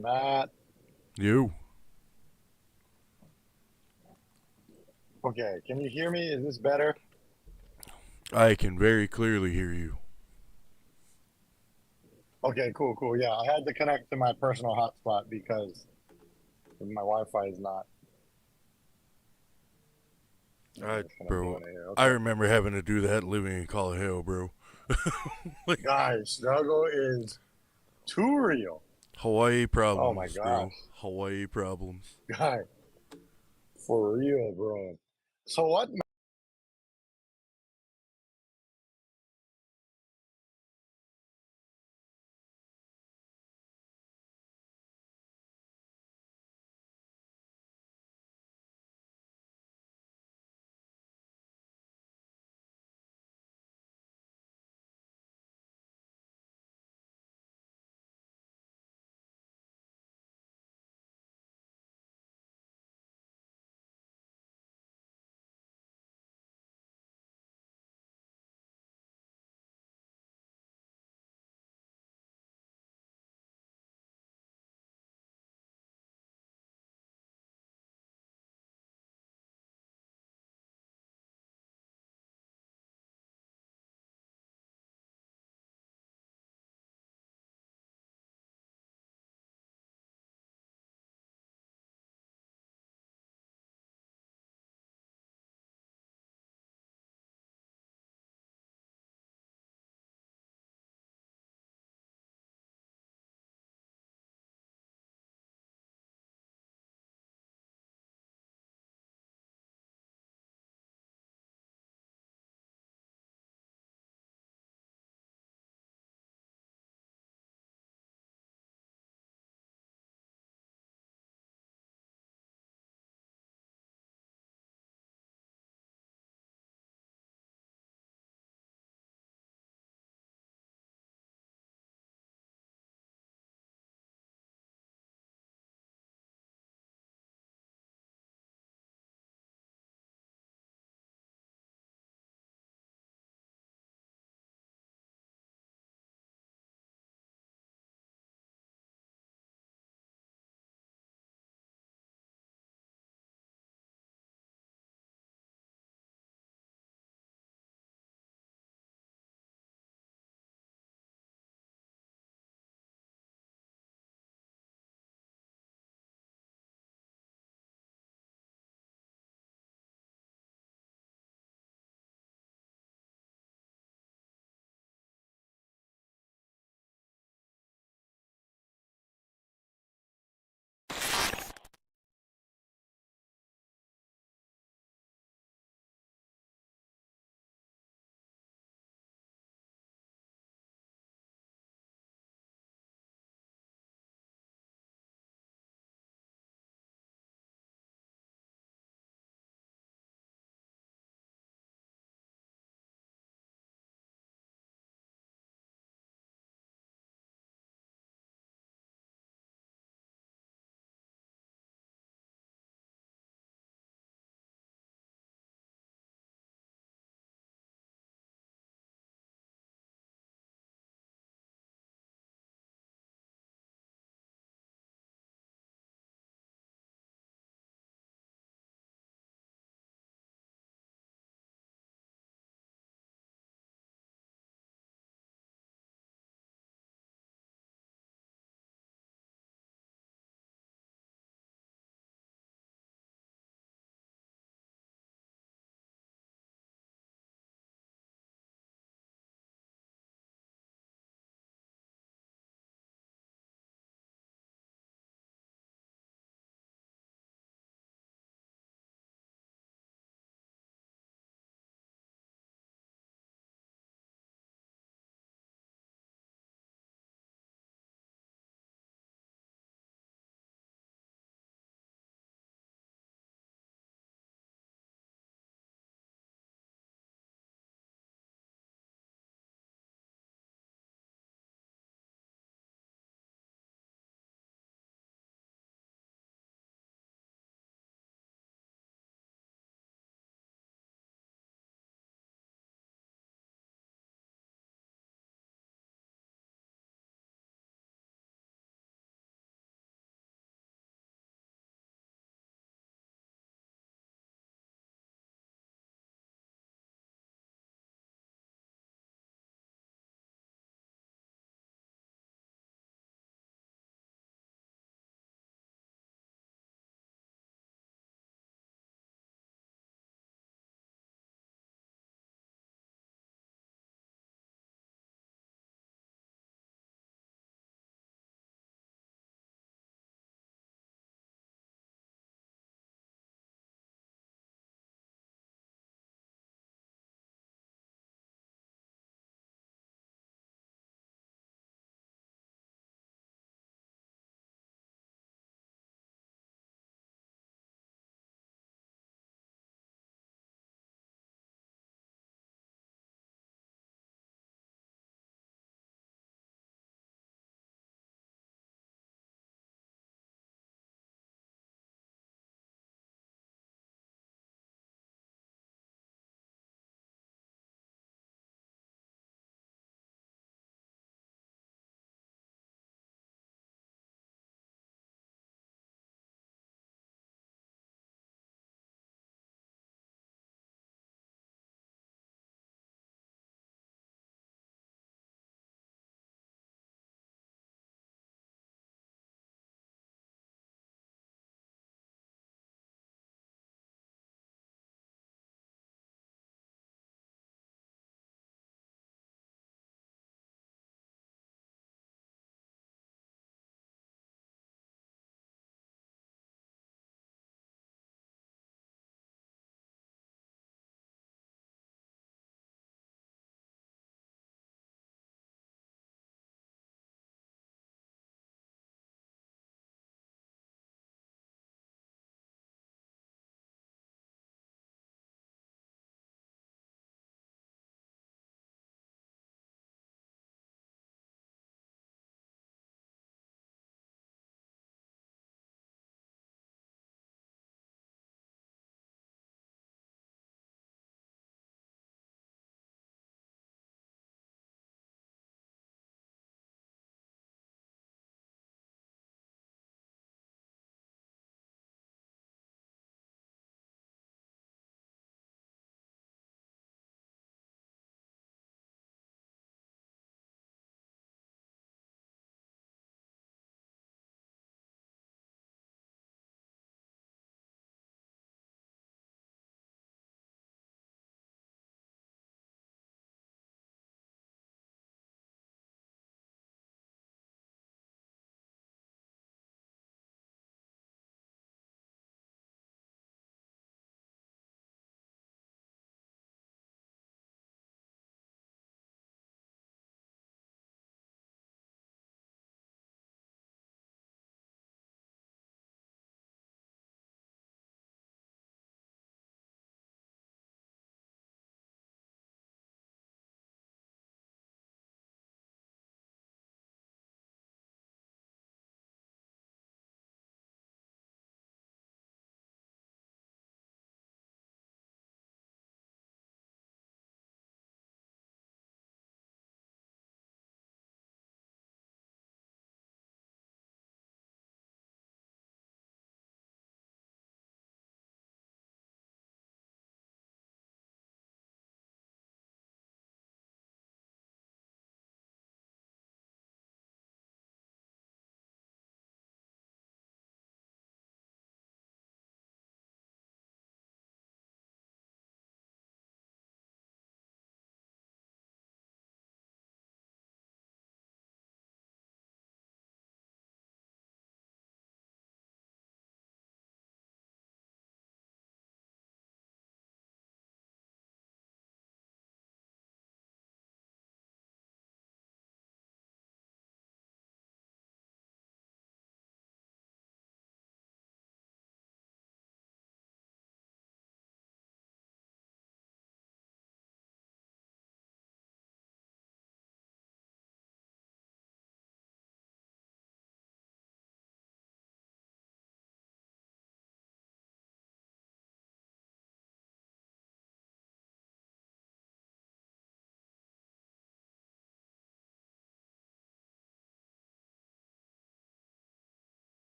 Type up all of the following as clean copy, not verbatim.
Matt. You. Okay, can you hear me? Is this better? I can very clearly hear you. Okay, cool, cool. Yeah, I had to connect to my personal hotspot because my Wi-Fi is not kind of Bro, doing it here. I Okay, remember having to do that living in Colorado, bro. Like, guys, struggle is too real. Hawaii Oh my problems, bro. gosh, Hawaii problems. guy, for real, bro. So what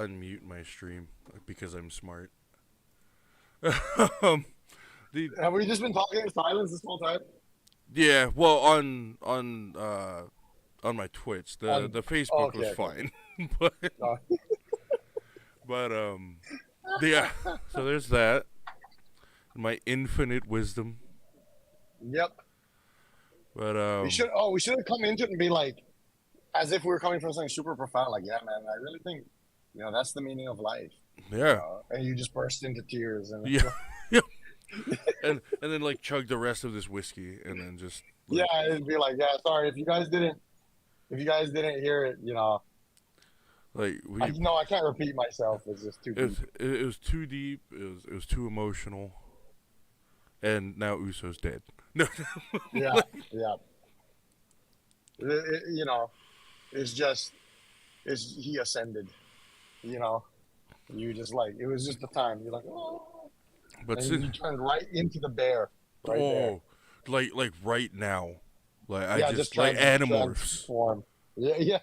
unmute my stream because I'm smart. um, the Have we just been talking in silence this whole time? yeah, well on my Twitch, the Facebook was Okay, okay. fine, but Uh, but yeah. So there's that. My infinite wisdom, yep. but We should have come into it and be like, as if we were coming from something super profound. Like, yeah, man, I really think, that's the meaning of life. yeah, And you just burst into tears and yeah, yeah, and then like chug the rest of this whiskey, and then just yeah, like, it'd be like, yeah, sorry if you guys didn't hear it, like we. I can't repeat myself. It's just too deep. It was too deep. It was too emotional, and now Uso's dead. No, Yeah, yeah. It's just, he ascended. You just like, it was just the time. You're like, oh, but and you turned right into the bear, right there. like right now, like I Yeah, just like Animorphs, transform. Yeah, yeah.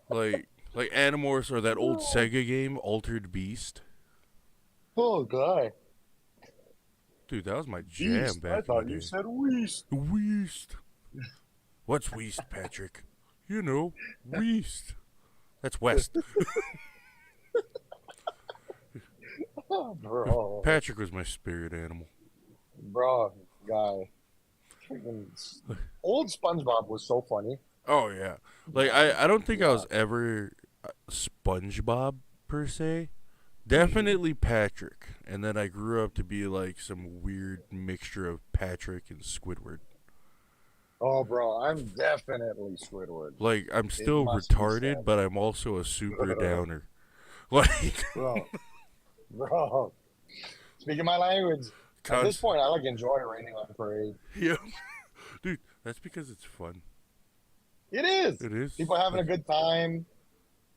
like Animorphs or that old Sega game, Altered Beast. Oh, guy. Dude, that was my jam Beast. back I in thought the you day. said Weast. Weast. What's Weast, Patrick? You know, Weast. That's West. Bro. Patrick was my spirit animal. Bro, guy. Freaking old SpongeBob was so funny. Oh yeah, like I don't think I was ever SpongeBob per se. Definitely Patrick, and then I grew up to be like some weird mixture of Patrick and Squidward. Oh, bro, I'm definitely Squidward. Like I'm still must be retarded, said. but I'm also a super downer. Like Bro. Speaking my language. At this point, I like enjoy raining on parade. Yeah, dude, that's because it's fun. It is. It is. People having a good time,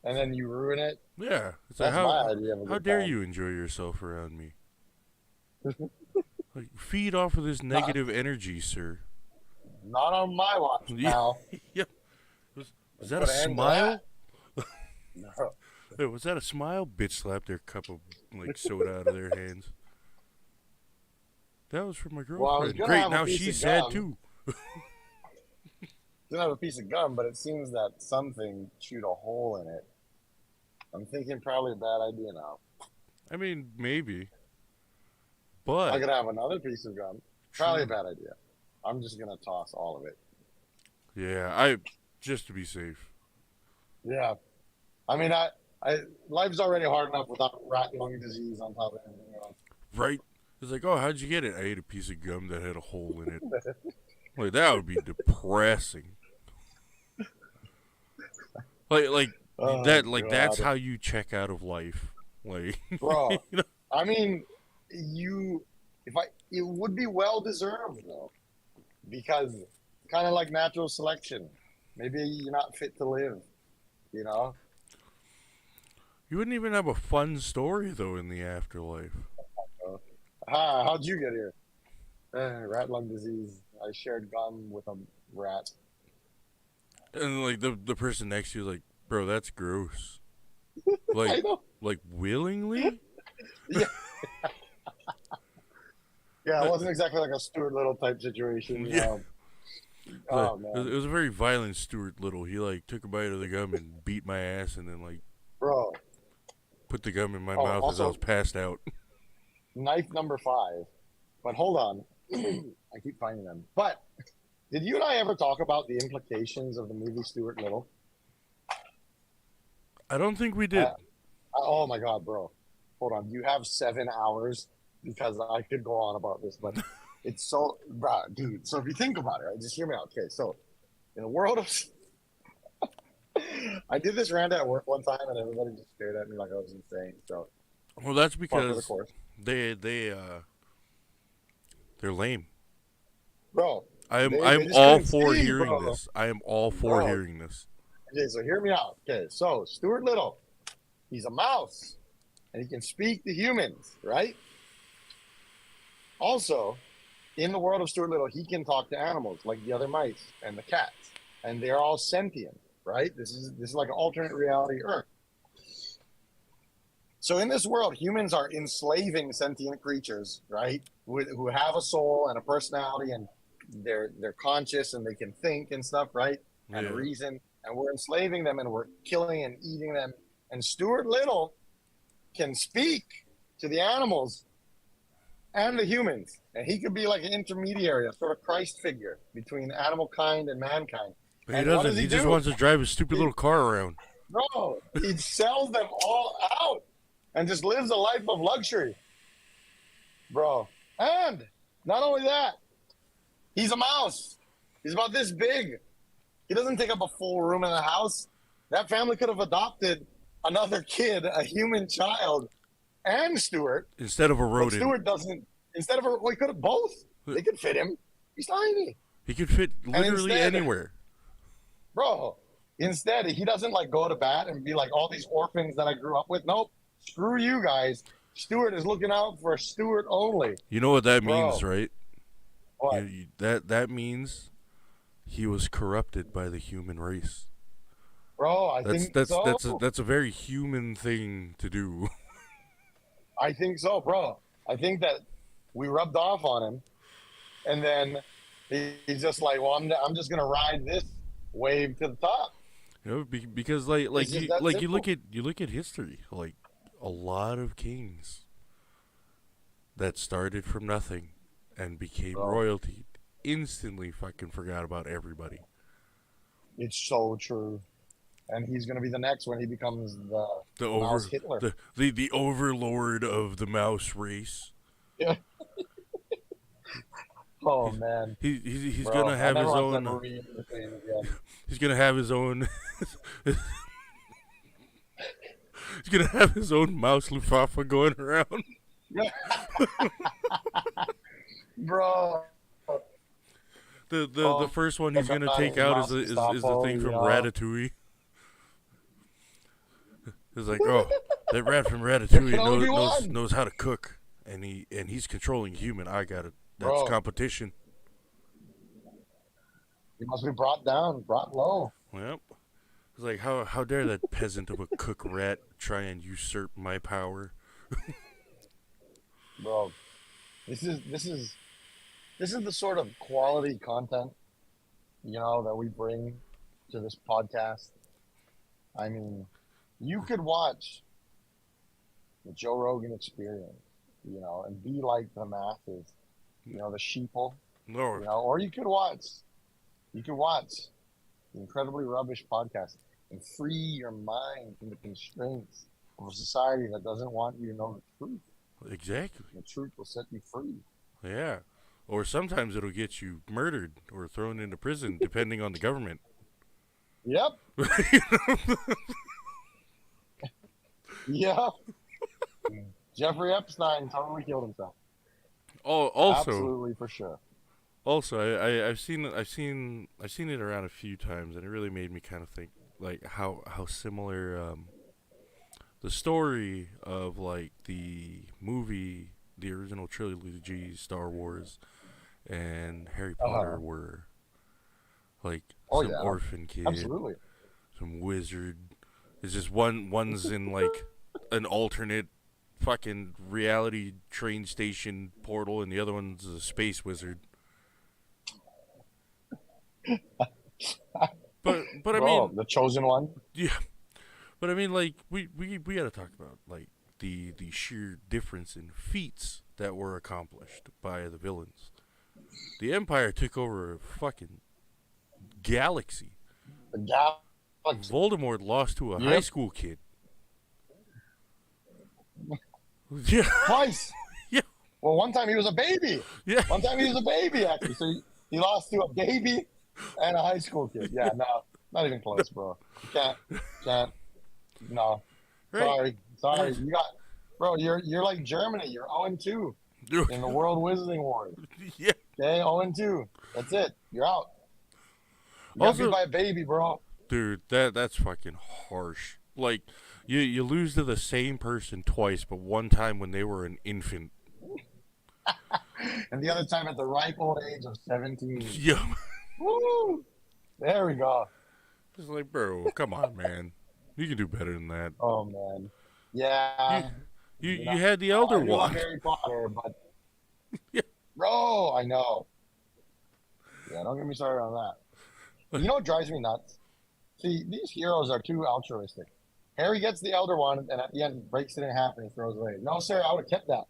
and then you ruin it. Yeah, it's That's like my idea of a how good dare time. you enjoy yourself around me? Like feed off of this negative energy, sir. Not on my watch, pal. Yeah. Was that a smile? No. Hey, was that a smile? Bitch slapped their cup of like soda out of their hands. That was from my girlfriend. gonna Great, have a now piece she's of sad gum. too. Didn't have a piece of gum, but it seems that something chewed a hole in it. I'm thinking probably a bad idea now. I mean, maybe. I But could have another piece of gum. Probably a bad idea. I'm just gonna toss all of it. yeah, just to be safe. Yeah. I mean, life's already hard enough without rat lung disease on top of everything else. Right? It's like, oh, how'd you get it? I ate a piece of gum that had a hole in it. Like that would be depressing. Like Oh, that. Like God. that's how you check out of life. Like, Bro. you know? I mean, it would be well deserved though, because kind of like natural selection. Maybe you're not fit to live, you know? You wouldn't even have a fun story though in the afterlife. How'd you get here? Rat lung disease. I shared gum with a rat. And like the person next to you is like, bro, that's gross. I Like know. like willingly? Yeah. Yeah, it wasn't exactly like a Stuart Little type situation. You Yeah. know? Oh, Like, man. it was a very violent Stuart Little. He like took a bite of the gum and beat my ass and then like Bro, put the gum in my Oh, mouth as I also- was passed out. knife number 5. But hold on. I keep finding them. But did you and I ever talk about the implications of the movie Stuart Little? I don't think we did. Oh my God, bro. Hold on. You have 7 hours because I could go on about this, but it's so, bro, dude. So if you think about it, right, just hear me out. Okay, so in the world of, I did this rant at work one time, and everybody just stared at me like I was insane. So Well, that's par for the because course, they're lame. bro. I'm They just all couldn't for see, hearing bro. this. I am all for Bro. hearing this. Okay, so hear me out. Okay, so Stuart Little, he's a mouse, and he can speak to humans, right? Also, in the world of Stuart Little, he can talk to animals like the other mice and the cats, and they're all sentient, right? This is like an alternate reality Earth. So in this world, humans are enslaving sentient creatures, right? Who have a soul and a personality, and they're conscious and they can think and stuff, right? And Yeah. reason. And we're enslaving them and we're killing and eating them. And Stuart Little can speak to the animals and the humans. And he could be like an intermediary, a sort of Christ figure between animal kind and mankind. But he And what doesn't. does he He just do? wants to drive his stupid little car around. Bro, he sells them all out and just lives a life of luxury. Bro. And not only that, he's a mouse. He's about this big. He doesn't take up a full room in the house. That family could have adopted another kid, a human child, and Stuart. Instead of a But rodent. Stuart doesn't. Instead of he could have both. They could fit him. He's tiny. He could fit literally instead- anywhere. Bro, instead, he doesn't like go to bat and be like all these orphans that I grew up with. Nope. Screw you guys. Stuart is looking out for Stuart only. You know what that Bro. means, right? What? That means he was corrupted by the human race. Bro, I think so. That's a very human thing to do. I think so, bro. I think that we rubbed off on him, and then he's just like, well, I'm just gonna ride this wave to the top. You know, because like It's just that you simple. look at history, like a lot of kings that started from nothing and became Bro. royalty instantly fucking forgot about everybody. It's so true. And he's gonna be the next when he becomes The mouse Hitler. the overlord of the mouse race. Yeah. Oh man. He's Bro, gonna have I his never want own. to read the thing again. He's gonna have his own. He's gonna have his own mouse lufafa going around. Bro. The first one he's gonna take out is the thing from Ratatouille. It's like, oh, that rat from Ratatouille knows how to cook, and he's controlling human. I got it. That's Bro. competition. He must be brought down, brought low. Yep. It's like, how dare that peasant of a cook rat try and usurp my power? Bro. This is the sort of quality content, that we bring to this podcast. I mean, you could watch the Joe Rogan Experience, and be like the masses, the sheeple, No, or you could watch the Incredibly Rubbish podcast and free your mind from the constraints of a society that doesn't want you to know the truth. exactly. The truth will set you free. Yeah. Or sometimes it'll get you murdered or thrown into prison, depending on the government. Yep. Yeah. Jeffrey Epstein totally killed himself. Oh, also, Absolutely, for sure. also, I've seen it around a few times, and it really made me kind of think like how similar the story of like the movie, the original trilogy, Star Wars, and Harry Potter were. Like Oh, some yeah. orphan kid, Absolutely. some wizard. It's just one's in like an alternate fucking reality train station portal, and the other one's a space wizard. But I Bro, mean, the chosen one. yeah. But I mean, like we gotta talk about like the sheer difference in feats that were accomplished by the villains. The Empire took over a fucking galaxy. The galaxy. Voldemort lost to a Yep. high school kid. Yeah, Twice. Yeah. Well, one time he was a baby. yeah. One time he was a baby, actually. So he lost to a baby and a high school kid. Yeah, no. Not even close, bro. You can't. No. Right. Sorry. You got... Bro, you're like Germany. You're 0-2 in the World Wizarding Wars. Yeah. Okay, 0-2. That's it. You're out. You got Also- beat by a baby, bro. Dude, that's fucking harsh. Like, you lose to the same person twice, but one time when they were an infant. And the other time at the ripe old age of 17. Yeah. Woo! There we go. It's like, bro, come on, man. You can do better than that. Oh, man. You Yeah, you you know, you had the Elder I do love Wand. Harry Potter, but Yeah. bro, I know. Yeah, don't get me started on that. You know what drives me nuts? See, these heroes are too altruistic. Harry gets the Elder Wand, and at the end breaks it in half and he throws it away. No, sir, I would have kept that.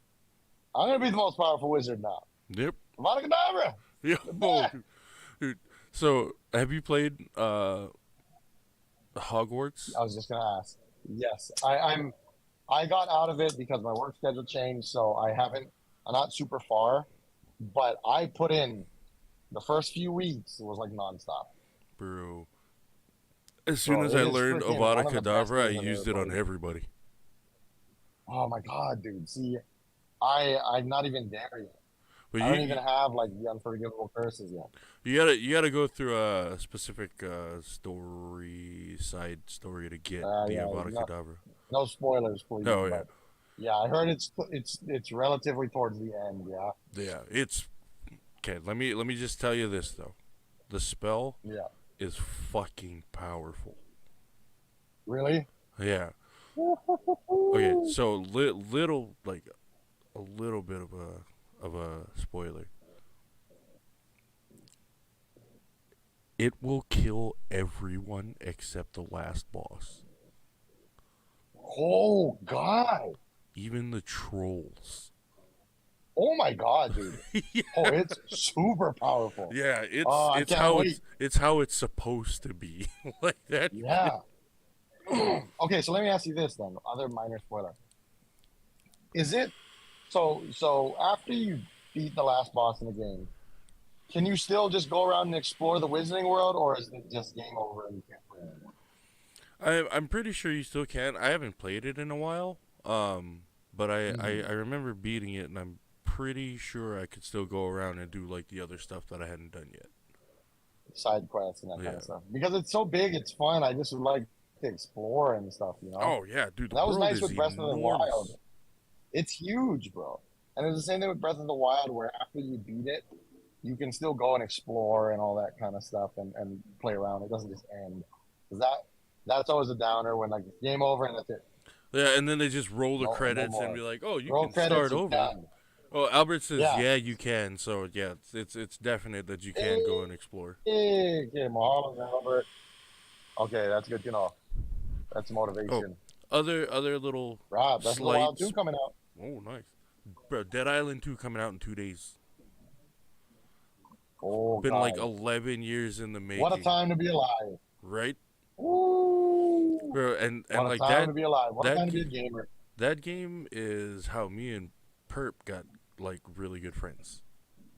I'm gonna be the most powerful wizard now. Yep. Avada Kedavra, Yeah. the Oh, best. dude. So, have you played Hogwarts? I was just gonna ask. Yes, I got out of it because my work schedule changed, so I haven't. I'm not super far, but I put in the first few weeks. It was like nonstop, Bro. As soon bro. as It I is learned freaking Avada one of the best Kedavra, I games I've ever used it on played. everybody. Oh my god, dude. See, I'm not even there yet. But I don't even have like the unforgivable curses yet. you gotta go through a specific side story to get the Yeah, Avada no, Kedavra. no spoilers, please. Oh yeah, But yeah, I heard it's relatively towards the end. Yeah, yeah. It's okay. Let me just tell you this though. The spell yeah. is fucking powerful. Really? Yeah. Okay. So little like a little bit of a spoiler. It will kill everyone except the last boss. Oh God! Even the trolls. Oh my God, dude! Yeah. Oh, it's super powerful. Yeah, Oh, I can't wait. it's how it's supposed to be. Like that. Yeah. Okay, so let me ask you this then. Other minor spoiler. Is it so after you beat the last boss in the game, can you still just go around and explore the Wizarding World, or is it just game over and you can't play anymore? I'm pretty sure you still can. I haven't played it in a while. But Hmm. I remember beating it, and I'm pretty sure I could still go around and do like the other stuff that I hadn't done yet. Side quests and that kind Yeah. of stuff. Because it's so big, it's fun. I just would like to explore and stuff, you know? Oh yeah, dude. The And that was world nice is with Breath of the Wild. enormous. It's huge, bro. And it's the same thing with Breath of the Wild, where after you beat it, you can still go and explore and all that kind of stuff and play around. It doesn't just end. 'Cause that's always a downer when like it's game over and that's it. Yeah, and then they just roll the No credits and be more. like, "Oh, you Roll can credits, start you're over." done. Oh, Albert says, Yeah. "Yeah, you can." So yeah, it's definite that you can go and explore. Hey, okay, Mahalo, Albert. Okay, that's good to know. That's Oh, motivation. other little Rob, Breath of the Wild 2 slights. coming out. Oh, nice, bro. Dead Island 2 coming out in 2 days. Oh Been like God. 11 years in the What a making, time to be alive. right, Ooh. bro? And What a like time to be alive. What a that time to be a ga- gamer. that game is how me and Perp got like really good friends.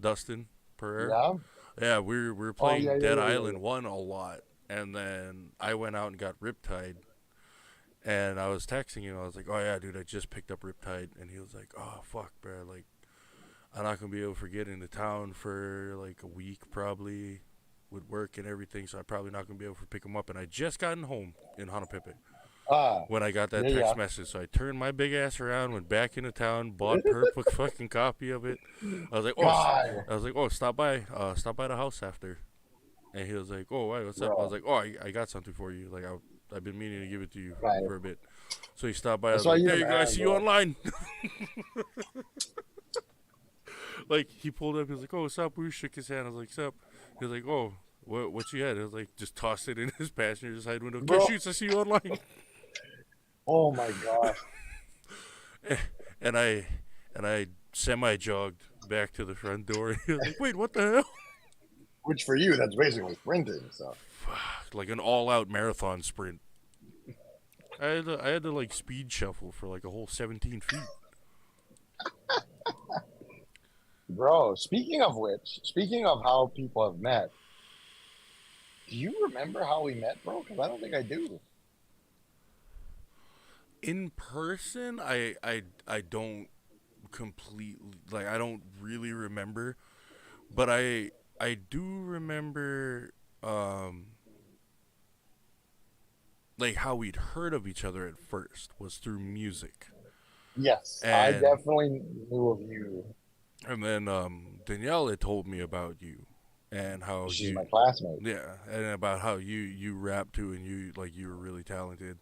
Dustin Pereira. Yeah? Yeah, we're Oh playing yeah, yeah, Dead yeah, yeah, Island 1 a lot. And then I went out and got Riptide. And I was texting him. I was like, "Oh yeah, dude, I just picked up Riptide." And he was like, "Oh fuck, bro. Like, I'm not gonna be able to get into town for like a week probably, with work and everything. So I'm probably not gonna be able to pick him up." And I just gotten home in Hanapepe Ah, when I got that yeah, yeah. text message. So I turned my big ass around, went back into town, bought Perp a fucking copy of it. I was like, "Oh, God, stop by the house after." And he was like, "Oh, wait, what's up?" I was bro. like, "Oh, I got something for you. Like, I've been meaning to give it to you Right. for a bit." So he stopped by. I That's was why like, you're "There the you go. I man, see you bro. online." Like he pulled up. He was like, "Oh, what's up?" We shook his hand. I was like, "Sup?" He was like, "Oh, what you had?" I was like, "Just tossed it in his passenger side window." Okay, Bro, shoots. I see you online. oh my gosh. and I and I semi jogged back to the front door. He was like, "Wait, what the hell?" Which for you, that's basically sprinting, so. Like an all out marathon sprint. I had to like speed shuffle for like a whole 17 feet. Bro, speaking of which, speaking of how people have met, do you remember how we met, bro? Because I don't think I do. In person, I don't completely like I don't really remember, but I do remember like how we'd heard of each other at first was through music. Yes, I And definitely knew of you. then Danielle had told me about you and how She's you my classmate. yeah, and about how you rap too and you like you were really talented.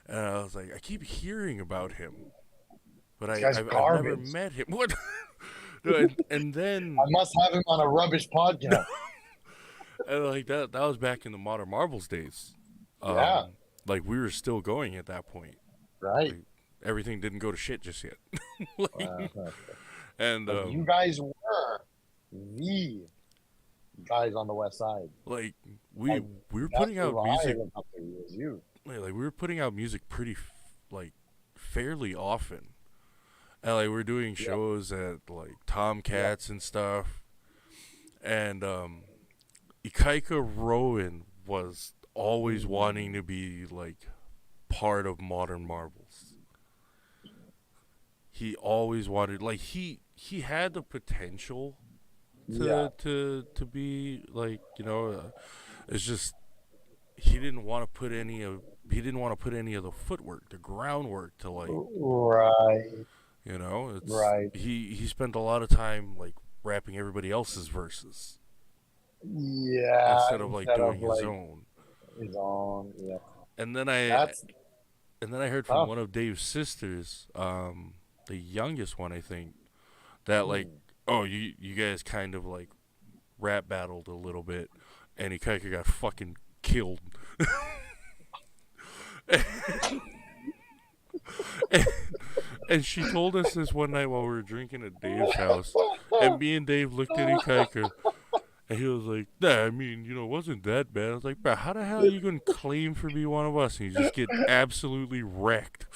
And I was like, I keep hearing about him, but This guy's I've never garbage. met him. What? No, and I then must have him on a rubbish podcast. and like that was back in the Modern Marbles days. Yeah, Like we were still going at that point. right. Like everything didn't go to shit just yet. Like, Uh, and but you guys were the guys on the West Side. like Like we were that's putting who out I music. look up to. Is you? Like we were putting out music pretty like fairly often. And like we're doing Yeah, shows at like yeah. Tomcats and stuff. And Ikaika Rowan was always wanting Mm, to be like part of Modern Marbles. He always wanted like he had the potential yeah. to be like it's just he didn't want to put any of the footwork, the groundwork to like Right, it's right. he spent a lot of time like rapping everybody else's verses Yeah, instead of like instead doing of his like own. his own. Yeah, And then I that's and then I heard from tough. one of Dave's sisters, the youngest one I think, that like, Mm. oh, you guys kind of like rap battled a little bit, and Ikaika got fucking killed. and, and she told us this one night while we were drinking at Dave's house, and me and Dave looked at Ikaika, and he was like, "Nah, I mean, it wasn't that bad." I was like, "Bro, how the hell are you gonna claim for be one of us and you just get absolutely wrecked?"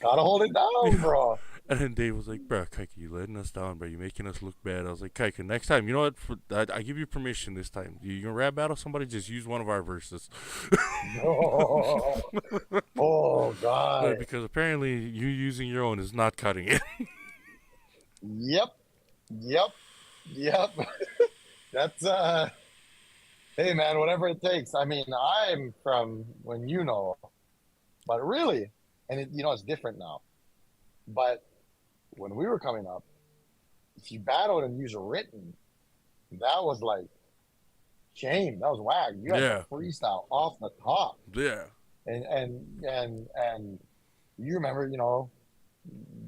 Gotta hold it down, bro. And then Dave was like, "Bro, Kaika, you letting us down, bro. You making us look bad." I was like, "Kaika, next time, you know what? I give you permission this time. You gonna rap battle somebody? Just use one of our verses." No. Oh God. Because apparently you using your own is not cutting it. Yep. Yep. Yep. That's hey man, whatever it takes. I mean, I'm from when but really, and it's different now. But when we were coming up, if you battled and used a written, that was like shame. That was whack. You had to Yeah, freestyle off the top. yeah. And you remember,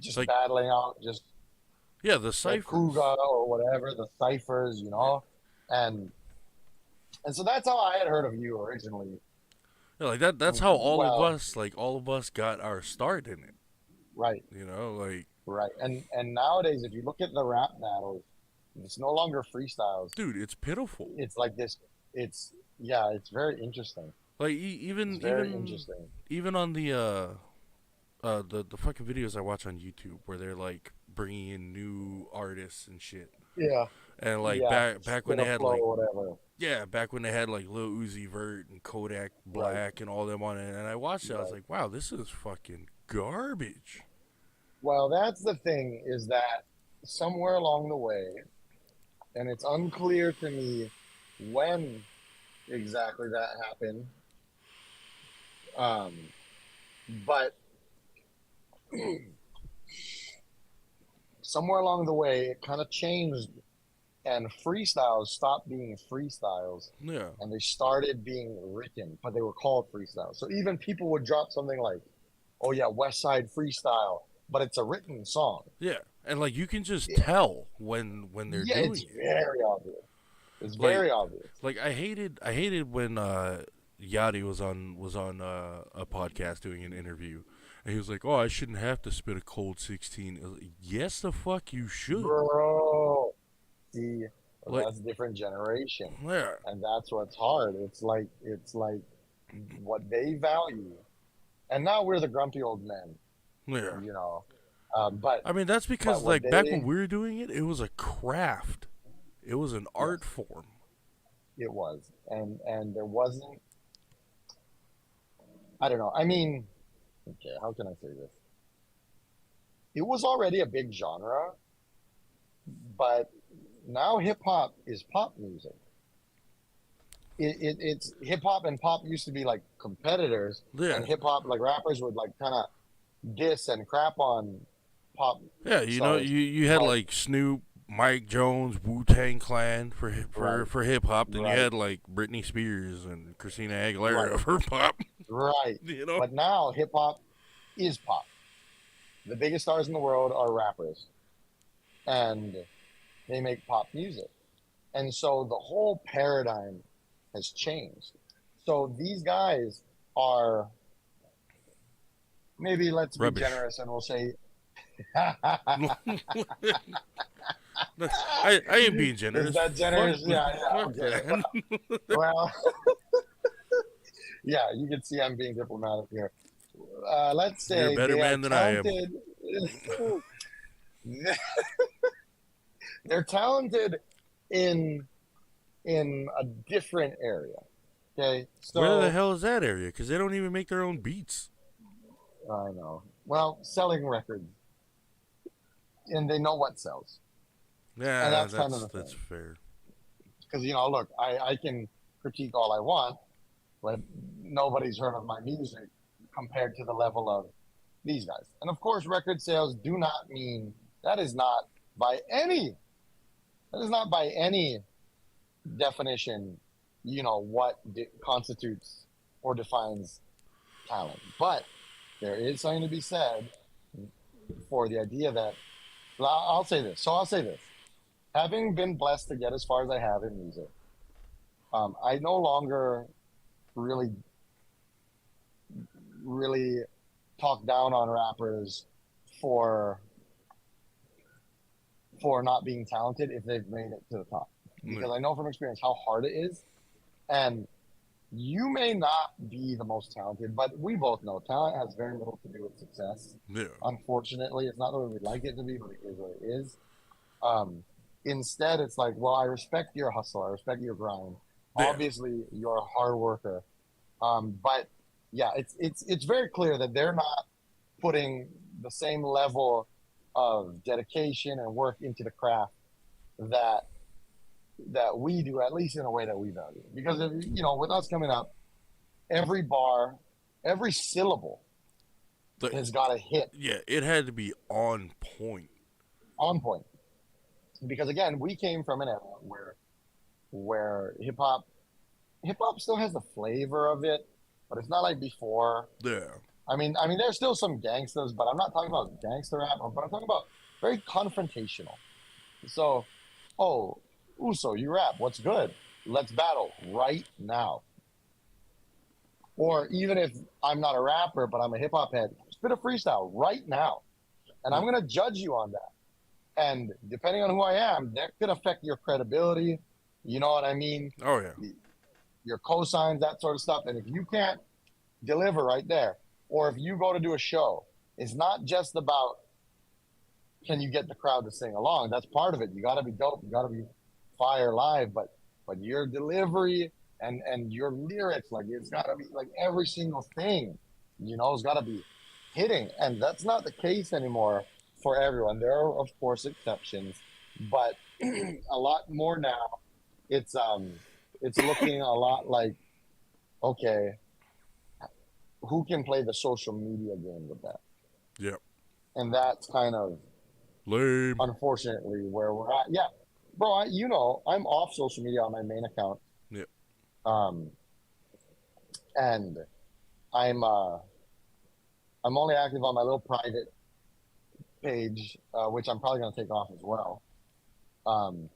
just Like, battling out just yeah, the like ciphers. Kuga or whatever, the ciphers, and and so that's how I had heard of you originally. Yeah, like that's how Well, all of us got our start in it. right, Like, right, and nowadays, if you look at the rap battles, it's no longer freestyles. dude, it's pitiful. It's like this. It's yeah, it's very interesting. Like It's even very interesting. even on the fucking videos I watch on YouTube where they're like bringing in new artists and shit. Yeah, And like yeah, back when spin they a had flow, like whatever. back when they had like Lil Uzi Vert and Kodak Right. Black and all them on it, and I watched it, I was Right. like, wow, this is fucking garbage. Well, that's the thing is that somewhere along the way, and it's unclear to me when exactly that happened. Um, but somewhere along the way, it kind of changed, and freestyles stopped being freestyles, Yeah, and they started being written, but they were called freestyles. So even people would drop something like, "Oh yeah, West Side Freestyle," but it's a written song. yeah, and like you can just Yeah, tell when they're yeah, it's doing it. very obvious. It's Like very obvious. I hated when Yachty was on a podcast doing an interview, and he was like, "Oh, I shouldn't have to spit a cold 16." I was like, yes, the fuck you should. Bro, see, Like, that's a different generation, yeah, and that's what's hard. It's like what they value, and now we're the grumpy old men, yeah. you know. But I mean, that's because what like back when they we were doing it, it was a craft. It was an art yes, form. it was, and there wasn't. I don't know. I mean, okay, how can I say this? It was already a big genre, but now hip hop is pop music. It's hip hop and pop used to be like competitors, Yeah, and hip hop like rappers would like kind of diss and crap on pop yeah. stars. You had But like Snoop, Mike Jones, Wu-Tang Clan Right, for hip hop. Then you right, had like Britney Spears and Christina right, Aguilera for pop. right. You know. But now hip hop is pop. The biggest stars in the world are rappers, and they make pop music. And so the whole paradigm has changed. So these guys are, maybe let's be Rubbish. generous and we'll say, I ain't being is generous. that Fuck, generous? Yeah, yeah, fuck okay. that. Well, yeah, you can see I'm being diplomatic here. Let's You're a say better they are man than I am. talented. They're talented in a different area. Okay, Where the so hell is that area? Because they don't even make their own beats. I know. Well, selling records, and they know what sells, and Yeah, that's kind of the that's thing. fair. Because look, I can critique all I want, but nobody's heard of my music compared to the level of these guys. And of course, record sales do not mean that is not by any that is not by any definition, what constitutes or defines talent. But there is something to be said for the idea that I'll say this. So I'll say this: having been blessed to get as far as I have in music, I no longer really, really talk down on rappers for not being talented if they've made it to the top, because I know from experience how hard it is, and you may not be the most talented, but we both know talent has very little to do with success. Yeah. Unfortunately, it's not the way we'd like it to be, but it is what it is. Um, Instead, it's like, well, I respect your hustle, I respect your grind. Yeah. Obviously, you're a hard worker, but yeah, it's very clear that they're not putting the same level of dedication and work into the craft that we do, at least in a way that we value. Because if, with us coming up, every bar, every syllable has got to hit Yeah, it had to be on point. on point. Because again, we came from an era where hip hop still has the flavor of it, but it's not like before. Yeah. I mean, there's still some gangsters, but I'm not talking about gangster rap. But I'm talking about very confrontational. So, oh, Uso, you rap. What's good? Let's battle right now. Or even if I'm not a rapper, but I'm a hip hop head, spit a freestyle right now, and I'm gonna judge you on that. And depending on who I am, that could affect your credibility. You know what I mean? Oh yeah. Your cosigns, that sort of stuff. And if you can't deliver right there, or if you go to do a show, it's not just about can you get the crowd to sing along. That's part of it. You got to be dope. You got to be fire live, but your delivery and your lyrics, like it's got to be like every single thing, it's got to be hitting. And that's not the case anymore for everyone. There are of course exceptions, but a lot more now. It's looking a lot like, okay, who can play the social media game with that? Yep. And that's kind of Lame. unfortunately where we're at. Yeah, bro. I'm off social media on my main account. Yep. Um, and I'm only active on my little private page, which I'm probably gonna take off as well. Um,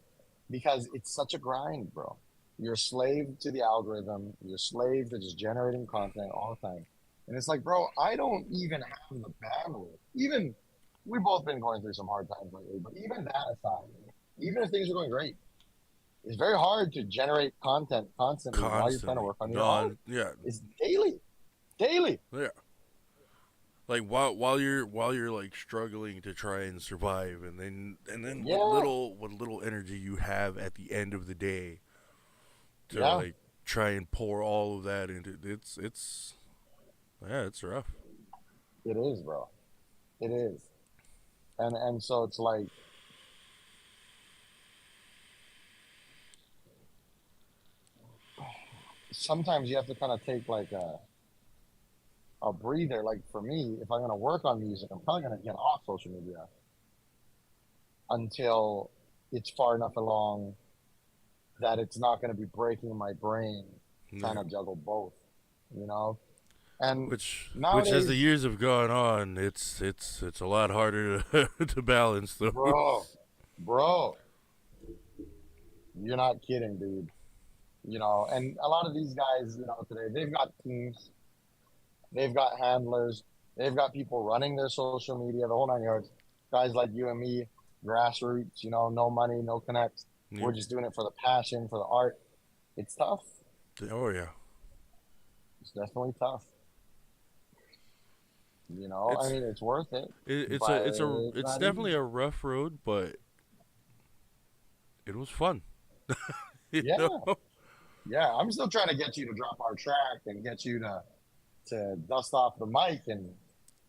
because it's such a grind, bro. You're a slave to the algorithm. You're a slave to just generating content all the time. And it's like, bro, I don't even have the bandwidth. Even we've both been going through some hard times lately, but even that aside, even if things are going great, it's very hard to generate content constantly while you're trying to Constantly. work on your art. Gone. Yeah. It's daily, daily. Yeah. Like while you're like struggling to try and survive, and then Yeah, what little energy you have at the end of the day to yeah, like try and pour all of that into it's yeah, it's rough. it is, bro. It is. And so it's like sometimes you have to kind of take like a breather. Like for me, if I'm gonna work on music, I'm probably gonna get off social media until it's far enough along that it's not going to be breaking my brain trying Yeah. to juggle both, you know? And Which as the nowadays, years have gone on, it's a lot harder to, to balance those. bro, bro, you're not kidding, dude. You know, and a lot of these guys, you know, today they've got teams, they've got handlers, they've got people running their social media, the whole nine yards. Guys like you and me, grassroots, you know, no money, no connects. We're Yep. just doing it for the passion, for the art. It's tough. Oh yeah. It's definitely tough. You know, I It's mean, it's worth it, but it's it's it's not easy. definitely a rough road, but it was fun. you Yeah, know. yeah. I'm still trying to get you to drop our track and get you to dust off the mic and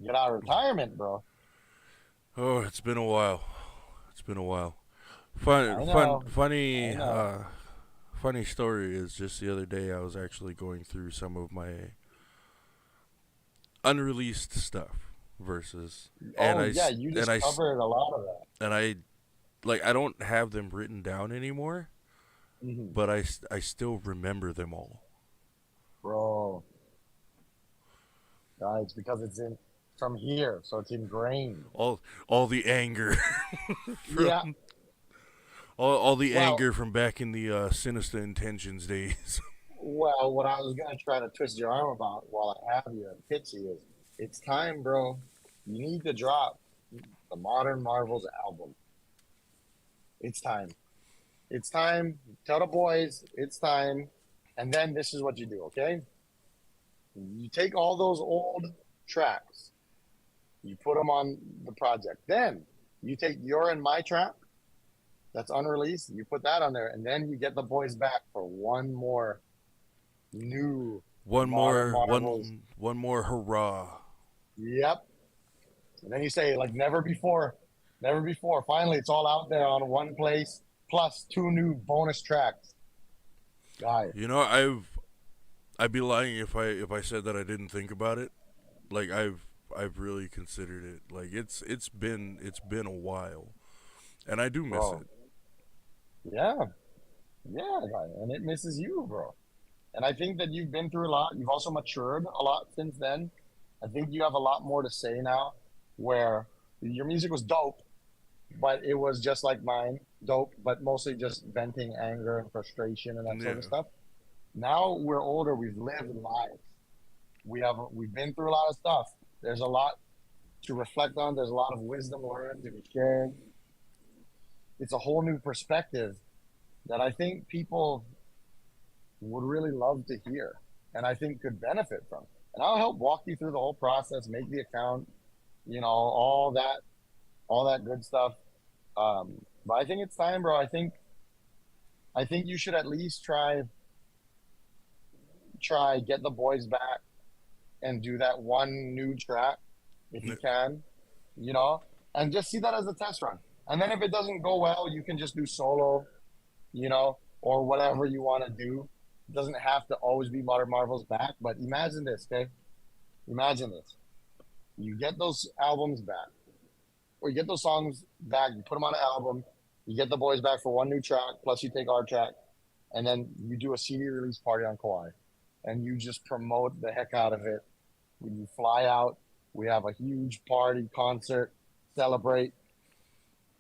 get out of retirement, bro. Oh, it's been a while. It's been a while. I know, I Funny, know. funny story is just the other day I was actually going through some of my unreleased stuff versus, and Oh yeah, you discovered a lot of that. and I like I don't have them written down anymore, Hmm. but I still remember them all. Bro, it's because it's in from here, so it's ingrained. All all the anger Yeah. from all the Well, anger from back in the sinister intentions days. what I was gonna try to twist your arm about while I have you and pitch you is, it's time, bro. You need to drop the Modern Marvels album. It's time. It's time. Tell the boys it's time. And then this is what you do, okay? You take all those old tracks, you put them on the project. Then you take your and my track that's unreleased, you put that on there, and then you get the boys back for one more new Modern Marvels. One more hurrah. Yep. And then you say, like, never before, never before. Finally, it's all out there on one place, plus two new bonus tracks. Guy. You know, I'd be lying if I said that I didn't think about it. Like I've really considered it. Like it's been a while, and I do miss Bro. it. Yeah. Yeah, guy. And it misses you, bro. And I think that you've been through a lot. You've also matured a lot since then. I think you have a lot more to say now, where your music was dope, but it was just like mine, dope, but mostly just venting anger and frustration and that sort of Yeah. stuff. Now we're older, we've lived lives. We've been through a lot of stuff. There's a lot to reflect on. There's a lot of wisdom learned to be shared. It's a whole new perspective that I think people would really love to hear and I think could benefit from. And I'll help walk you through the whole process, make the account, you know, all that good stuff. But I think it's time, bro. I think you should at least try get the boys back and do that one new track if you can, you know, and just see that as a test run. And then if it doesn't go well, you can just do solo, you know, or whatever you want to do. It doesn't have to always be Modern Marvels back, but imagine this, okay? Imagine this. You get those albums back, or you get those songs back, you put them on an album, you get the boys back for one new track, plus you take our track, and then you do a CD release party on Kauai, and you just promote the heck out of it. When you fly out, we have a huge party, concert, celebrate.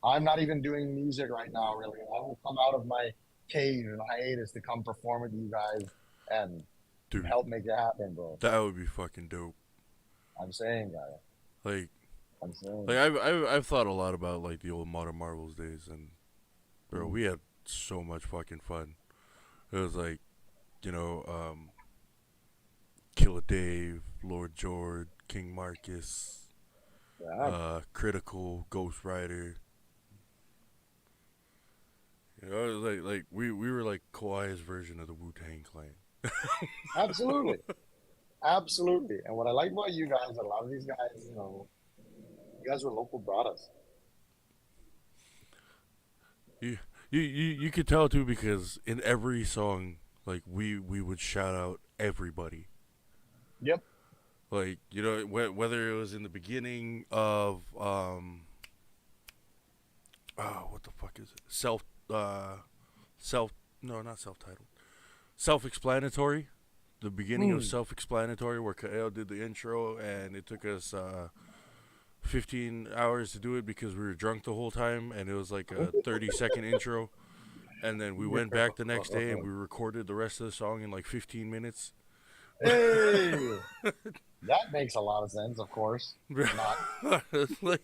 I'm not even doing music right now, really. I will come out of my cave and hiatus to come perform with you guys and Dude, help make it happen, bro. that would be fucking dope. I'm saying, guy. Like I'm like saying. I've thought a lot about like the old Modern Marvels days, and bro, Mm. we had so much fucking fun. It was like, you know, Killer Dave, Lord George, King Marcus, Yeah, Critical, Ghost Rider. You know, it was like we were like Kawhi's version of the Wu Tang Clan. absolutely. Absolutely. And what I like about you guys, a lot of these guys, you know, you guys were local brothers. You could tell too because in every song, like we would shout out everybody. Yep. Like you know whether it was in the beginning of Oh, what the fuck is it? Self. No, not self-titled. Self-explanatory. The beginning of Hmm. self-explanatory, where Kael did the intro, and it took us 15 hours to do it because we were drunk the whole time, and it was like a 30-second intro. And then we went back the next day and we recorded the rest of the song in like 15 minutes. Hey, that makes a lot of sense. Of course, not. like,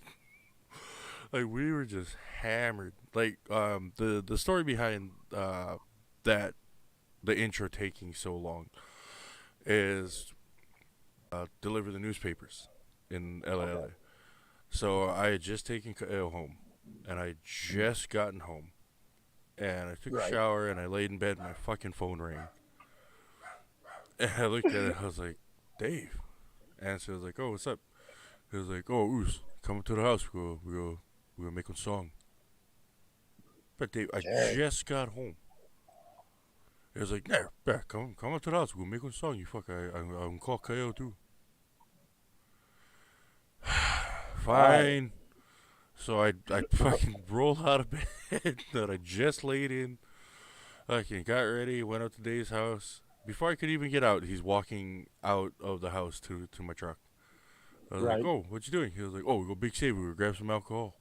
like we were just hammered. Like the story behind that the intro taking so long is deliver the newspapers in LA. Okay. So I had just taken Kael home, and I had just gotten home, and I took a Right. shower and I laid in bed. And my fucking phone rang, and I looked at it. I was like, Dave. And so I was like, oh, what's up? He was like, oh, Oos, come up to the house. We go make a song. But Dave, I Okay. just got home. He was like, nah, come up to the house. We'll make a song. You fuck, I'm call KO too. All right. Fine. So I fucking rolled out of bed that I just laid in. Fucking got ready, went up to Dave's house. Before I could even get out, he's walking out of the house to my truck. I was like, Right. oh, what you doing? He was like, oh, we go Big Save. We go grab some alcohol.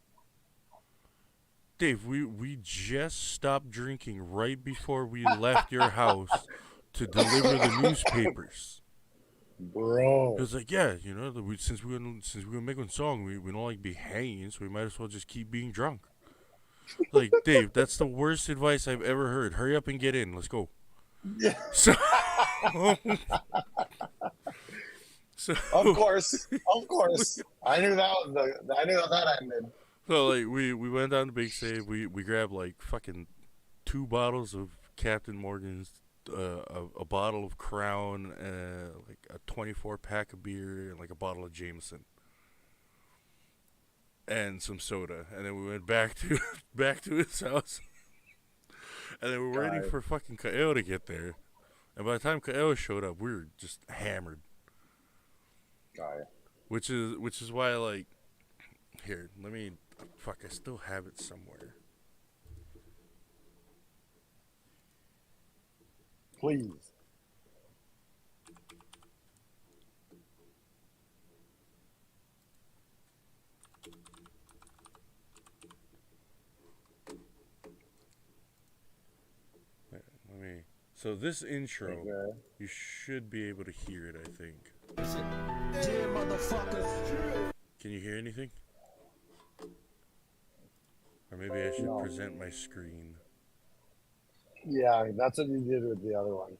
Dave, we just stopped drinking right before we left your house to deliver the newspapers. He Bro. was like, yeah, you know, since we're gonna make one song, we don't like be hanging, so we might as well just keep being drunk. Like, Dave, that's the worst advice I've ever heard. Hurry up and get in. Let's go. Yeah. So, so, Of course. Of course. I knew that was I knew how that ended. so like we went down to Big Save. We grabbed like fucking 2 bottles of Captain Morgan's, a bottle of Crown, like a 24 pack of beer, and like a bottle of Jameson, and some soda. And then we went back to back to his house, and then we were waiting Guy. for fucking Kael to get there. And by the time Kael showed up, we were just hammered. Guy. Which is why like here, let me fuck. I still have it somewhere. Please. Let me. So this intro, Okay. you should be able to hear it. I think. Can you hear anything? Or maybe I should No. present my screen. Yeah, that's what you did with the other one.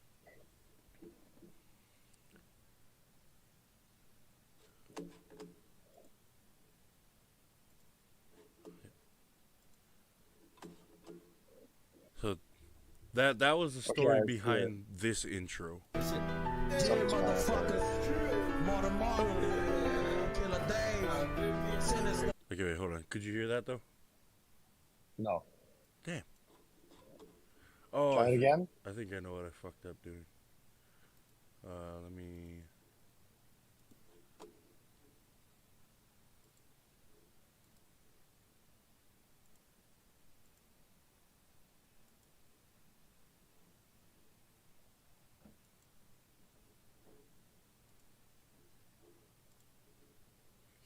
So that was the Okay, story I see it. behind this intro. Self-explanatory. Okay, wait, hold on. Could you hear that though? No. Damn. Oh, Try it again. I think I know what I fucked up doing. Let me.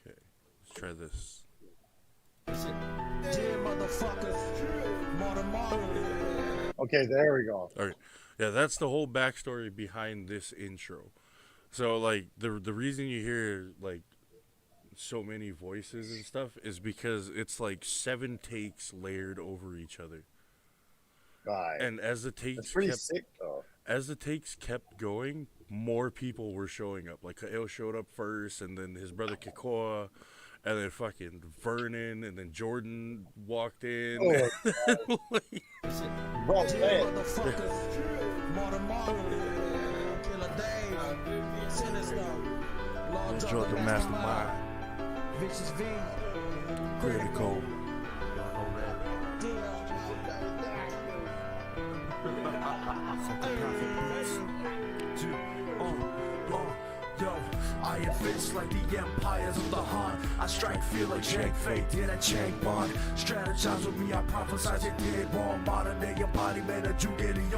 Okay, let's try this. Okay, there we go. All right, yeah, that's the whole backstory behind this intro. So like the reason you hear like so many voices and stuff is because it's like 7 takes layered over each other. Guy. And It's pretty sick though. as the takes kept going, more people were showing up. Like Kael showed up first, and then his brother Kikoa, and then fucking Vernon, and then Jordan walked in. Oh, Like, bro, play it. the mastermind, critical. iron fist like the empires of the Han. I strike fear like Jank Fate, yeah, that Chang Bond. Strategize with me, I prophesize it did wrong. Modern day embodiment of Jew Gideon.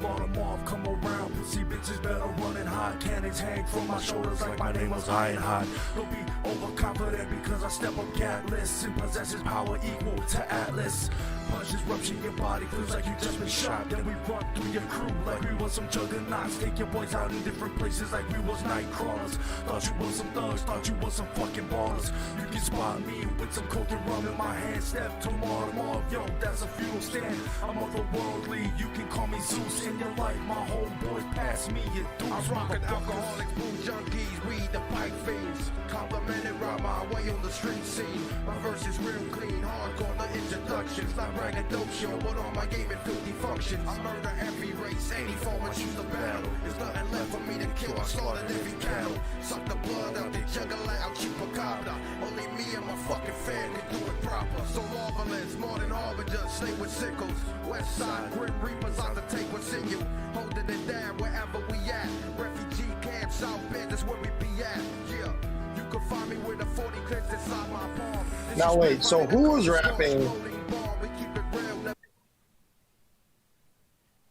Baltimore, come around, pussy bitches better running hot. Cannons hang from my shoulders like my name was Iron Hot. Don't be overconfident because I step up catless and possess his power equal to Atlas. Punches rupture your body, feels like you just been shot. Then we run through your crew like we was some juggernauts. Take your boys out in different places like we was night crawlers. Thought you was some thugs, thought you was some fucking ballers. You can spot me with some coke and rum in my hand. Step tomorrow, yo, that's a funeral stand. I'm otherworldly, you can call me Zeus. In your life, my homeboys pass me your dues. I'm rockin' alcoholics, boo junkies, weed the pipe fiends. Complimented right my way on the street scene. My verse is real clean, hardcore, the introductions. Not braggadocio, but all my game and filthy functions. I murder every race, any form I choose to battle. There's nothing left for me to kill, I slaughtered every cattle. Suck the blood out the juggler, out chupacabra. Only me and my fucking family do it proper. So marvelous, more than harbingers, slay with sickles. West side, grim reapers out to take what's in you. Holding it down wherever we at. Refugee camp, South Bend, that's where we be at. Yeah. You can find me with a 40 clips inside my palm. Now wait, so who was rapping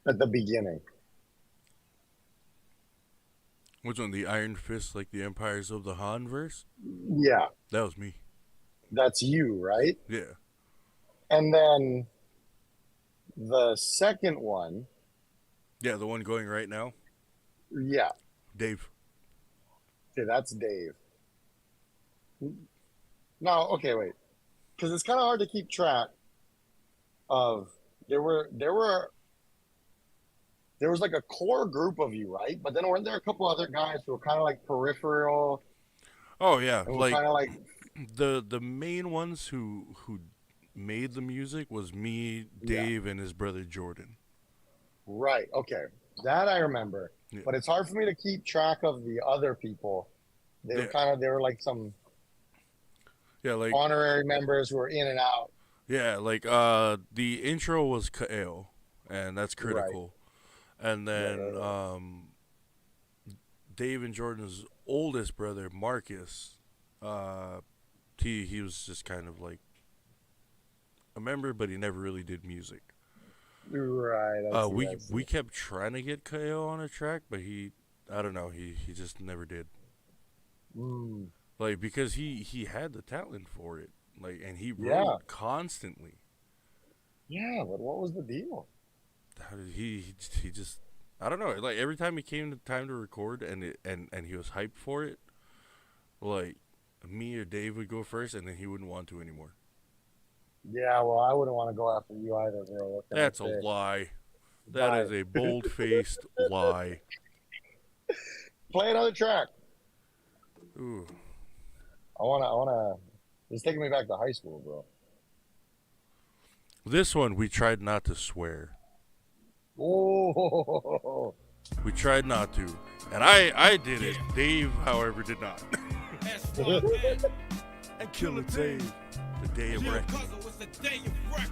at the beginning? Which one? The Iron Fist, like the Empires of the Han verse? Yeah, That was me. that's you, right? Yeah. And then the second one, Yeah, the one going right now? yeah, Dave. okay, that's Dave. Now, okay, wait, because it's kind of hard to keep track of. There was like a core group of you, right? But then weren't there a couple other guys who were kind of like peripheral? Oh, yeah. And Like, kind of like, the main ones who made the music was me, Dave, and his brother Jordan. right, okay, that I remember. Yeah. But it's hard for me to keep track of the other people. They were they were like some Yeah, like honorary members who were in and out. the intro was Kael, and that's critical. And then Dave and Jordan's oldest brother, Marcus, he was just kind of like a member, but he never really did music. Right. I see. We kept trying to get Kael on a track, but I don't know, he just never did. Like, because he had the talent for it, like, and he wrote constantly. Yeah, but what was the deal? He just, I don't know, like, every time it came to time to record and he was hyped for it, like, me or Dave would go first and then he wouldn't want to anymore. Yeah, well, I wouldn't want to go after you either, bro. That's a lie. That is a bold-faced lie. Play another track. Ooh. I wanna. It's taking me back to high school, bro. This one, we tried not to swear. Oh. We tried not to. And I did it. Dave, however, did not. And Killer Dave. The day of reckoning.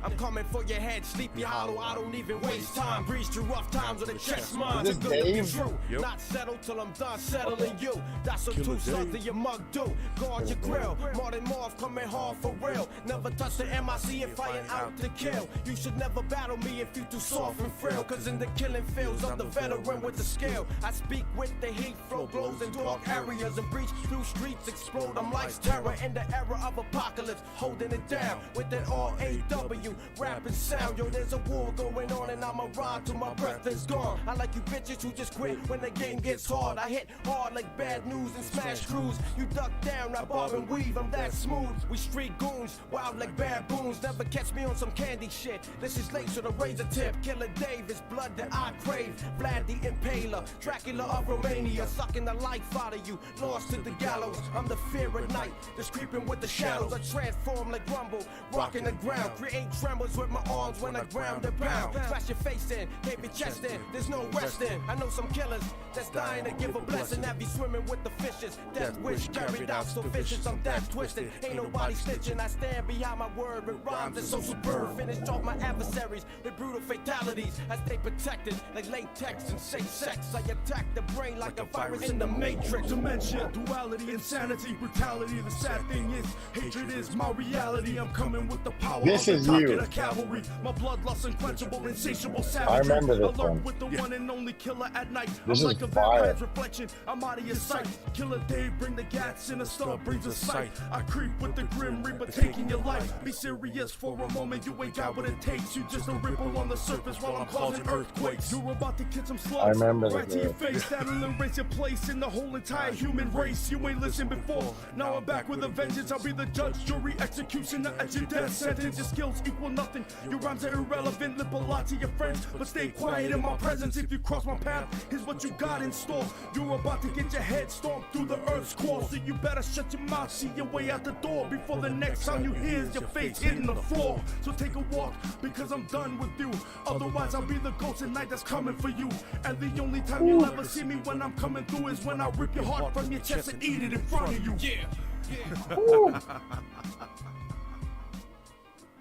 I'm coming for your head, Sleepy Hollow. I don't even waste time. Breeze through rough times with a chest mine. Is this Dave? Yep. Not settled till I'm done settling you. That's a Killer two sons Dave. of your mug do. Guard your grill. Martin Morph coming hard for real. Never touch the MIC and fighting out to kill. You should never battle me if you too soft and frail. Cause in the killing fields, I'm the veteran with the skill. I speak with the heat, flow blows in dark areas and breach through streets, explode. I'm life's terror in the era of apocalypse, holding it down with that R-A-W rapping sound. Yo, there's a war going on and I'ma ride till my breath is gone. I like you bitches who just quit when the game gets hard. I hit hard like bad news and smash crews. You duck down, I bob and weave, I'm that smooth. We street goons, wild like baboons. Never catch me on some candy shit. This is late to the razor tip. Killer Dave is blood that I crave. Vlad the Impaler, Dracula of Romania, sucking the life out of you. Lost to the gallows, I'm the fear at night. Just creeping with the shadows. I transform like Rumble, rocking the ground. Create tremors with my arms when I ground and pound. Smash your face in, cave your chest in. There's no resting. I know some killers that's dying to give a blessing. That be swimming with the fishes. Death wish carried out so vicious. I'm death twisted. Ain't nobody snitching. I stand behind my word with rhymes and so superb. Finish off my adversaries with brutal fatalities. I stay protected like latex and safe sex. I attack the brain like a virus in the matrix. Dementia, duality, insanity, brutality. The sad thing is, hatred is my reality. I'm coming with the power This of is the you. of the cavalry. My bloodlust unquenchable, insatiable savage. I remember this Alert one. with the one and only killer at night. This I'm is like a fire. vampire's reflection. I'm out of your sight. Killer Dave, bring the gats in a star, brings a sight. I creep with the grim reaper, taking your life. Be serious for a moment. You ain't got what it takes. You just a ripple on the surface while I'm causing earthquakes. You're about to get some slugs. I remember right this, to your yeah. face. That'll erase your place in the whole entire human race. You ain't listened before. Now I'm back with a vengeance. I'll be the judge, jury, executioner at your death sentence. Your skills equal nothing. Your rhymes are irrelevant. Lip a lot to your friends, but stay quiet in my presence. If you cross my path, here's what you got in store. You're about to get your head stomped through the earth's core. So you better shut your mouth, see your way out the door before the next time you hear is your face hitting the floor. So take a walk, because I'm done with you. Otherwise I'll be the ghost at night that's coming for you. And the only time you'll ever see me when I'm coming through is when I rip your heart from your chest and eat it in front of you. Yeah.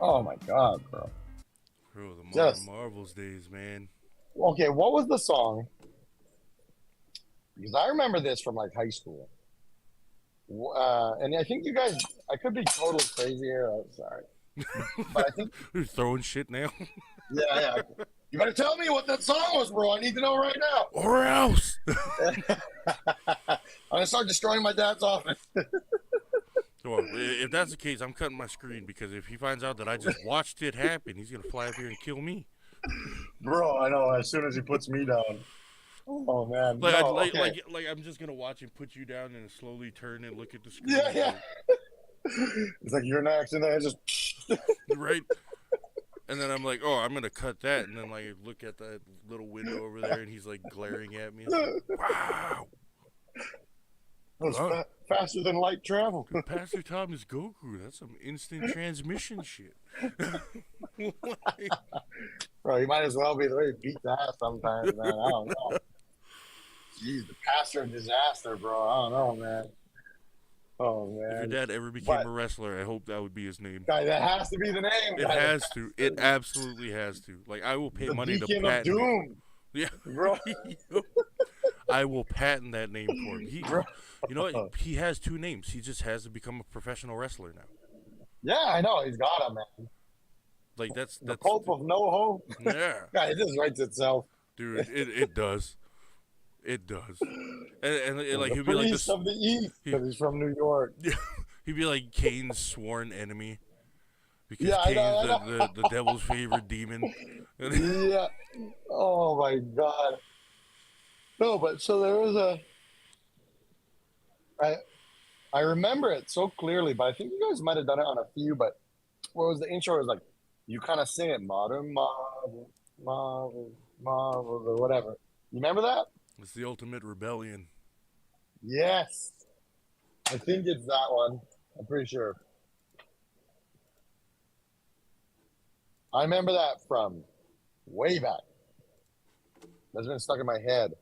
Oh my god, bro. Bro, the Just- Marvels days, man. Okay, what was the song? Because I remember this from like high school. And I think you guys, I could be totally crazy here. I'm sorry. But I think, You're throwing shit now. yeah. You better tell me what that song was, bro. I need to know right now. Or else. I'm going to start destroying my dad's office. Well, if that's the case, I'm cutting my screen because if he finds out that I just watched it happen, he's gonna fly up here and kill me. Bro, I know. As soon as he puts me down. Oh, man. Like, No, okay. like I'm just gonna watch him put you down and slowly turn and look at the screen. Yeah. It's like you're next, and then I just. Right. And then I'm like, oh, I'm gonna cut that, and then like look at that little window over there, and he's like glaring at me. It's like, wow. That was faster than light travel. Pastor Tom is Goku. That's some instant transmission shit. Bro, you might as well be the way you beat the ass sometimes, man. I don't know. Jeez, the pastor of disaster, bro. I don't know, man. Oh, If your man. dad ever became a wrestler, I hope that would be his name. Guy, that has to be the name. It guy. has to. It absolutely has to. Like, I will pay The money to Beacon of patent it. Doom, Yeah. bro. I will patent that name for him. You know what? He has two names. He just has to become a professional wrestler now. Yeah, I know. He's got him, man. Like, that's The Pope of No Hope. yeah. God, it just writes itself. Dude, it does. It does. And like, The he'd be like priest this. of the East, because he's from New York. He'd be like Cain's sworn enemy. Because Yeah, I know, Cain's the devil's favorite demon. Yeah. Oh, my God. No, but so there was I remember it so clearly, but I think you guys might have done it on a few, but what was the intro? It was like, you kind of sing it, modern marvel, marvel, marvel, or whatever. You remember that? It's the ultimate rebellion. Yes. I think it's that one. I'm pretty sure. I remember that from way back. That's been stuck in my head.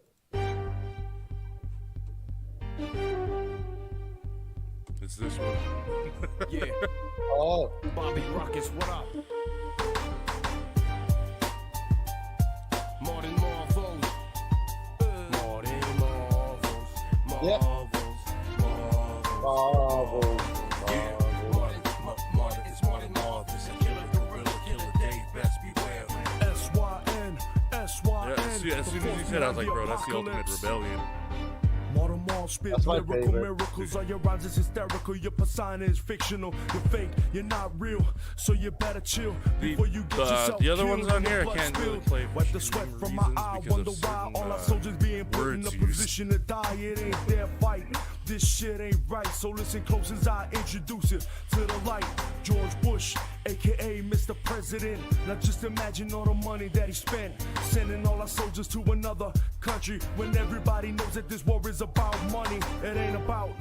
It's this one. Yeah, Oh, Bobby Ruckus, what up? More than Marvels. More than Marvels. Yeah. Marvels. marvel. Yeah. It's more than Marvels. Killer Gorilla, Killer Dave, best beware. S-Y-N, S-Y-N. Yeah, as soon as he said, I was like, bro, that's the ultimate rebellion. Modern Mall spit That's my lyrical favorite. miracles. All your rhymes is hysterical. Your persona is fictional. You're fake. You're not real. So you better chill before you get yourself The other killed ones on and here I blood can't really spilled. play for Wipe the extreme sweat from my reasons eye. because Wonder of why certain, all our soldiers being put in a words used. position to die. It ain't their fight. This shit ain't right. So listen close as I introduce it to the light. George Bush, aka Mr. President. Now just imagine all the money that he spent sending all our soldiers to another country when everybody knows that this war is about money. It ain't about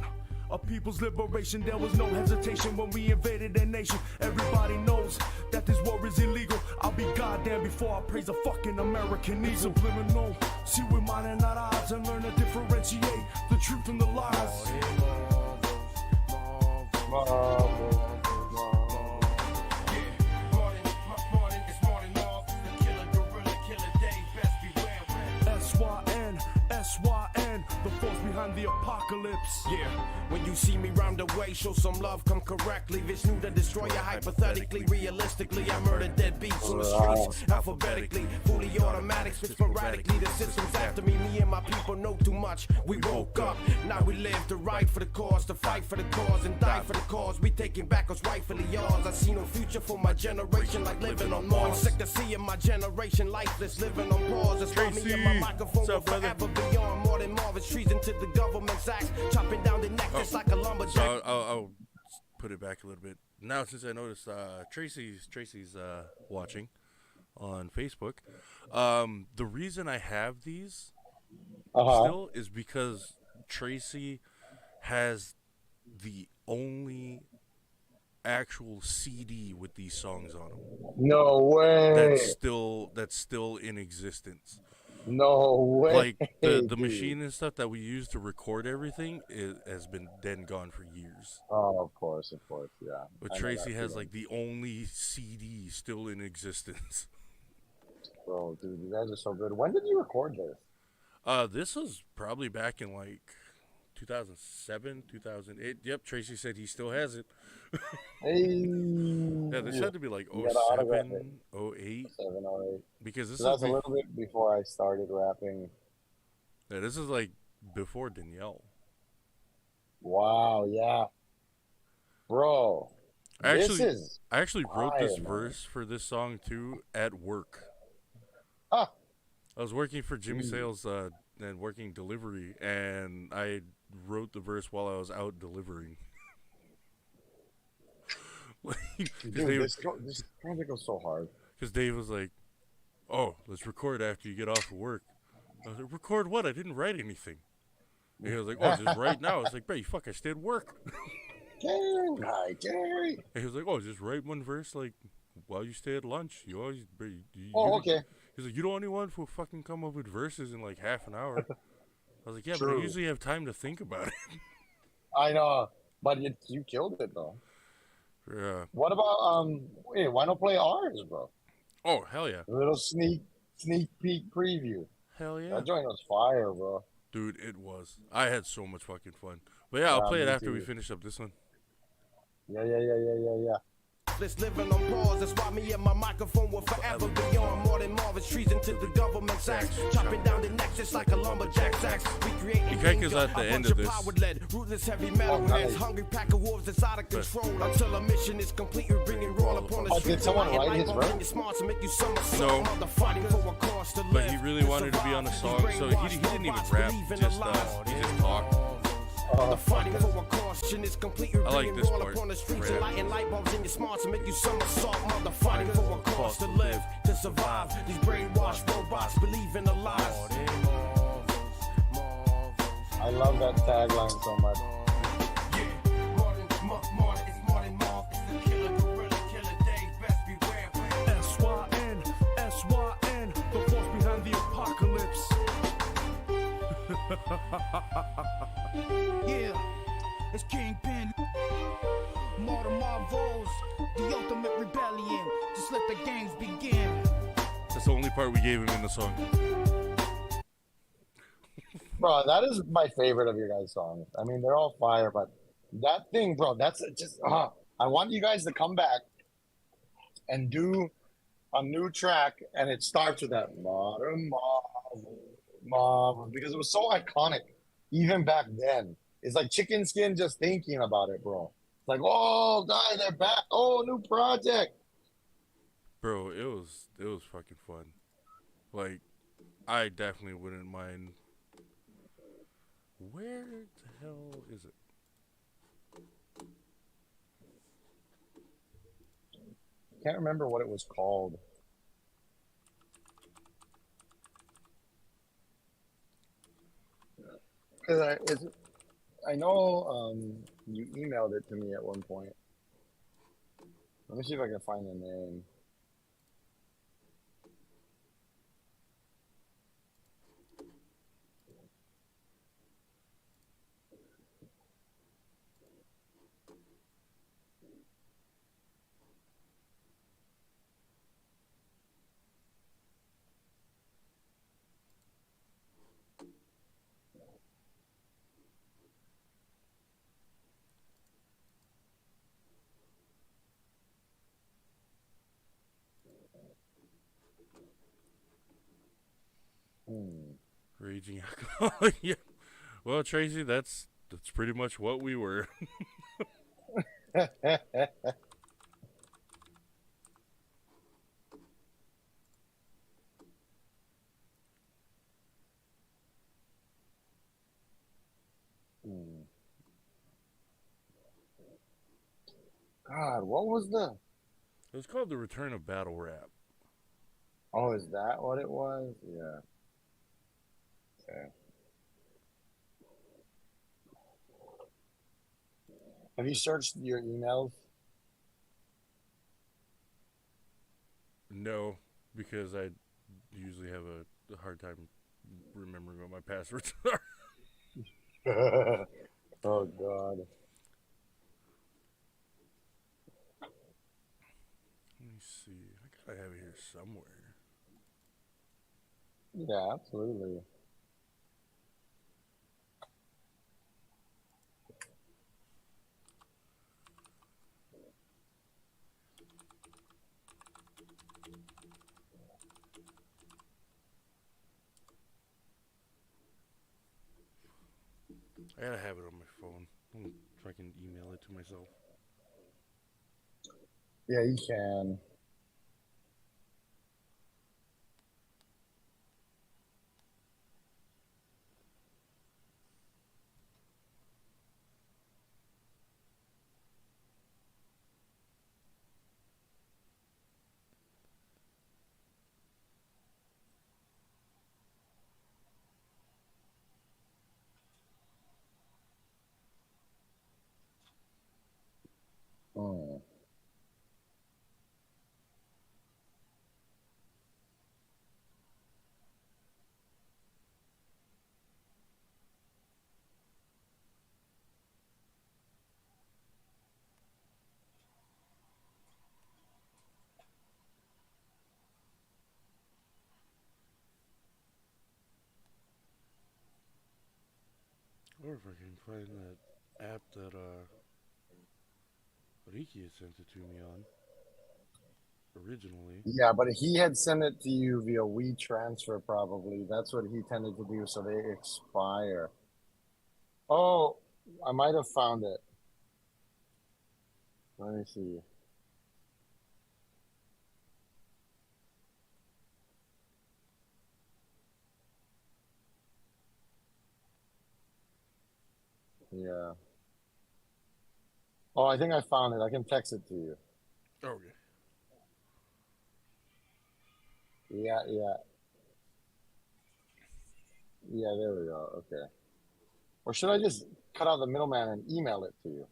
a people's liberation. There was no hesitation when we invaded their nation. Everybody knows that this war is illegal. I'll be goddamn before I praise a fucking American eagle. Subliminal, see we're minding our odds and learn to differentiate the truth from the lies. S-Y-N, the force behind the apocalypse. Yeah, when you see me round the way, show some love, come correctly. Vishnu the destroyer, hypothetically, realistically, I murder dead beats on the streets, alphabetically, fully automatic, spit sporadically. The system's after me, me and my people know too much. We woke up, now we live to ride for the cause, to fight for the cause, and die for the cause. We taking back what's rightfully yours. I see no future for my generation, like living on Mars. Sick to seeing my generation lifeless, living on pause. That's why me and my microphone will forever be on. More than Marvin's treason to the government's acts, chopping down the neck just like a lumberjack. So I'll put it back a little bit. Now, since I noticed Tracy's watching on Facebook, the reason I have these still is because Tracy has the only actual CD with these songs on them. No way. That's still in existence. No way. Like the machine and stuff that we use to record everything has been gone for years. Oh, of course, yeah. But Tracy has like the only CD still in existence. Bro, dude, you guys are so good. When did you record this? This was probably back in like 2007, 2008. Yep, Tracy said he still has it. Hey. Yeah, this had to be like 07, 08. 07, 08. Because this So that's a little bit before I started rapping. Yeah, this is like before Danielle. Wow, yeah. Bro. I This actually wrote this man. verse for this song too at work. Ah. I was working for Jimmy Sales and working delivery, and I wrote the verse while I was out delivering. Dude, this project goes so hard. Because Dave was like, "Oh, let's record after you get off of work." I was like, "Record what? I didn't write anything." And he was like, "Oh, just right now." I was like, "Bro, you fuck, I stayed at work." Gary. And he was like, "Oh, just write one verse like while you stay at lunch. You always." Okay. He's like, "You don't only want to fucking come up with verses in like half an hour." I was like, "Yeah, but True. I usually have time to think about it." I know, but you killed it though. Yeah. What about wait, why not play ours, bro? Oh, hell yeah. A little sneak peek preview. Hell yeah. That joint was fire, bro. Dude, it was. I had so much fucking fun. But yeah, I'll play it after we finish up this one. Yeah. Let's living on pause. That's why me and my microphone will forever be on. More than Marvin's treason to the government's acts, chopping down the neck just like a lumberjack's axe. We create Ikaika's at the end of this. Ruthless heavy metal heads, hungry pack of wolves that's out of control. Until a mission is complete, we're bringing roll upon the street. Did someone write his verse? No. But he really wanted to be on the song, so he didn't even rap. He just talked. The fighting for a caution is complete. I like this part. On the streets and lighting light bulbs in your smarts to make you somersault. Mother fighting for a cause to live, to survive. These brainwashed robots believe in the lies. I love that tagline so much. S-Y-N, the force behind the apocalypse. Yeah, it's Kingpin. More than Marvels, the ultimate rebellion. Just let the games begin. That's the only part we gave him in the song. Bro, that is my favorite of your guys' songs. I mean, they're all fire, but that thing, bro, that's just, I want you guys to come back and do a new track, and it starts with that modern Marvel, because it was so iconic, even back then. It's like chicken skin just thinking about it, bro. It's like, oh, guys, they're back. Oh, new project. Bro, it was fucking fun. Like, I definitely wouldn't mind. Where the hell is it? Can't remember what it was called. I know you emailed it to me at one point. Let me see if I can find the name. Hmm. Raging alcoholic. Yeah. Well, Tracy, that's pretty much what we were. Hmm. God, what was the? It was called The Return of Battle Rap. Oh, is that what it was? Yeah. Okay. Have you searched your emails? No, because I usually have a hard time remembering what my passwords are. Oh God. Let me see. I gotta have it here somewhere. Yeah, absolutely. I gotta have it on my phone. If I can email it to myself. Yeah, you can. Hmm. Or if I can find that app that Riki had sent it to me on originally. Yeah, but he had sent it to you via WeTransfer, probably. That's what he tended to do, so they expire. Oh, I might have found it. Let me see. Yeah. Oh, I think I found it. I can text it to you. Okay. Yeah, yeah. Yeah, there we go. Okay. Or should I just cut out the middleman and email it to you?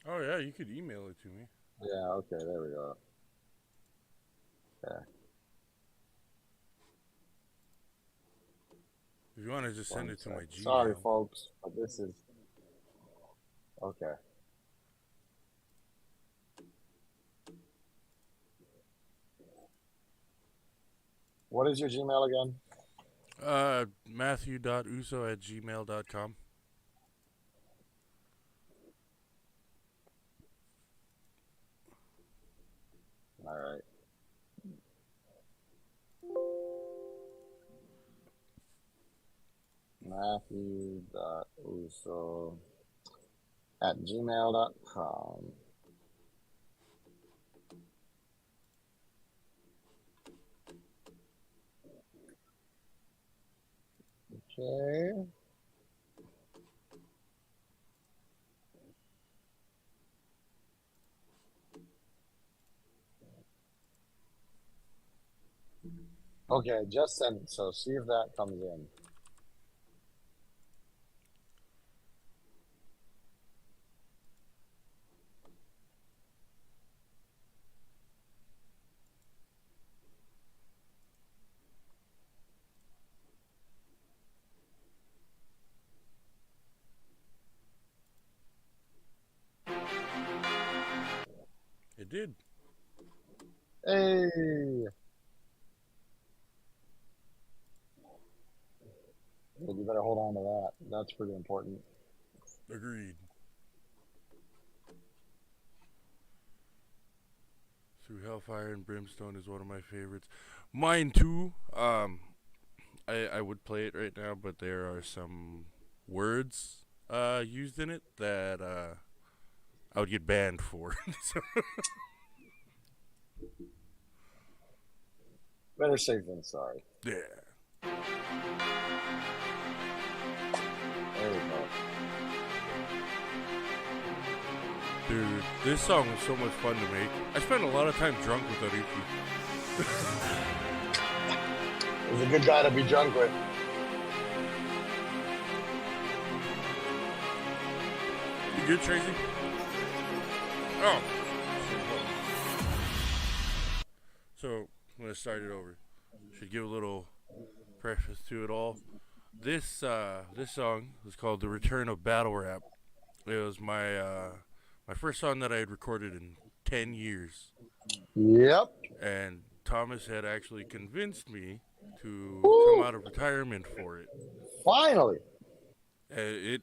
Oh yeah, you could email it to me. Yeah, okay, there we go. Okay. If you want to just send One it to sec. my Sorry, Gmail. folks, but this is okay. What is your Gmail again? Matthew.uso@gmail.com. All right. Matthew.uso@gmail.com. Okay. Okay, just send it. So see if that comes in. Hey. You better hold on to that. That's pretty important. Agreed. Through Hellfire and Brimstone is one of my favorites. Mine too. I would play it right now, but there are some words used in it that I would get banned for. So, Better safe than sorry. yeah. There we go. Dude, this song was so much fun to make. I spent a lot of time drunk with Ariki. He's a good guy to be drunk with. You good, Tracy? Oh. So, I'm going to start it over. Should give a little preface to it all. This song is called The Return of Battle Rap. It was my first song that I had recorded in 10 years. Yep. And Thomas had actually convinced me to Woo! come out of retirement for it. Finally. It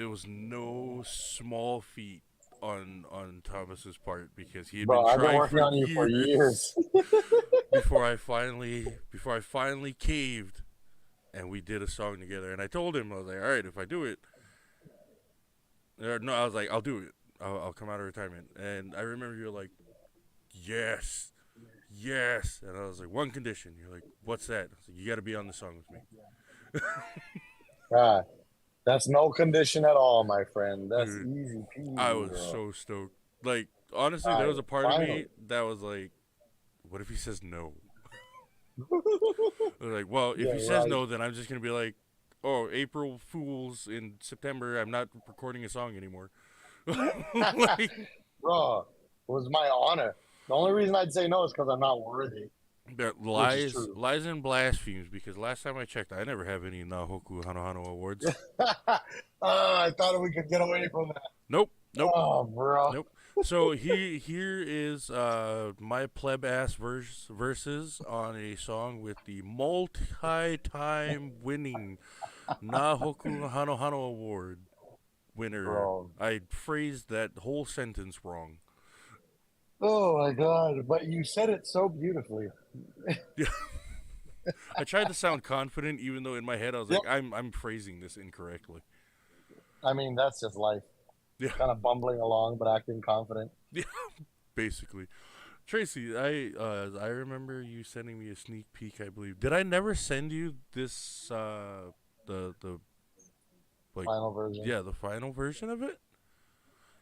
was no small feat on Thomas's part because he had Bro, been I've been trying working on you for years. before I finally caved and we did a song together. And I told him, I was like, all right, if I do it, no, I was like, I'll do it. I'll come out of retirement. And I remember you were like, yes. And I was like, one condition. You're like, what's that? I was like, you got to be on the song with me. God, that's no condition at all, my friend. That's Dude, easy peasy. I was bro. so stoked. Like, honestly, there was a part of me that was like, what if he says no? I was like, well, if he says no, then I'm just going to be like, oh, April Fools in September, I'm not recording a song anymore. Like, Bro, it was my honor. The only reason I'd say no is because I'm not worthy. lies and blasphemies, because last time I checked, I never have any Nahoku Hano awards. I thought we could get away from that. Nope. Oh, bro. Nope. So here is my pleb ass verses on a song with the multi-time winning Nahoku Hano award winner. Bro. I phrased that whole sentence wrong. Oh my God! But you said it so beautifully. Yeah. I tried to sound confident, even though in my head I was like, I'm phrasing this incorrectly. I mean, that's just life. Yeah. Kind of bumbling along, but acting confident. Yeah, basically. Tracy, I remember you sending me a sneak peek, I believe. Did I never send you this the like Final version. Yeah, the final version of it?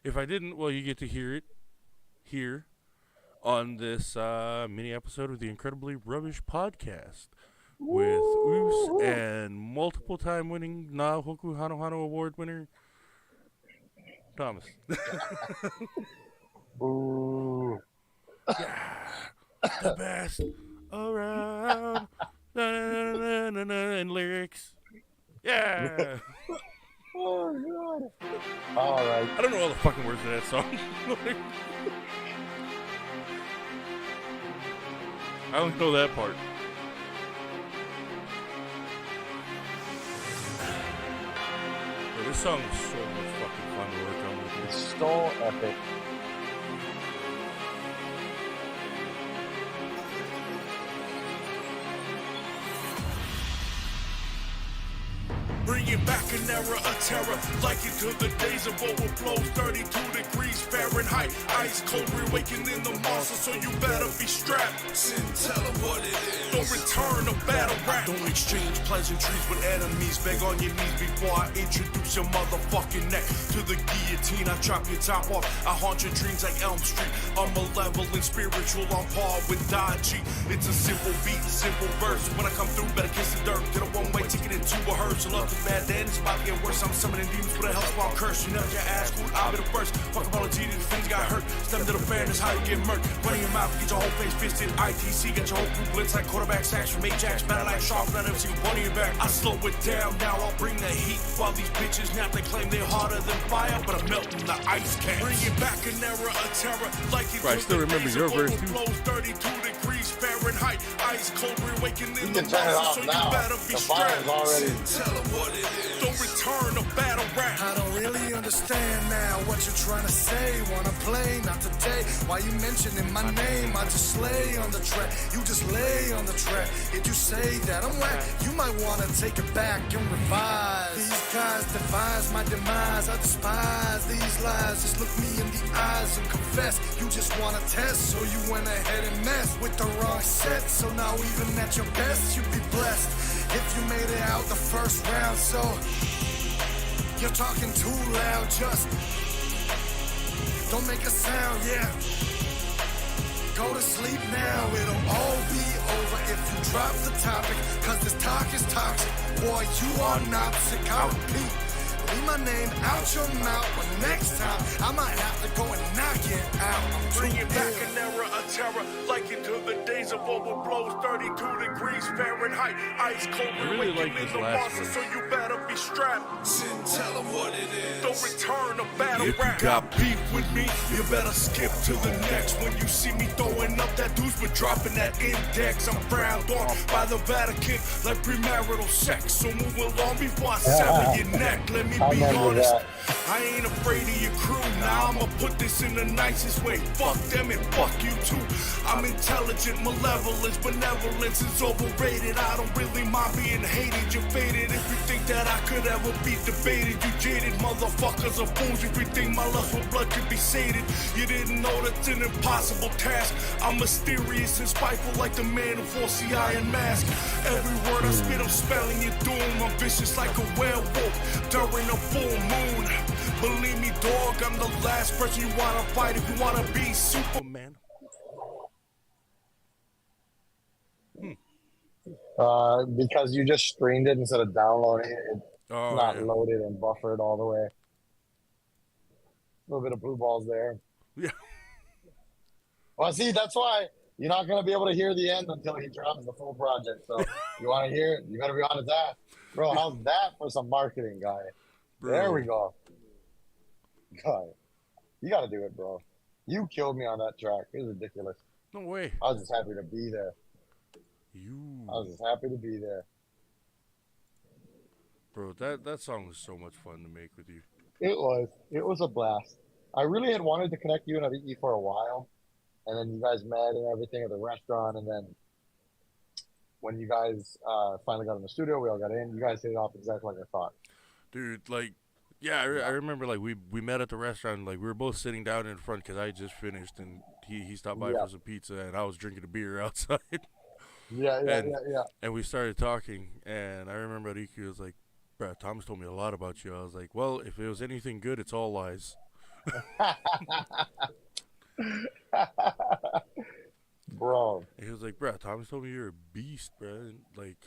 If I didn't, well, you get to hear it here on this mini episode of the Incredibly Rubbish Podcast with Oos and multiple time winning Nahoku Hano award winner Thomas. Ooh. Yeah, the best around. And lyrics. Yeah. Oh God. All right. I don't know all the fucking words of that song. I only know that part. Bro, this song is so much fucking fun to work on with. It's so epic. Bringing back an era of terror, like into the days of overflow. 32 degrees Fahrenheit, ice cold, reawakening the monster, so you better be strapped. Sin, tell them what it is. Don't return to battle rap. Don't exchange pleasantries with enemies. Beg on your knees before I introduce your motherfucking neck to the guillotine. I chop your top off. I haunt your dreams like Elm Street. I'm malevolent, spiritual, on par with Dodgy. It's a simple beat, simple verse. When I come through, better kiss the dirt. Get a one-way ticket into a hearse. love the bad, then it's about to get worse. I'm summoning demons with a hellspawn curse. You never get asked who I'll be the first. Fuck apology, these things got hurt. Step to the fan, that's how you get murked. Running your mouth, get your whole face fisted. ITC, get your whole group blitz like quarterback sacks from Ajax. Battle like sharp, not every single one of your back. I slow it down, now I'll bring the heat. While these bitches nap, they claim they're harder than fire, but I'm melting the ice caps. Bringing back an era of terror, like it Bro, I still remember your verse too. blows 32 degrees Fahrenheit. Ice cold, we're waking in You the can turn it monster, off so you now. better be The fire's strapped. already. Tell them what it is. Don't return to battle rap. I don't really understand now what you're trying to say. Wanna play? Not today. Why you mentioning my name? I just slay on the track. You just lay on the track. If you say that I'm whack, you might wanna take it back and revise. These guys devise my demise. I despise these lies. Just look me in the eyes and confess. You just wanna test, so you went ahead and messed with the wrong set. So now even at your best, you'd be blessed if you made it out the first round. So you're talking too loud, just don't make a sound, yeah. Go to sleep now, it'll all be over if you drop the topic, cause this talk is toxic. Boy, you are not sick, I repeat. Leave my name out your mouth, but next time I might have to go and knock it out. I'm Bringing back an era of terror, like into the days of overblows, 32 degrees Fahrenheit. Ice cold, I we're really waking like in this the last monster, verse. so you better be strapped. Sin, tell them what it is. Don't return to battle If you rap. Got beef with me, you better skip to the next. When you see me throwing up that dude's been dropping that index. I'm frowned on by the Vatican like premarital sex. So move along before I sever your neck. Let me I be remember honest. that. I ain't afraid of your crew. Now I'ma put this in the nicest way. Fuck them and fuck you too. I'm intelligent, malevolence, benevolence is overrated. I don't really mind being hated. You're faded if you think that I could ever be debated. You jaded motherfuckers are fools. If you think my lust for blood could be sated, you didn't know that's an impossible task. I'm mysterious and spiteful like the man who forced the iron mask. Every word I spit, I'm spelling your doom. I'm vicious like a werewolf during a full moon. Believe me, dog, I'm the last person you wanna fight if you wanna be Superman. Because you just streamed it instead of downloading it. It's Oh, not yeah. loaded and buffered all the way. A little bit of blue balls there. Yeah. Well, see, that's why you're not going to be able to hear the end until he drops the full project. So you want to hear it? You got to be on his ass. Bro, how's that for some marketing, guy? Bro. There we go. Guy, you got to do it, bro. You killed me on that track. It was ridiculous. No way. I was just happy to be there. I was just happy to be there. Bro, that song was so much fun to make with you. It was a blast. I really had wanted to connect you and Aviki for a while, and then you guys met and everything at the restaurant, and then when you guys finally got in the studio, we all got in. You guys hit it off exactly like I thought. Dude, like, yeah, I remember, like, we met at the restaurant, like, we were both sitting down in front because I had just finished, and he stopped by for some pizza, and I was drinking a beer outside. Yeah. And we started talking, and I remember Riki was like, bro, Thomas told me a lot about you. I was like, well, if it was anything good, it's all lies. Bro. And he was like, bro, Thomas told me you're a beast, bro. And, like,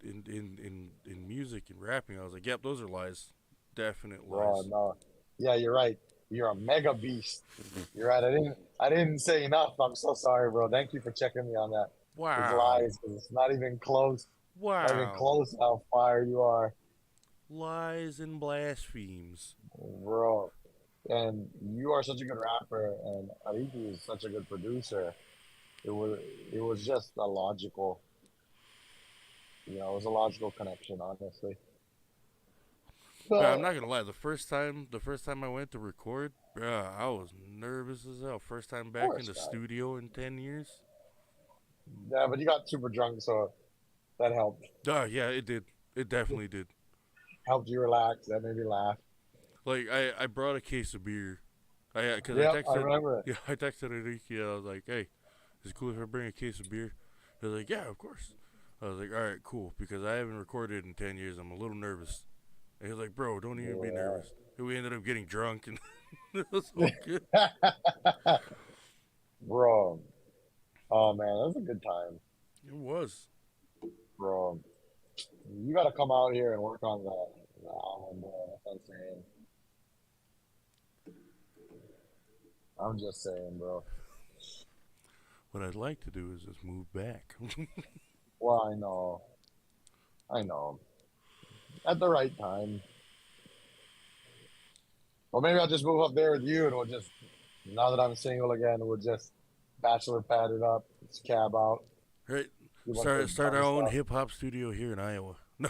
in music and rapping. I was like, yep, those are lies. Definite lies. Bro, no. Yeah, you're right. You're a mega beast. You're right. I didn't say enough. I'm so sorry, bro. Thank you for checking me on that. It's Wow. lies, 'cause it's not even close. Not even Wow. close how fire you are, Lies and blasphemes. bro. And you are such a good rapper, and Ariki is such a good producer. It was just a logical, it was a logical connection, honestly. Bro, I'm not gonna lie. The first time I went to record, bro, I was nervous as hell. First time back in course, the guy. studio in 10 years. Yeah, but you got super drunk, so that helped. Yeah, it did. It definitely did. Helped you relax. That made me laugh. Like, I brought a case of beer. Cause Yeah, I texted, I remember it. Yeah, I texted Enrique. I was like, hey, is it cool if I bring a case of beer? He was like, yeah, of course. I was like, all right, cool, because I haven't recorded in 10 years. I'm a little nervous. And he was like, bro, don't even be Yeah. nervous. And we ended up getting drunk, and it was so good. You got to come out here and work on the album, bro. That's what I'm saying. I'm just saying, bro. What I'd like to do is just move back. Well, I know. At the right time. Or maybe I'll just move up there with you, and we'll just, now that I'm single again, we'll just bachelor pad it up, just cab out. Right. Do a bunch of Start dumb our own stuff. hip hop studio here in Iowa. No.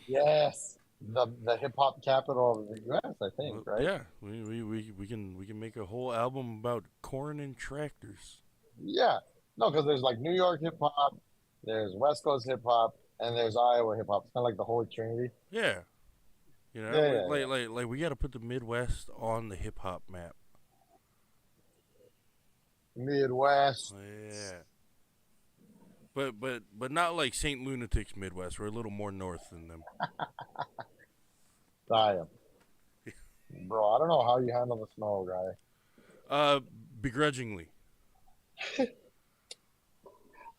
Yes, the hip hop capital of the U.S. I think, right? Yeah, we can make a whole album about corn and tractors. Yeah. No, because there's like New York hip hop, there's West Coast hip hop, and there's Iowa hip hop. It's kind of like the Holy Trinity. Yeah. You know, like we got to put the Midwest on the hip hop map. Midwest. Yeah. But not like Saint Lunatics Midwest. We're a little more north than them. Damn. Bro, I don't know how you handle the snow, guy. Begrudgingly. I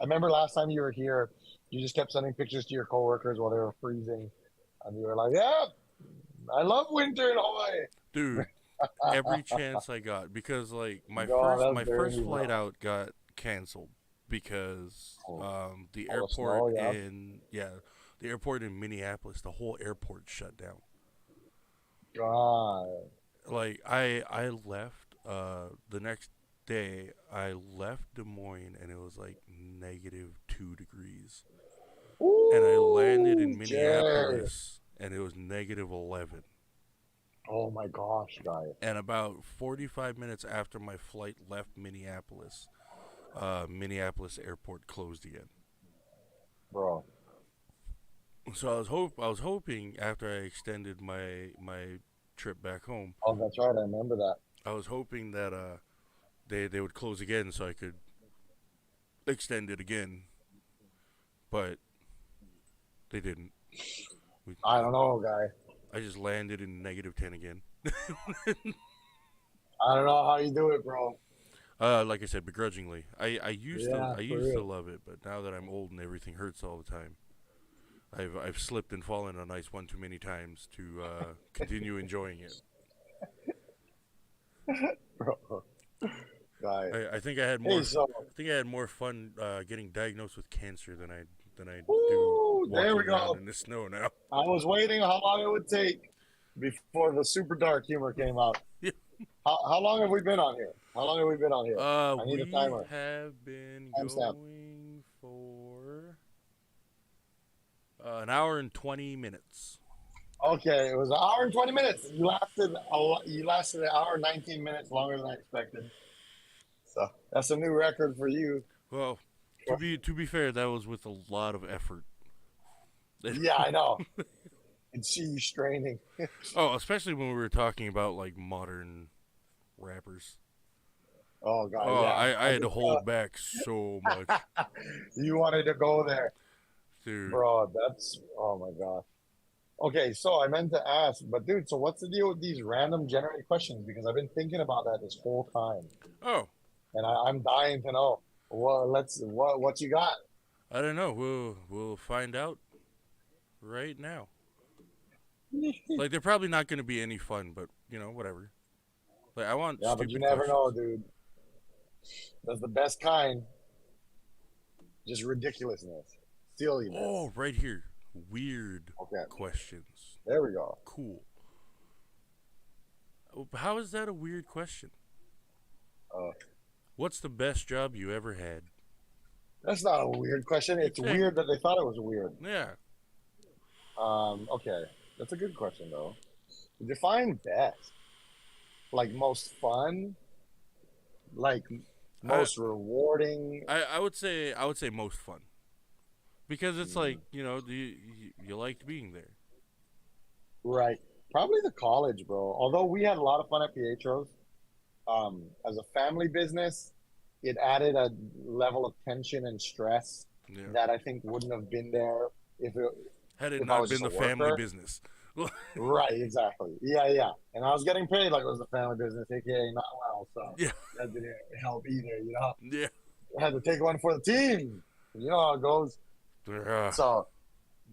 remember last time you were here, you just kept sending pictures to your coworkers while they were freezing, and you were like, "Yeah, I love winter in Hawaii." Dude, every chance I got, because like my God, first that's first dirty, flight bro. out got canceled because the All the airport snow, yeah. the airport in Minneapolis, the whole airport shut down. God. Like I left the next day, I left Des Moines and it was like -2 degrees. And I landed in Ooh, Jay. Minneapolis and it was -11. Oh my gosh, guy. And about 45 minutes after my flight left Minneapolis, Minneapolis airport closed again. Bro. So I was hoping after I extended my trip back home, Oh, that's right. I remember that. I was hoping that they would close again so I could extend it again, but they didn't. I don't know, guy. I just landed in -10 again. I don't know how you do it, bro. Like I said, begrudgingly. I used Yeah, to for real. love it, but now that I'm old and everything hurts all the time, I've slipped and fallen on ice one too many times to continue enjoying it. Bro. Guy. I think I had Hey, more. so, I think I had more fun getting diagnosed with cancer than I Ooh, do there walking we around go. in the snow now. I was waiting how long it would take before the super dark humor came out. Yeah. How long have we been on here? How long have we been on here? I need a We timer. have been Timestamp. going for an hour and 20 minutes. Okay, it was an hour and 20 minutes. You lasted an hour and 19 minutes longer than I expected. So that's a new record for you. Well, to be fair, that was with a lot of effort. Yeah, I know. And see you straining. Oh, especially when we were talking about like modern rappers. Oh god. Oh, yeah. I had to hold back so much, You wanted to go there, dude. bro. That's oh my god. Okay, so I meant to ask, but dude, so what's the deal with these random generated questions? Because I've been thinking about that this whole time, Oh, and I'm dying to know. Well, what you got? I don't know. We'll find out right now. Like they're probably not going to be any fun, but you know, whatever. Like I want. Yeah, but you stupid never know, questions. dude. That's the best kind. Just ridiculousness, silliness. Oh, right here. Weird Okay, questions. there we go. Cool. How is that a weird question? Uh, What's the best job you ever had? That's not a weird question. It's Okay. weird that they thought it was weird. Yeah. Okay, that's a good question though. Define best. Like most fun, like most rewarding. I would say most fun. Because it's like, you know, you liked being there. Right. Probably the college, bro. Although we had a lot of fun at Pietro's, as a family business, it added a level of tension and stress Yeah. that I think wouldn't have been there if it. Had it If I not was been the just a family worker. business. Right, exactly. Yeah. And I was getting paid like it was a family business, aka not well, so Yeah. that didn't help either, you know. Yeah. I had to take one for the team. You know how it goes. Yeah. So,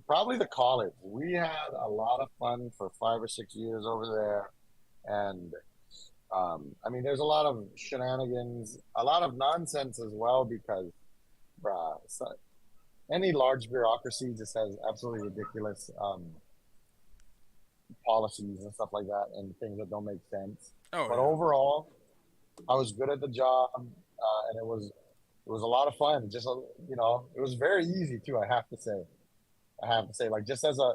Probably the college. We had a lot of fun for 5 or 6 years over there, and I mean, there's a lot of shenanigans, a lot of nonsense as well because, bruh, so, any large bureaucracy just has absolutely ridiculous policies and stuff like that, and things that don't make sense. Oh But yeah. overall, I was good at the job, and it was a lot of fun. Just it was very easy too. I have to say, like just as a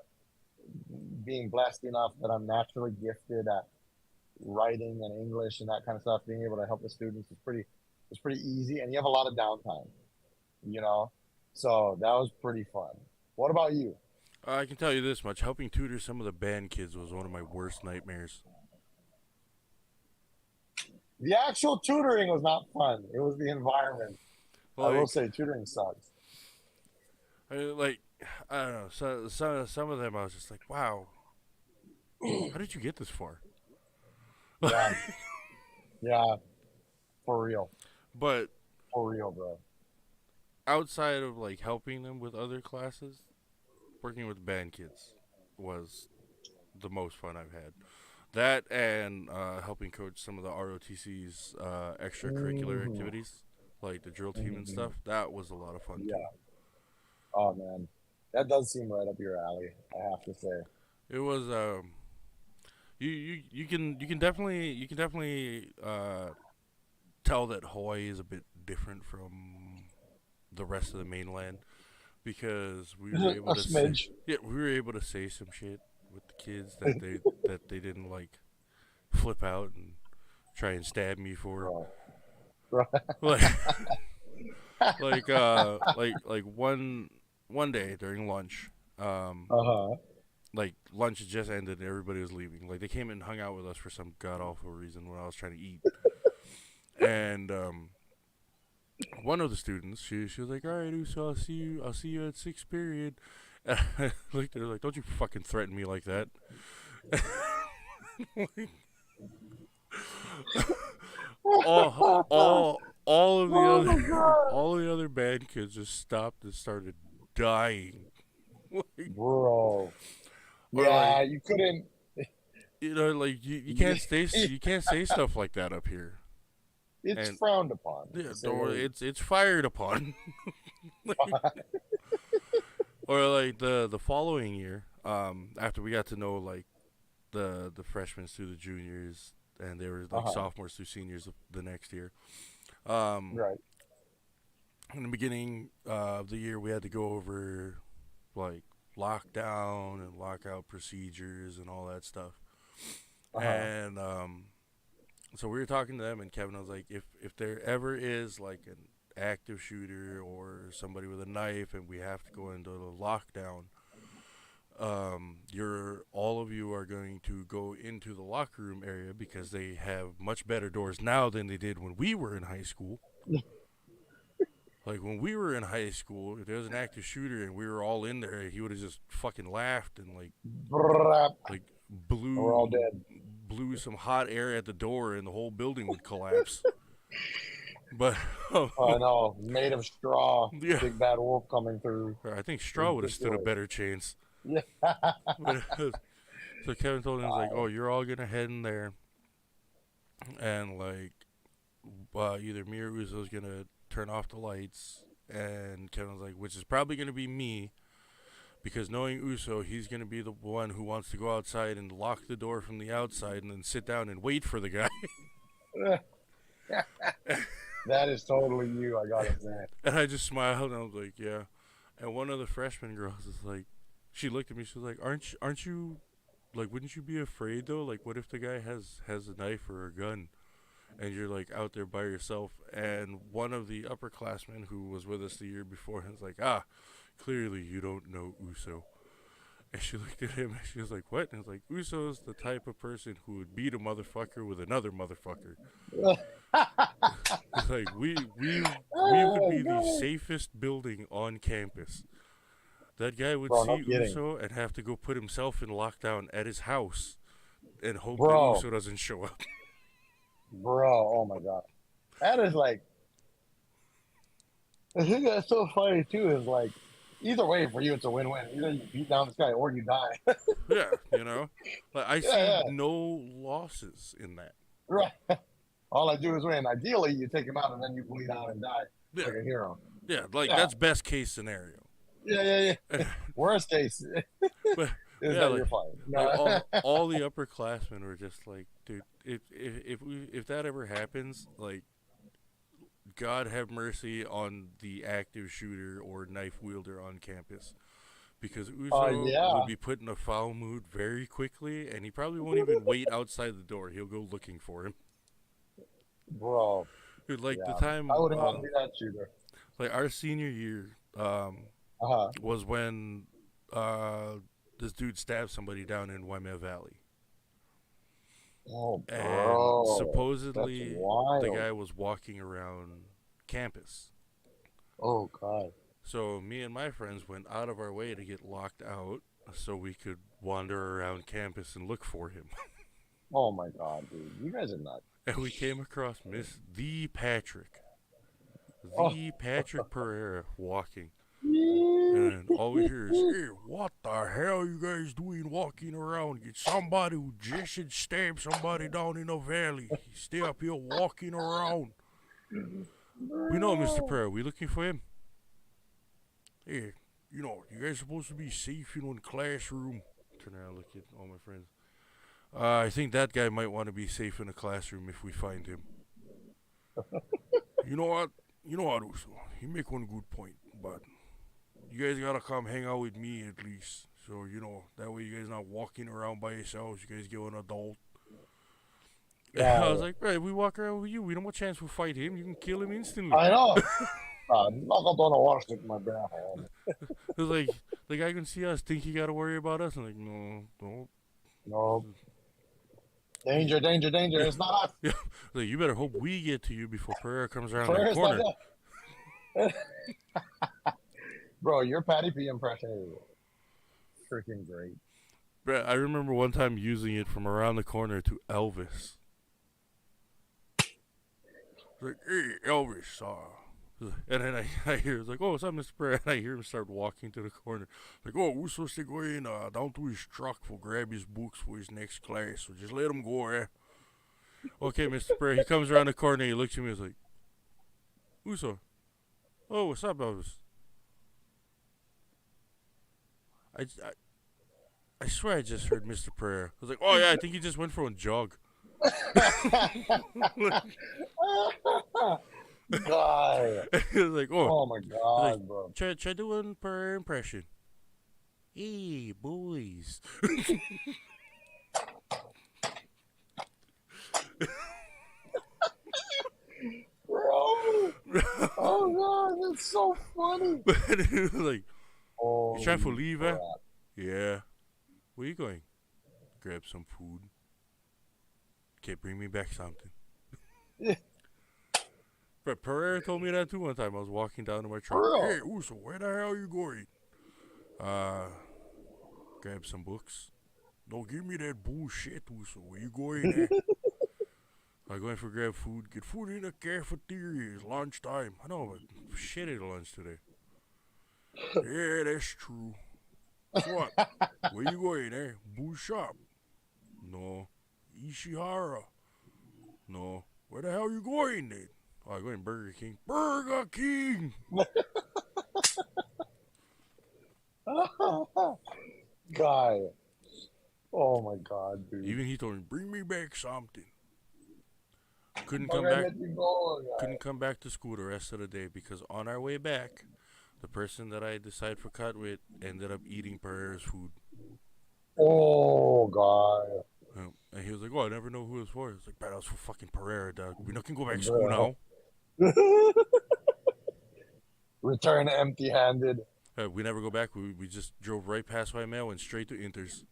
being blessed enough that I'm naturally gifted at writing and English and that kind of stuff, being able to help the students is pretty easy, and you have a lot of downtime, you know. So that was pretty fun. What about you? I can tell you this much: helping tutor some of the band kids was one of my worst nightmares. The actual tutoring was not fun. It was the environment. I will Like, say tutoring sucks. like I don't know. So some of them, I was just like, wow, how did you get this far? Yeah, yeah, for real, But for real, bro. outside of like helping them with other classes, working with band kids was the most fun I've had. That and helping coach some of the ROTC's extracurricular Hmm. activities, like the drill team and Hmm. stuff. That was a lot of fun too. Yeah. Oh man, that does seem right up your alley. I have to say. It was you can definitely tell that Hawaii is a bit different from the rest of the mainland because we were able A to say, smidge, yeah, we were able to say some shit with the kids that they didn't like flip out and try and stab me for. bro. Bro. Like like one day during lunch, Uh-huh. like lunch had just ended and everybody was leaving. Like they came and hung out with us for some god awful reason when I was trying to eat. And one of the students, she was like, "All right, Uso, I'll see you at sixth period." And I looked at her like, "Don't you fucking threaten me like that." All of the Oh other my god, all of the other band kids just stopped and started dying. Like, bro. or like Yeah, you couldn't. like It's you can't say stuff like that up here. And frowned upon, yeah, to say the least. it's fired upon. Like, or like the following year, after we got to know like the freshmen through the juniors, and they were like Uh-huh. sophomores through seniors the next year. Um, Right. in the beginning of the year, we had to go over like lockdown and lockout procedures and all that stuff. Uh-huh. And so we were talking to them, and Kevin was like, if there ever is like an active shooter or somebody with a knife, and we have to go into the lockdown, you're all of you are going to go into the locker room area because they have much better doors now than they did when we were in high school. Like when we were in high school, if there was an active shooter and we were all in there, he would have just fucking laughed and Brrrap. like We're all dead. blew some hot air at the door and the whole building would collapse. But Oh, I know. Made of straw. yeah, Big bad wolf coming through. I think Straw would have stood a Ridiculous. better chance. Yeah. But so Kevin told him, he was like, "Oh, you're all gonna head in there, and like, either me or Uzo's gonna turn off the lights." And Kevin was like, "Which is probably gonna be me, because knowing Uso, he's gonna be the one who wants to go outside and lock the door from the outside and then sit down and wait for the guy." That is totally you, I gotta say. And I just smiled and I was like, "Yeah." And one of the freshman girls is like, she looked at me. She was like, aren't you like, wouldn't you be afraid though? Like, what if the guy has a knife or a gun, and you're like out there by yourself?" And one of the upperclassmen who was with us the year before was like, "Ah, clearly you don't know Uso." And she looked at him and she was like, "What?" And I was like, "Uso's the type of person who would beat a motherfucker with another motherfucker." It's like we would Oh be my the god. safest building on campus. That guy would Bro, no see kidding. Uso and have to go put himself in lockdown at his house and hope that Bro, Uso doesn't show up. bro, oh my god. That is like, the thing that's so funny too is like, Either way, for you, it's a win-win. Either you beat down this guy or you die. Yeah, you know, like I see Yeah, yeah, no losses in that. right. All I do is win. Ideally, you take him out and then you bleed out and die Yeah, like a hero. yeah, like Yeah, that's best case scenario. yeah, yeah, yeah. Worst case But is yeah, that you're fine. like No. all the upperclassmen were just like, dude, if that ever happens, like, God have mercy on the active shooter or knife wielder on campus. Because Uzo Yeah, would be put in a foul mood very quickly, and he probably won't even wait outside the door. He'll go looking for him. bro. Dude, like the Yeah, time, I wouldn't want to be that shooter. like our senior year, Uh-huh. was when this dude stabbed somebody down in Waimea Valley. Oh, And bro. That's supposedly the wild. guy was walking around campus. Oh, God. So me and my friends went out of our way to get locked out so we could wander around campus and look for him. Oh, my God, dude. You guys are nuts. And we came across the Patrick Oh. Pereira walking. And all we hear is, hey, what the hell you guys doing walking around? Get somebody who just should stab somebody down in the valley. Stay up here walking around. We know Mr. Pereira. We looking for him? Hey, you know, you guys supposed to be safe, in the classroom. Turn around, look at all my friends. I think that guy might want to be safe in a classroom if we find him. You know what? Uso. You make one good point, but you guys gotta come hang out with me at least. So, that way you guys not walking around by yourselves. You guys get an adult. Yeah. I was like, right, if we walk around with you, we don't have a chance to fight him. You can kill him instantly. I know. Knock out on the water stick, my bad. It was like, the guy can see us, think he gotta worry about us. I'm like, no, don't. No. Danger, danger, danger. It's not us. Yeah, like, you better hope we get to you before Pereira comes around First, that corner. Bro, your Patty P impression is freaking great. Bruh, I remember one time using it from around the corner to Elvis. It's like, hey, Elvis, and then I hear, it's like, oh, what's up, Mr. Pereira? And I hear him start walking to the corner. Like, oh, we're supposed to go in down to his truck for grab his books for his next class, so just let him go, eh? Okay, Mr. Pereira. He comes around the corner, he looks at me, he's like, Uso. Oh, what's up, Elvis? I swear I just heard Mr. Pereira. I was like, oh yeah, I think he just went for a jog. God. He was like, oh. Oh my God, like, bro. Try doing Pereira impression. Hey, boys. Bro. Oh God, that's so funny. But he was like, Oh, you trying to leave, eh? crap. Yeah. Where you going? Grab some food. Okay, bring me back something. But Pereira told me that too one time. I was walking down to my truck. For real? Hey, Uso, where the hell are you going? Grab some books. Don't give me that bullshit, Uso. Where you going there? I'm going for grab food. Get food in the cafeteria. It's lunchtime. I know, but shit at lunch today. Yeah, that's true. What? Where you going there? Boo shop? No. Ishihara? No. Where the hell are you going then? Oh, I'm going Burger King. Burger King! Guy. Oh my God, dude. Even he told me, bring me back something. Couldn't I'm come gonna back. let you go, guy. Couldn't come back to school the rest of the day because on our way back, the person that I decided for cut with ended up eating Pereira's food. Oh God. And he was like, "Oh, I never know who it was for." It's like, "That was for fucking Pereira, dog. We not can go back to school now." Return empty-handed. We never go back. We just drove right past Waimea, went straight to Inters.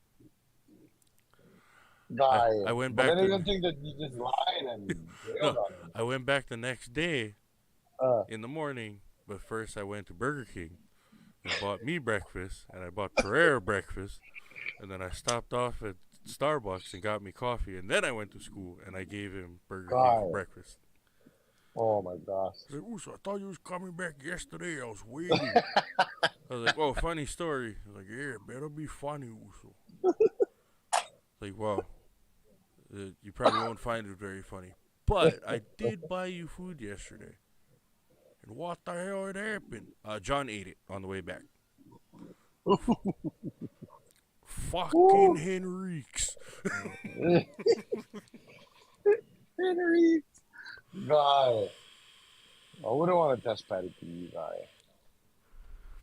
Guy. I went But back I to- didn't think that you just lied and bailed on him. I went back the next day Uh, in the morning, but first I went to Burger King and bought me breakfast, and I bought Pereira breakfast, and then I stopped off at Starbucks and got me coffee, and then I went to school and I gave him Burger King God. for breakfast. oh my gosh. He's like, "Ooh, so I thought you was coming back yesterday. I was waiting." I was like, "Oh, funny story." I was like, "Yeah, better be funny, Uso." Like, well, you probably won't find it very funny, but I did buy you food yesterday. And what the hell had happened? John ate it on the way back. Fucking Henriques. Henry, guy. I wouldn't want to test patty to you, guy.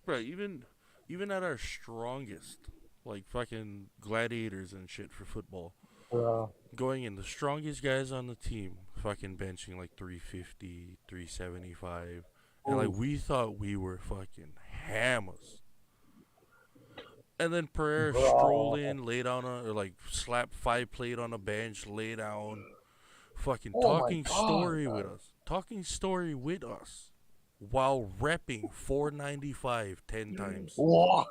Right, even at our strongest, like fucking gladiators and shit for football, Uh, going in the strongest guys on the team, fucking benching like 350, 375, and like we thought we were fucking hammers. And then Pereira strolled bro. in, lay down on, or like slap 5 plate on a bench, lay down, fucking Oh my God, guy. talking story with us, while repping 495 10 times. What?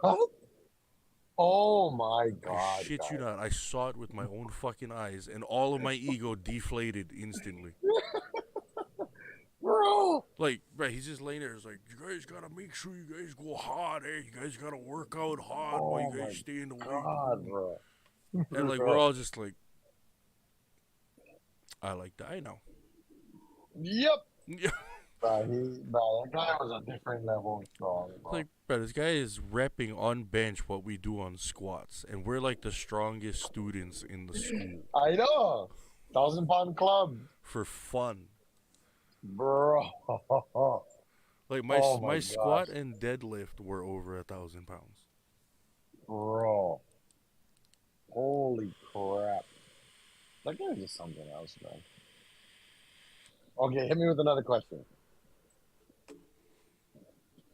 Oh my I God, shit you guy. not, I saw it with my own fucking eyes, and all of my ego deflated instantly. Bro. Like, right, he's just laying there. It's like, you guys gotta make sure you guys go hard, eh? You guys gotta work out hard while you Oh guys my stay in the weight God, room. bro. And like, we're all just like, I like that. I know. Yep. Yeah. That guy was a different level of strong, bro. Like, bro, this guy is repping on bench what we do on squats, and we're like the strongest students in the school I know. 1,000-pound club, for fun. bro. Like Oh my my squat gosh, and deadlift were over 1,000 pounds. bro. Holy crap. That guy is just something else, man. Okay, hit me with another question.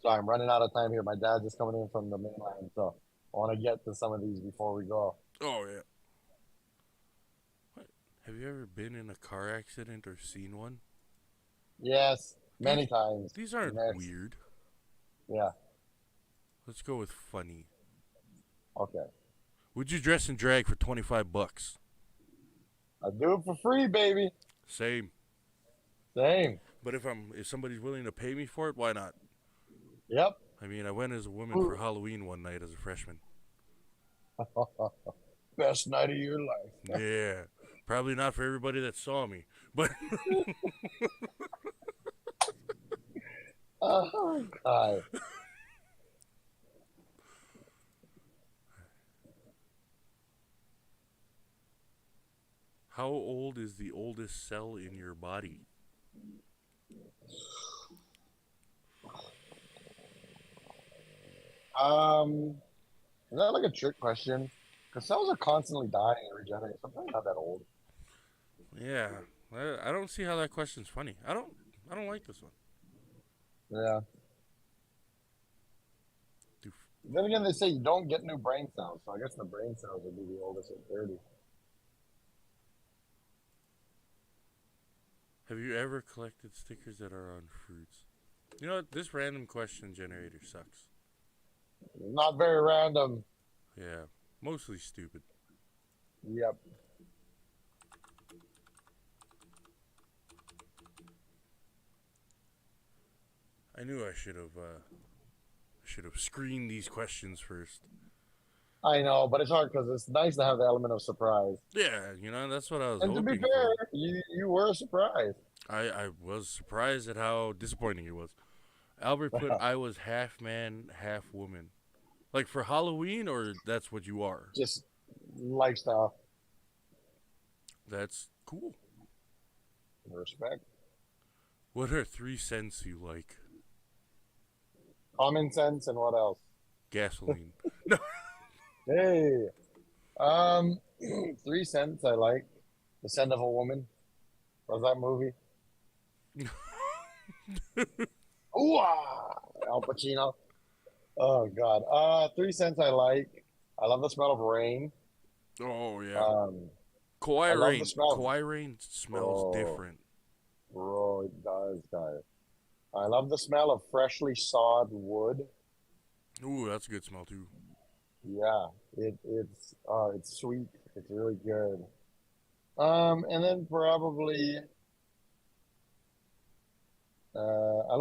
Sorry, I'm running out of time here. My dad's just coming in from the mainland, so I want to get to some of these before we go. Oh yeah. What? Have you ever been in a car accident or seen one? Yes, many These, times. these aren't Next. weird. Yeah, Let's go with funny. okay. Would you dress in drag for $25? I do it for free, baby. Same. Same. But if somebody's willing to pay me for it, why not? Yep. I mean, I went as a woman for Halloween one night as a freshman. Best night of your life. Yeah. Probably not for everybody that saw me, but Oh, God. how old is the oldest cell in your body? Is that like a trick question? Because cells are constantly dying and regenerating. Sometimes not that old. Yeah. I don't see how that question's funny. I don't like this one. Yeah. Then again, they say you don't get new brain cells, so I guess the brain cells would be the oldest at 30. Have you ever collected stickers that are on fruits? You know what? This random question generator sucks. Not very random. Yeah. Mostly stupid. Yep. I knew I should have screened these questions first. I know, but it's hard because it's nice to have the element of surprise. Yeah, that's what I was And to be hoping fair, for. you were surprised. I was surprised at how disappointing it was. Albert put I was half man, half woman. Like for Halloween, or that's what you are? Just lifestyle. That's cool. Respect. What are 3 cents you like? Common sense and what else? Gasoline. Hey. Um 3 cents I like. The Scent of a Woman. Was that movie? Ooh, Al Pacino. Oh God. 3 cents I like. I love the smell of rain. Oh yeah. I love Rain. the smell. Kauai Rain smells different. Bro, it does, guys. I love the smell of freshly sawed wood. Ooh, that's a good smell too. Yeah, it's sweet. It's really good. And then probably I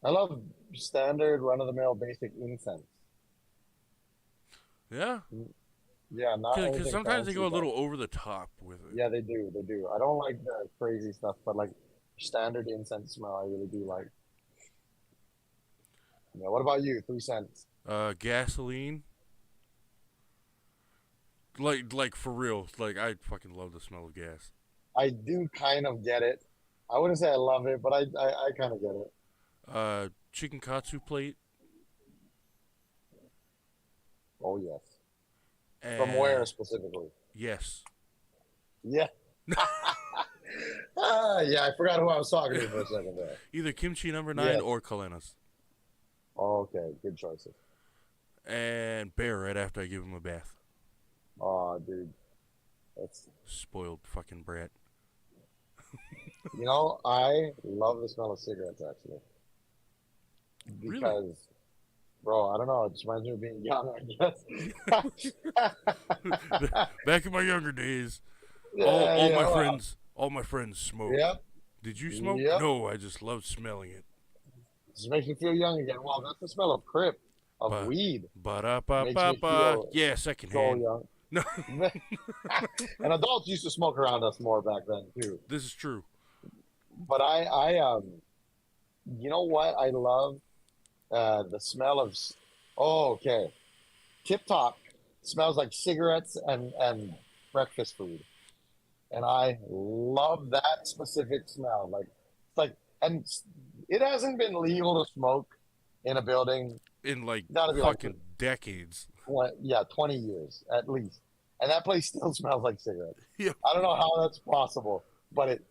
love standard run-of-the-mill basic incense. Yeah, Yeah, not anything because sometimes they fancy, go a but- little over the top with it. Yeah, they do. They do. I don't like the crazy stuff, but like standard incense smell, I really do like. Yeah. What about you? 3 cents. Gasoline. Like for real. Like I fucking love the smell of gas. I do kind of get it. I wouldn't say I love it, but I kind of get it. Chicken katsu plate. Oh yes. And From where specifically? Yes. Yeah. Yeah, I forgot who I was talking to for a second there. Either kimchi number 9 Yes. or Kalena's. Oh, okay, good choices. And bear right after I give him a bath. Oh, dude. That's Spoiled fucking brat. I love the smell of cigarettes actually. Really? Because bro, I don't know, it just reminds me of being young, I guess. Back in my younger days, Yeah, all my friends smoked. Yep. Did you smoke? Yep. No, I just loved smelling it. Just makes me feel young again. Well, that's the smell of crip, of But- weed. Ba-da-ba-ba-ba. Makes me feel Yeah, So secondhand. young. No, And adults used to smoke around us more back then too. this is true. But you know what? I love the smell of. Oh, okay. Tip Top smells like cigarettes and breakfast food, and I love that specific smell. And it hasn't been legal to smoke in a building. In like Gotta be like fucking decades. 20 years at least, and that place still smells like cigarettes. Yeah. I don't know how that's possible, but it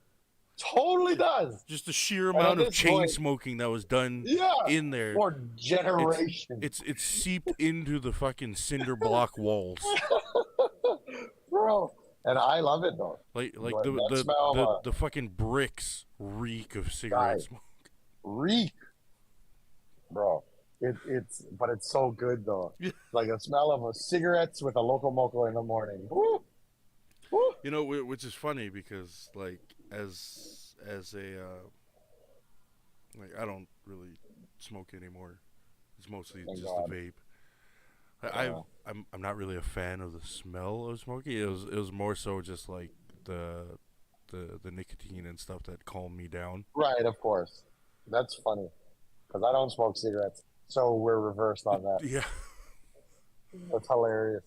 totally does. Just the sheer at amount of this chain point- smoking that was done Yeah, in there. for generations, It's seeped into the fucking cinder block walls. bro. And I love it though. Like But the that the, smell, the fucking bricks reek of cigarette Guys. smoke. Reek, bro. It's so good though. Yeah. Like a smell of cigarettes with a local moco in the morning. Woo! Woo! You know, which is funny because like as a like I don't really smoke anymore. It's mostly Thank just God. the vape. Yeah. I'm not really a fan of the smell of smoking. It was more so just like the nicotine and stuff that calmed me down. Right, of course. That's funny because I don't smoke cigarettes, so we're reversed on that. Yeah. That's hilarious.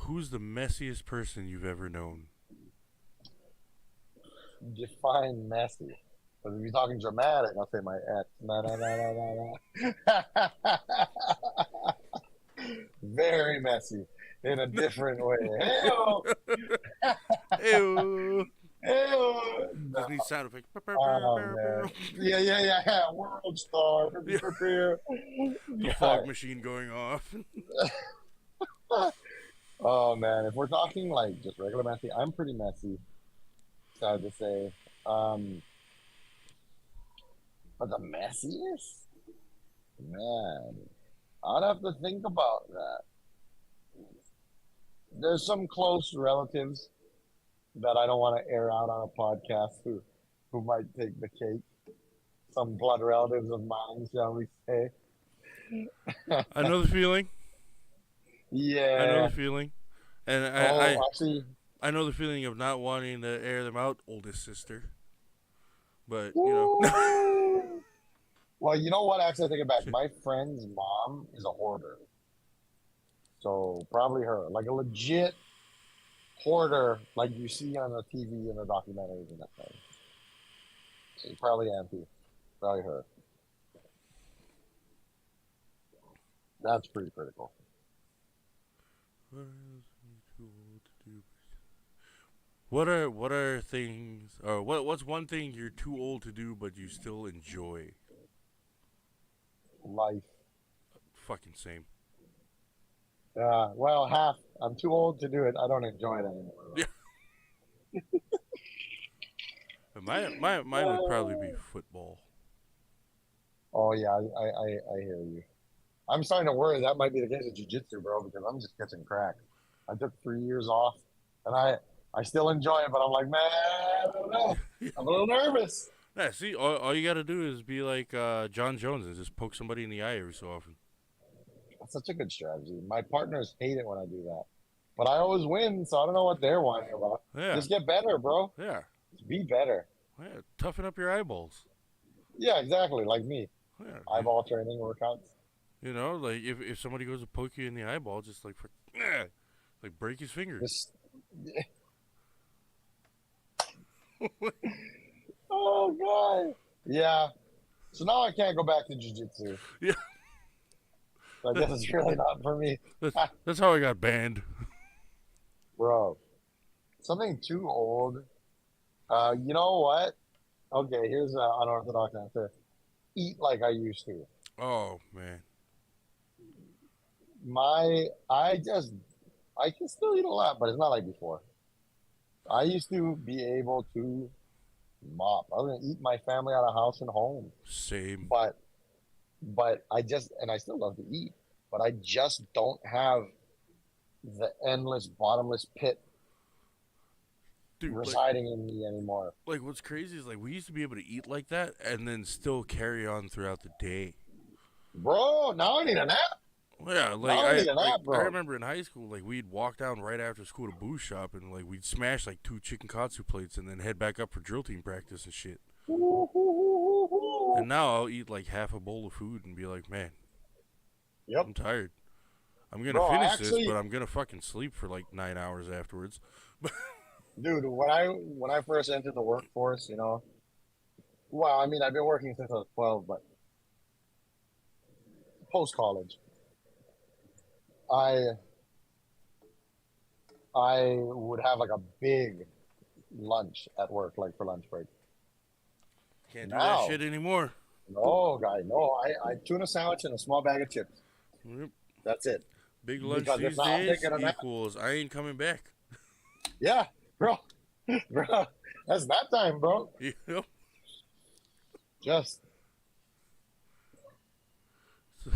Who's the messiest person you've ever known? Define messy. But if you're talking dramatic, I'll say my ex. No. Very messy in a different way. Ew. Ew. Ew. Doesn't need sound effects. Oh, man. Yeah. World star. The Yeah. fog machine going off. Oh man, if we're talking like just regular messy, I'm pretty messy. Sad to say. But the messiest? Man, I'd have to think about that. There's some close relatives that I don't want to air out on a podcast who might take the cake. Some blood relatives of mine, shall we say. I know the feeling. Yeah. I know the feeling. And I actually, I know the feeling of not wanting to air them out, oldest sister. But, you know. well, you know what? Actually, I take it back. My friend's mom is a hoarder. So probably her. Like a legit hoarder, like you see on the TV and the documentaries and that thing. So probably Auntie. Probably her. That's pretty critical. What are things, or what's one thing you're too old to do but you still enjoy? Life. Fucking same. Well, half. I'm too old to do it. I don't enjoy it anymore. Yeah. Mine would probably be football. Oh yeah, I hear you. I'm starting to worry that might be the case of jiu-jitsu, bro, because I'm just catching crack. I took 3 years off, and I still enjoy it, but I'm like, man, I don't know. I'm a little nervous. Yeah, see, all you gotta do is be like John Jones and just poke somebody in the eye every so often. That's such a good strategy. My partners hate it when I do that, but I always win, so I don't know what they're whining about. Yeah, Just get better, bro. yeah, Just be better. yeah. Toughen up your eyeballs. Yeah, exactly. Like me, Yeah, eyeball training workouts. you know, like if somebody goes to poke you in the eyeball, just like like break his finger. Just oh god. Yeah. So now I can't go back to jujitsu. Yeah, I guess it's really not for me, that's how I got banned. bro. Something too old. You know what? Okay, here's an unorthodox answer. Eat like I used to. Oh man, I can still eat a lot, but it's not like before. I used to be able to mop. I was gonna eat my family out of house and home. same, But I still love to eat, but I just don't have the endless bottomless pit dude. residing in me anymore. Like what's crazy is like we used to be able to eat like that and then still carry on throughout the day. Bro, now I need a nap. Yeah, like Now I need a nap, I bro. remember in high school, like we'd walk down right after school to booze shop and like we'd smash like 2 chicken katsu plates and then head back up for drill team practice and shit. And now I'll eat like half a bowl of food and be like, man, Yep. I'm tired. I'm gonna Bro, finish this, but I'm gonna fucking sleep for like 9 hours afterwards. Dude, when I first entered the workforce, well, I mean, I've been working since I was 12, but post college, I I would have like a big lunch at work, like for lunch break. Can't do Now, that shit anymore. no, guy, no. I tuna sandwich and a small bag of chips. Yep. That's it. Big lunch Because these if not, I'm days taking a nap. equals I ain't coming back. Yeah, bro, bro. That's that time, bro. Yep. Just,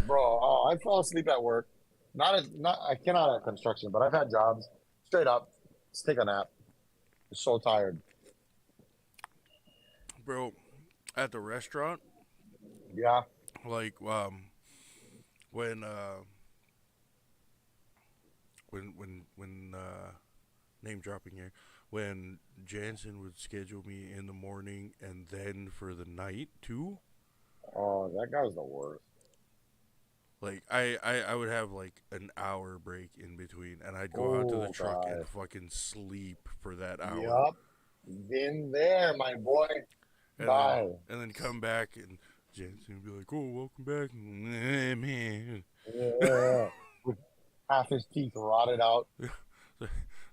bro. Oh, I fall asleep at work. Not. I cannot at construction, but I've had jobs. Straight up, just take a nap. I'm so tired. Bro, at the restaurant, Yeah. like when name dropping here, when Jansen would schedule me in the morning and then for the night too, Oh, that guy was the worst. like I would have like an hour break in between and I'd go out to the Oh, truck God. and fucking sleep for that hour. Yup. Been there, my boy. And Bye. then come back and Jansen would be like, "Oh, welcome back, man." Yeah. With half his teeth rotted out.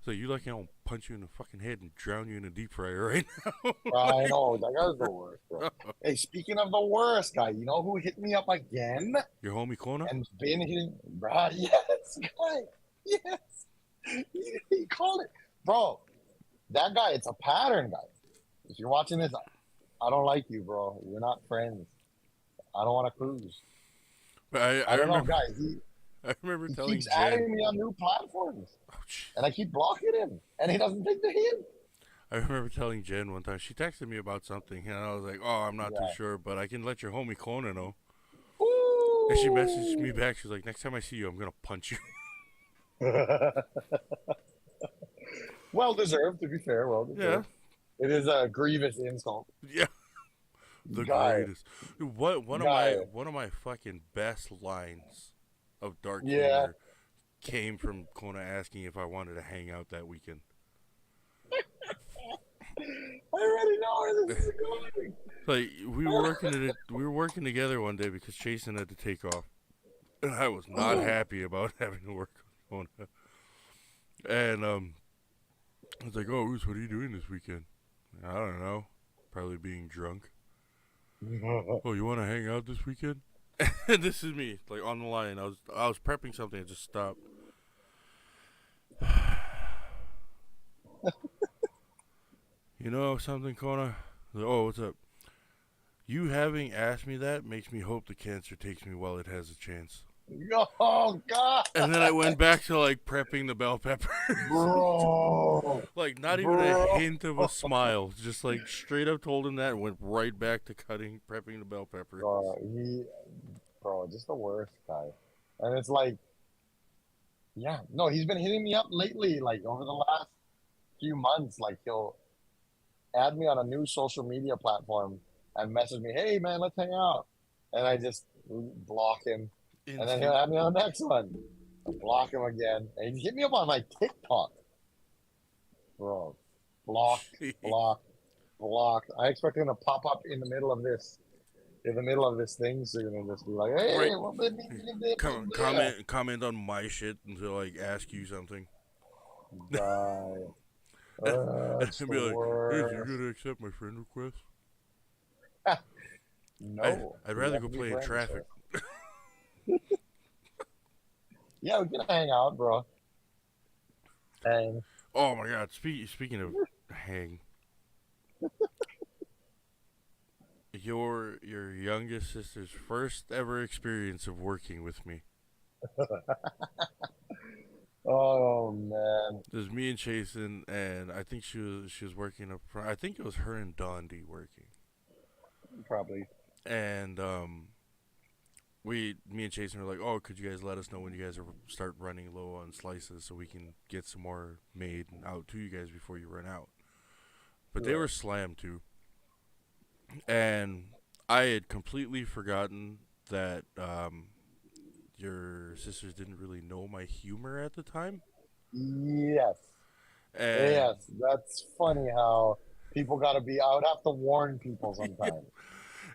So you like I'll punch you in the fucking head and drown you in a deep fryer right now? I know. That guy's the worst, bro. Hey, speaking of the worst guy, you know who hit me up again? Your homie Kona? And been hitting, bro. Yes, guy. Yes. He called it. Bro, that guy, it's a pattern, guy. If you're watching this, I don't like you, bro. We're not friends. I don't want to cruise. But I don't know, remember, guy. I remember He telling keeps Jen. adding me on new platforms. Oh, And I keep blocking him. And he doesn't take the hint. I remember telling Jen one time, she texted me about something, and I was like, "Oh, I'm not too Yeah. sure, but I can let your homie Kona know." Ooh. And she messaged me back. She's like, "Next time I see you, I'm gonna punch you." Well deserved, to be fair. Well deserved. It is a grievous insult. Yeah, the Guy. greatest. One Guy. of my fucking best lines of dark Yeah. humor came from Kona asking if I wanted to hang out that weekend. I already know where this is going. Like we were working together one day because Jason had to take off, and I was not happy about having to work on Kona. And I was like, "Oh, Roos, what are you doing this weekend?" I don't know, probably being drunk. Oh, you want to hang out this weekend? And this is me, like on the line. I was prepping something and just stopped. You know something, Kona? Oh, what's up? You having asked me that makes me hope the cancer takes me while it has a chance. Oh God, And then I went back to like prepping the bell peppers. bro, Like not even bro. a hint of a smile. Just like straight up told him that and went right back to prepping the bell peppers. Bro, just the worst guy. And it's like, yeah, no, he's been hitting me up lately, like over the last few months. Like he'll add me on a new social media platform and message me, "Hey man, let's hang out," and I just block him, and then he'll Instant. add me on the next one, I block him again, and he hit me up on like TikTok, bro. Block, block, block. I expect him to pop up in the middle of this. In the middle of this thing, so you're gonna just be like, "Hey, Right. what did you do?" Comment on my shit until like ask you something. Guy. It's And the be like, hey, you worst. gonna accept my friend request? No, I'd we rather have go to be play in friends traffic. first. Yeah, we can hang out, bro. Hang. Oh my god, speaking of hang, your youngest sister's first ever experience of working with me. Oh man, It was me and Chasen, and I think she was working up front. I think it was her and Dondi working, probably. and me and Chasen were like, oh, could you guys let us know when you guys start running low on slices so we can get some more made and out to you guys before you run out. But they Yeah. were slammed too, and I had completely forgotten that your sisters didn't really know my humor at the time, Yes, and yes. That's funny how people gotta be. I would have to warn people yeah, sometimes.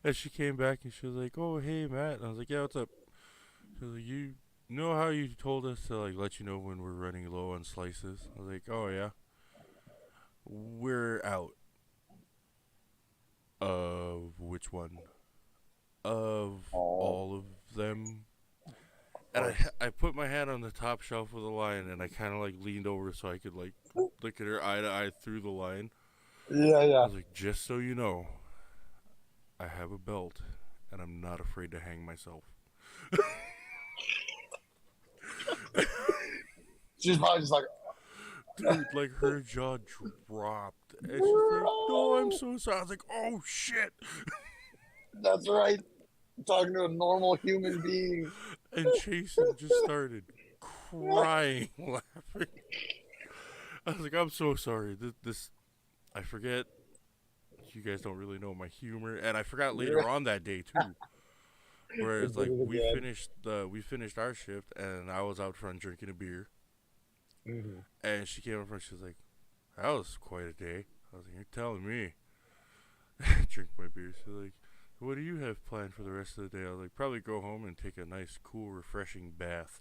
and she came back and she was like, "Oh, hey, Matt," and I was like, "Yeah, what's up?" She was like, "You know how you told us to like let you know when we're running low on slices?" I was like, "Oh yeah, we're out of which one? Of Oh, all of them." of And course. I put my hand on the top shelf of the line, and I kind of like leaned over so I could like look at her eye to eye through the line. Yeah, I yeah. was like, "Just so you know, I have a belt, and I'm not afraid to hang myself." She's probably just like, Dude, like her jaw dropped, and she's like, "No, I'm so sorry." I was like, "Oh shit!" that's right. Talking to a normal human being. And Chasen just started crying, laughing. I was like, "I'm so sorry. This I forget. You guys don't really know my humor, and I forgot later on that day too." We Whereas did like it again. we finished our shift, and I was out front drinking a beer, Hmm. and she came up front. She was like, "That was quite a day." I was like, "You're telling me." Drink my beer. She's like, "What do you have planned for the rest of the day?" I was like, "Probably go home and take a nice, cool, refreshing bath."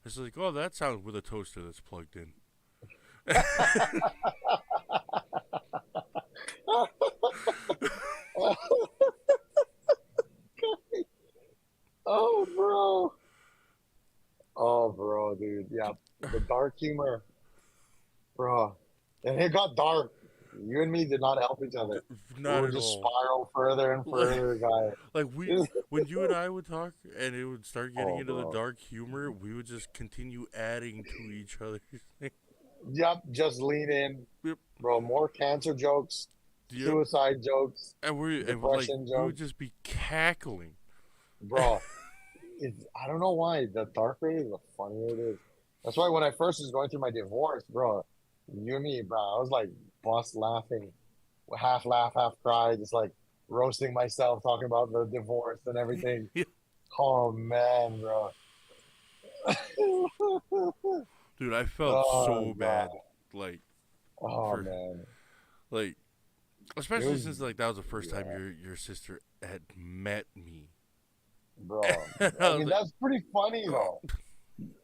And she's like, "Oh, that sounds with a toaster that's plugged in." Oh, bro. Oh, bro, dude. Yeah, the dark humor, bro. And it got dark. You and me did not help each other. We Not would at just all. spiral further and Like, further, guy. like when you and I would talk and it would start getting Oh, into the bro. dark humor, we would just continue adding to each other's thing. Yep, just lean in, Yep, bro. More cancer jokes, yep. suicide jokes, Like depression we would jokes, just be cackling. bro. I don't know why the darker it is, the funnier it is. That's why when I first was going through my divorce, bro, you and me, bro, I was like bust laughing, half laugh, half cry, just like roasting myself, talking about the divorce and everything. Oh man, bro. Dude, I felt Oh so god. bad. Like Oh for man. like It especially was since like that was the first time yeah, your sister had met me. bro. I I was mean, like, that's pretty funny oh, though.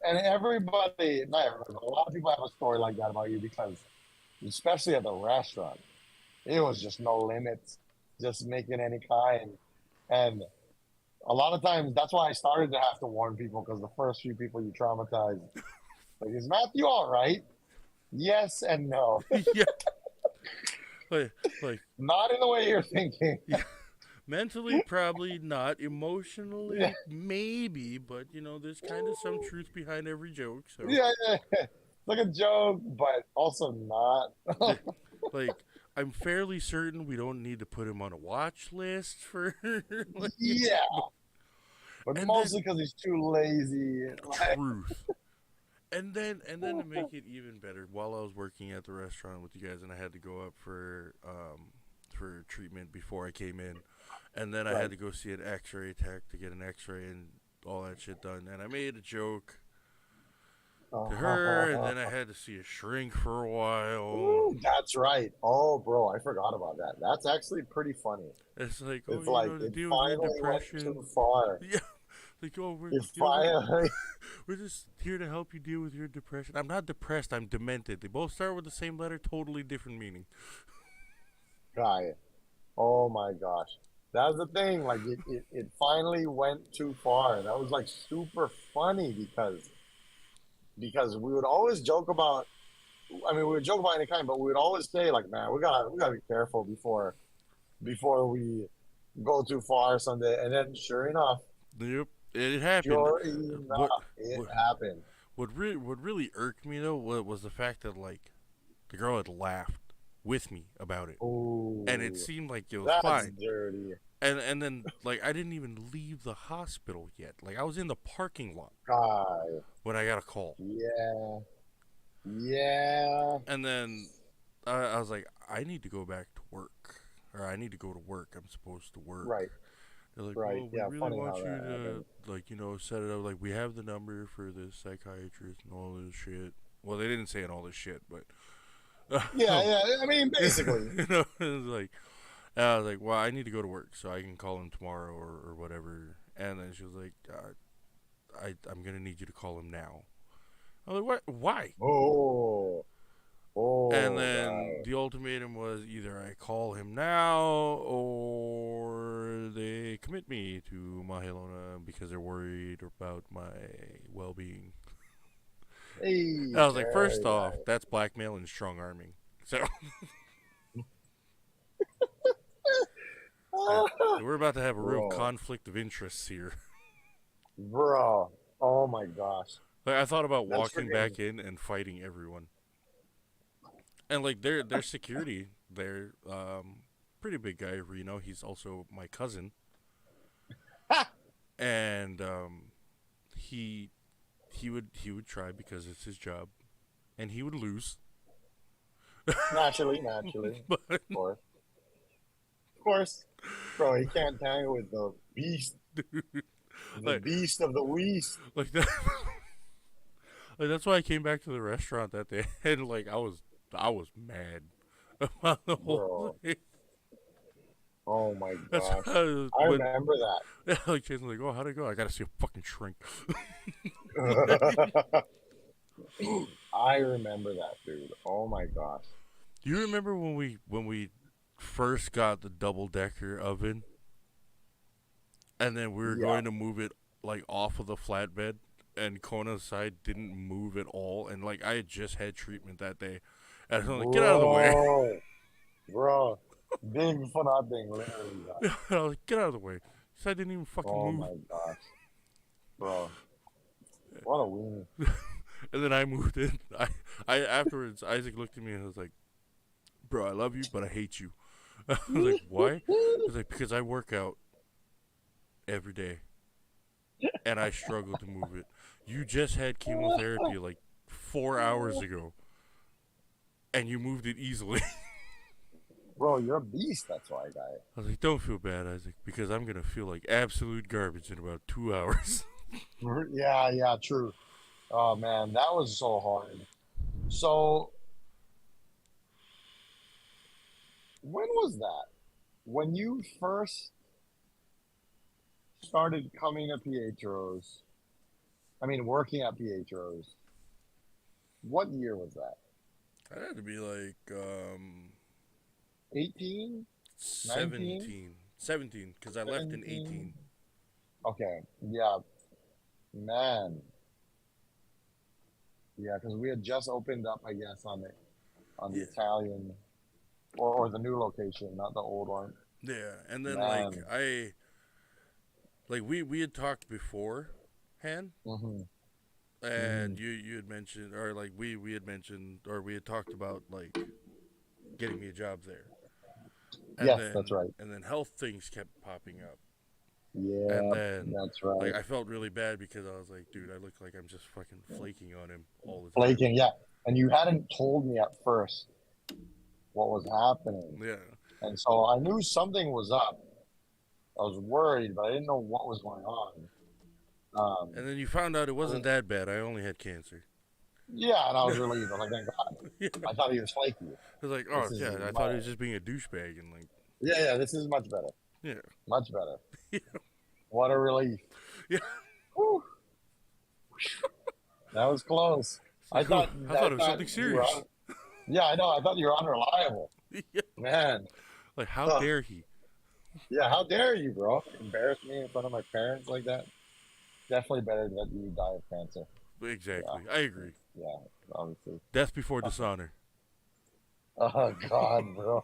And everybody, not everybody, but a lot of people have a story like that about you because, especially at the restaurant, it was just no limits, just making any kind. And a lot of times, that's why I started to have to warn people because the first few people you traumatize, like, is Matthew all right? Yes and no. yeah, like like Not in the way you're thinking. yeah. Mentally, probably not. Emotionally, Yeah, maybe. But there's kind of some truth behind every joke. So, yeah, yeah. It's like a joke, but also not. like, I'm fairly certain we don't need to put him on a watch list for. like, Yeah, but and then mostly because he's too lazy. Like, truth. And then to make it even better, while I was working at the restaurant with you guys, and I had to go up for treatment before I came in, and then I had right. to go see an X-ray tech to get an X-ray and all that shit done. And I made a joke to her, and then I had to see a shrink for a while. Ooh, that's right. Oh, bro, I forgot about that. That's actually pretty funny. It's like, oh, It's like to it deal with your finally went too depression. far. Yeah, like, oh, It finally, we're just here to help you deal with your depression. I'm not depressed. I'm demented. They both start with the same letter, totally different meaning. guy. Oh my gosh. That's the thing. Like it finally went too far. And that was like super funny because we would always joke about I mean we would joke about any kind, but we would always say like, man, we gotta be careful before we go too far someday. And then sure enough, Yep, it happened. sure What enough, it what happened. what really irked me though was the fact that like the girl had laughed with me about it, and it Ooh, seemed like it was that's fine. dirty. And then like I didn't even leave the hospital yet. Like I was in the parking lot Guy. when I got a call, Yeah. Yeah. and then I was like, I need to go back to work, or I need to go to work. I'm supposed to work. Right. They're like, Right. well, we Yeah. really Funny want how you that to happened. set it up. Like we have the number for the psychiatrist and all this shit. Well, they didn't say all this shit, but Yeah. Yeah. I mean, basically. it was like I was like, well, I need to go to work, so I can call him tomorrow or whatever. And then she was like, I'm gonna need you to call him now. I was like, what? Why? Oh. And Oh, then guy. the ultimatum was either I call him now or they commit me to Mahelona because they're worried about my well-being. Hey, And I was like, very first off, nice. that's blackmail and strong arming. So we're about to have a real Bro. conflict of interests here. Bro. Oh my gosh. Like I thought about That's walking freaking. back in and fighting everyone. And like their security, they're pretty big guy, Reno. He's also my cousin, and he he would try because it's his job, and he would lose. Naturally. But Of course. Of course. Bro, he can't tangle with the like beast of the West. like that, like that's why I came back to the restaurant that day, and like I was mad about the whole Bro. thing. Oh my That's gosh. I when remember like Jason's like, oh, how'd it go? I gotta see a fucking shrink. that. I remember that, dude. Oh my gosh. Do you remember when we first got the double decker oven, and then we were Yeah. going to move it like off of the flatbed, and Kona's side didn't move at all, and like I had just had treatment that day, and I was like, get out of the way. Bro. Big for nothing, literally. Guys. I was like, get out of the way. Side didn't even fucking Oh move. my gosh. Bro. What a weenie. And then I moved it. I afterwards Isaac looked at me and was like, bro, I love you, but I hate you. I was like, why? I was like, because I work out every day, and I struggle to move it. You just had chemotherapy like 4 hours ago, and you moved it easily. Bro, you're a beast, that's why, guy. I was like, don't feel bad, Isaac, because I'm going to feel like absolute garbage in about 2 hours. Yeah, true. Oh man, that was so hard. So when was that? When you first started coming to Pietro's, I mean working at Pietro's, what year was that? I had to be like 18? 19? 17, because I left in 17? 18. Okay, yeah, man. Yeah, because we had just opened up, I guess, on the Yeah. Italian or the new location, not the old one. Yeah, and then Man. we had talked beforehand, Mm-hmm. and you had mentioned, or like we had mentioned, or we had talked about like getting me a job there, Yes, that's right. and then health things kept popping up, and Yeah, then that's like right. I felt really bad because I was like, dude, I look like I'm just fucking flaking on him all the time. Flaking, yeah. And you hadn't told me at first what was happening. Yeah, And so I knew something was up. I was worried, but I didn't know what was going on. and then you found out it wasn't that bad. I only had cancer. Yeah, and I was relieved. I was like, thank God. Yeah. I thought he was flaky. I was like, oh This is yeah, I thought he was just being a douchebag and like, yeah, this is much better. yeah, Much better. yeah, What a relief. yeah. Whew. That was close. Like, I thought it was something you were serious. yeah, I know. I thought you were unreliable. Yeah. Man. Like, how dare he? Yeah, how dare you, bro? Embarrass me in front of my parents like that? Definitely better that you die of cancer. Exactly. I agree. Yeah, obviously. Death before dishonor. Oh, God, bro.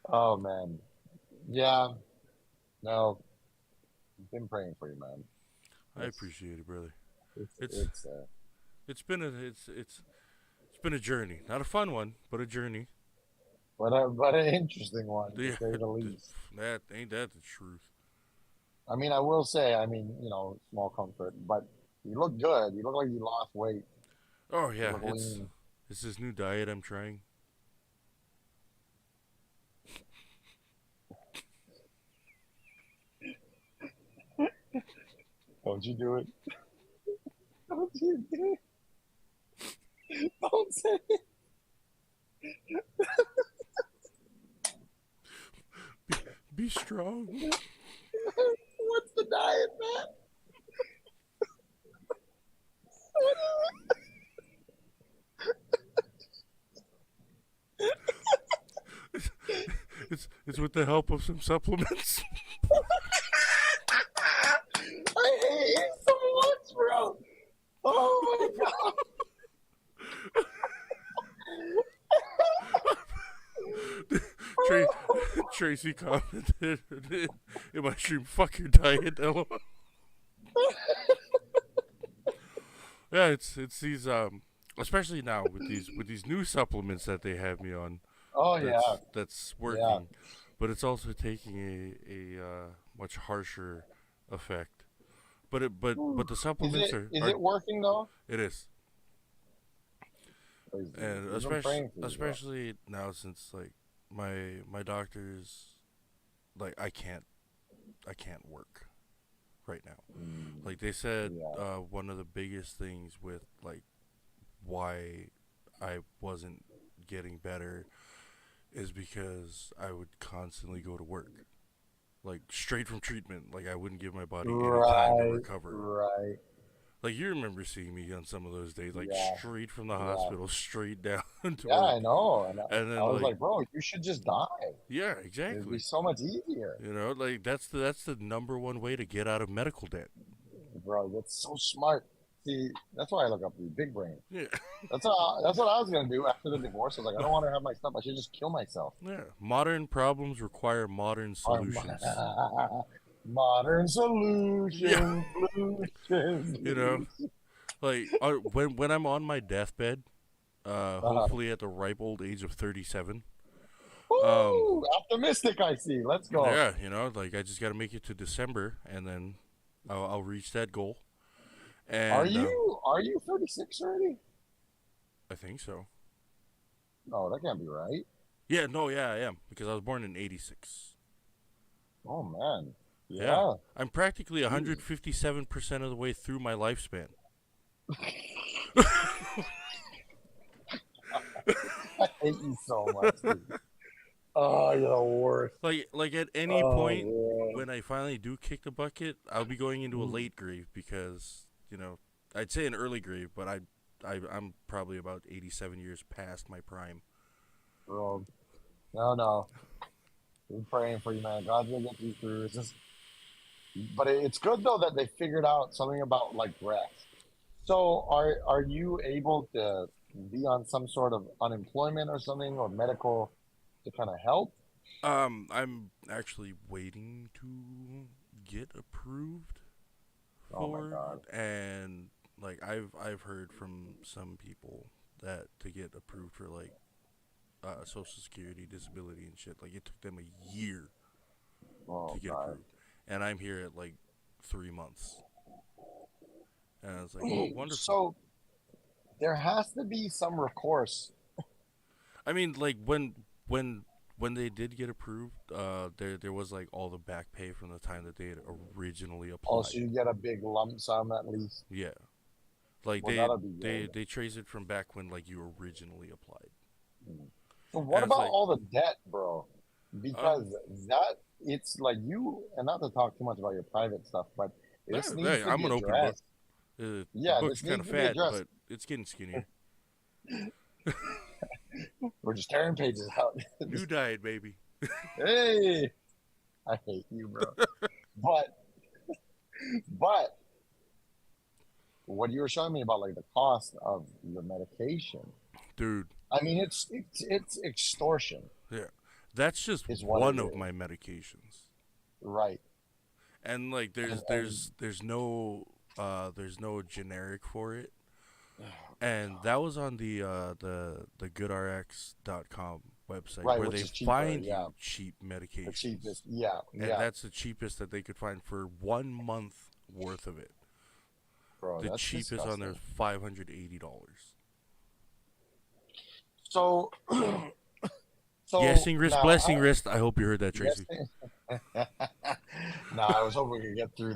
Oh, man. Yeah. No. I've been praying for you, man. I appreciate it, brother. It's It's been a journey. Not a fun one, but a journey. but an interesting one, to Yeah, say the least. that ain't that the truth. I mean, I will say, small comfort, but you look good. You look like you lost weight. Oh You yeah, look lean. it's this new diet I'm trying. Don't you do it. Don't you do it. Don't say it. Be strong. What's the diet, man? It's with the help of some supplements. I hate you so much, bro. Oh my god. Tracy commented in my stream, "Fuck your diet, LOL." Yeah, it's these especially now with these new supplements that they have me on. Oh yeah. That's working, but it's also taking a much harsher effect. But the supplements are it working though? It is. Crazy. And We've been praying for you, bro. especially now since like my doctors, like I can't work right now. Like they said, one of the biggest things with like why I wasn't getting better is because I would constantly go to work, like straight from treatment. Like I wouldn't give my body any time to recover. Right. Like you remember seeing me on some of those days, like straight from the Yeah. hospital, straight down to Yeah, work. I know. And then I was like, bro, you should just die. yeah, It'd exactly. be so much easier. You know, like that's the number one way to get out of medical debt. Bro, that's so smart. See, that's why I look up to you, big brain. Yeah, That's what I was gonna do after the divorce. I was like, I don't want to have my stuff. I should just kill myself. yeah. Modern problems require modern solutions. Modern solutions. Solutions. You know, like when I'm on my deathbed, hopefully at the ripe old age of 37. Woo! Optimistic, I see. Let's go. Yeah, you know, like I just got to make it to December, and then I'll reach that goal. And are you 36 already? I think so. No, that can't be right. Yeah, no, yeah, I am because I was born in '86. Oh man. Yeah. I'm practically 157% of the way through my lifespan. I hate you so much, dude. Oh, you're the worst. Like at any point when I finally do kick the bucket, I'll be going into a late grave because, you know, I'd say an early grave, but I'm probably about 87 years past my prime. Bro. No. We're praying for you, man. God's gonna get you through. It's just, but it's good though that they figured out something about like rest. So are you able to be on some sort of unemployment or something or medical to kind of help? I'm actually waiting to get approved Oh my for, god. and like I've heard from some people that to get approved for like Social Security, disability, and shit, like it took them a year to Oh get god. approved, and I'm here at like 3 months, and I was like, oh, wonderful. So there has to be some recourse. I mean, like when they did get approved, there was like all the back pay from the time that they had originally Also, applied. you get a big lump sum at least. Yeah, like Well, that'll be good. they trace it from back when like you originally applied. So what And it's about like, all the debt, bro? um, Because that it's like you, and not to talk too much about your private stuff, but this needs hey, to I'm be an open book. addressed. The Yeah, book's this kind needs of to be fat, addressed. but it's getting skinnier. We're just tearing pages out. New diet, baby. Hey, I hate you, bro. But but what you were showing me about like the cost of your medication, Dude, I mean, it's extortion, yeah, that's just is what it one of is, my medications. right? And like And there's no generic for it. And that was on the goodrx.com website right, where which they is cheaper, find yeah, you cheap the medications. cheapest, yeah, And yeah, that's the cheapest that they could find for 1 month worth of it. bro, The that's cheapest on there disgusting. is $580. So so Yesing wrist, now blessing wrist. I hope you heard that, yes, Tracy. now I was hoping we could get through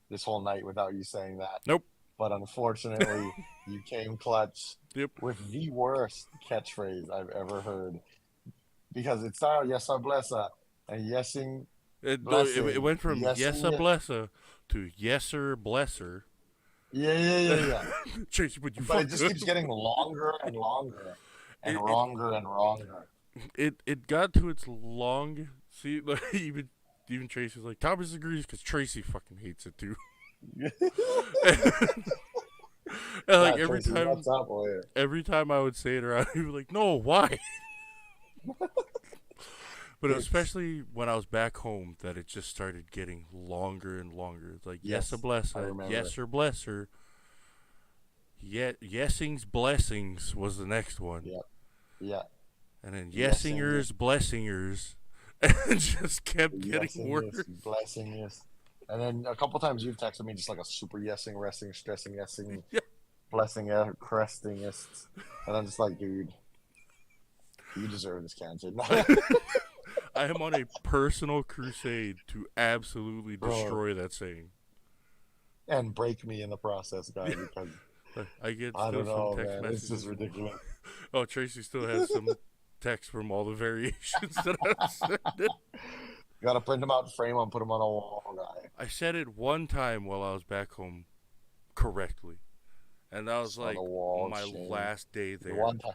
this whole night without you saying that. Nope. But unfortunately, you came clutch Yep. with the worst catchphrase I've ever heard. Because it started yes I bless her and yesing It blessing. went from Yesing yesa yes. blessa to yeser blesser. Yeah. Tracy, would you But fuck it just keeps getting longer and longer and it, it longer and longer. it got to its long. See, like, even Tracy was like, Thomas agrees because Tracy fucking hates it too. And like Yeah, Tracy, what's up later? every time I would say it around, he was like, "No, why?" But It's especially when I was back home, that it just started getting longer and longer. It's like yes, a yes, I blessa, remember. yes or blesser. Yesing's blessings was the next one, Yeah. and then Yesing yesingers, blessingers, and it just kept getting yesing worse. yes, blessing yes. And then a couple times you've texted me just like a super yesing, resting, stressing, yesing, Yeah. blessing, cresting yes. And I'm just like, dude, you deserve this cancer. I am on a personal crusade to absolutely Bro. destroy that saying. And break me in the process, guy, because I get I still don't know, some text man. It's messages. just ridiculous. Oh, Tracy still has some text from all the variations that I'm sending. Gotta print them out, frame them, put them on a wall, guy. I said it one time while I was back home correctly. And that was On like the wall, my Shane. last day The there. one time.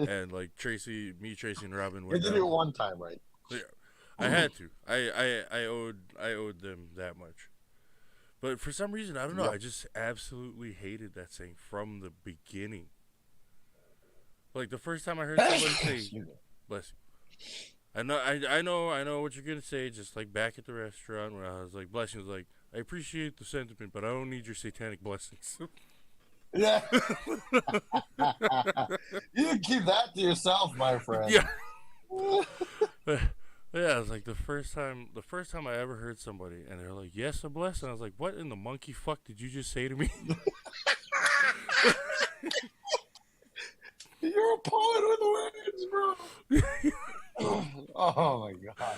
And like Tracy, and Robin You went did down. it one time, right? Yeah, I had to. I owed them that much. But for some reason, I don't know. Yep. I just absolutely hated that saying from the beginning. Like the first time I heard somebody say, Excuse me. "Bless you," I know what you're gonna say. Just like back at the restaurant where I was like, "Bless you," was like, "I appreciate the sentiment, but I don't need your satanic blessings." Yeah. You can keep that to yourself, my friend. Yeah. Yeah, it was like the first time I ever heard somebody, and they're like, "Yes, a blessing." I was like, "What in the monkey fuck did you just say to me?" You're a poet with words, bro. Oh my god.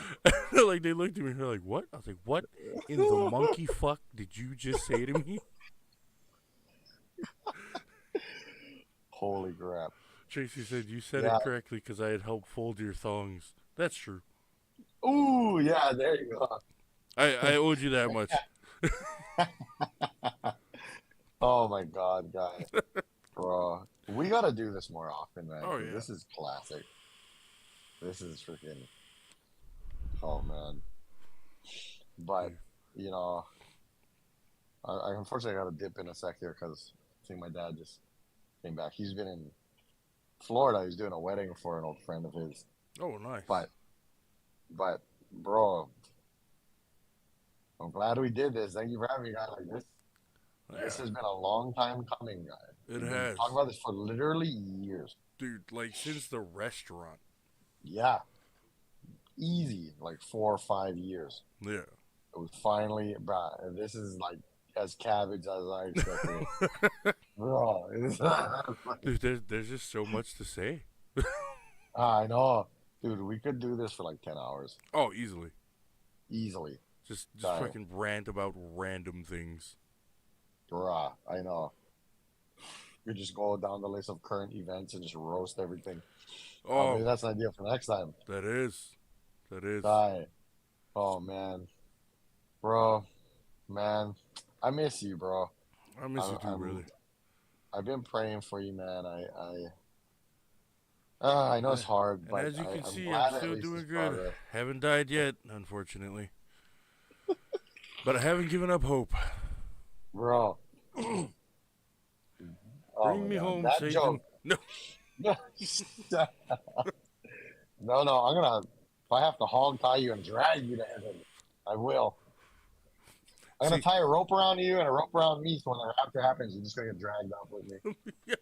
Like they looked at me and they're like, "What?" I was like, "What in the monkey fuck did you just say to me?" Holy crap. Tracy said, "You said Yeah. it correctly because I had helped fold your thongs." That's true. Ooh, yeah, there you go. I owed you that much. Oh my god, guy. Bro. We gotta do this more often, man. Oh, yeah. This is classic. This is freaking. Oh man. But, you know, I unfortunately gotta dip in a sec here because I think my dad just came back. He's been in Florida. He's doing a wedding for an old friend of his. Oh, nice. But, bro, I'm glad we did this. Thank you for having me, guy. Like this. This Yeah, has been a long time coming, guy. it We've been has, talking about this for literally years. dude. Like since the restaurant. Yeah, easy, like 4 or 5 years. Yeah. It was finally, bro. This is like as cabbage as I expected. Bro, Dude, there's just so much to say. I know, dude. We could do this for like 10 hours Oh, easily. easily. Just Sorry. fucking rant about random things. Bruh, I know. We just go down the list of current events and just roast everything. Oh, Maybe that's an idea for next time. that is. Die. Oh man, bro, man, I miss you, bro. I miss you too, I'm- really. I've been praying for you, man. I know it's hard, And but as you can I'm see, glad I'm at still least doing it's good. progress. Haven't died yet, unfortunately. But I haven't given up hope. Bro. Oh Bring my me God, home, that Satan. joke. No. No, I'm gonna. If I have to hog tie you and drag you to heaven, I will. I'm gonna See- tie a rope around you and a rope around me, so when the rapture happens, you're just gonna get dragged up with me.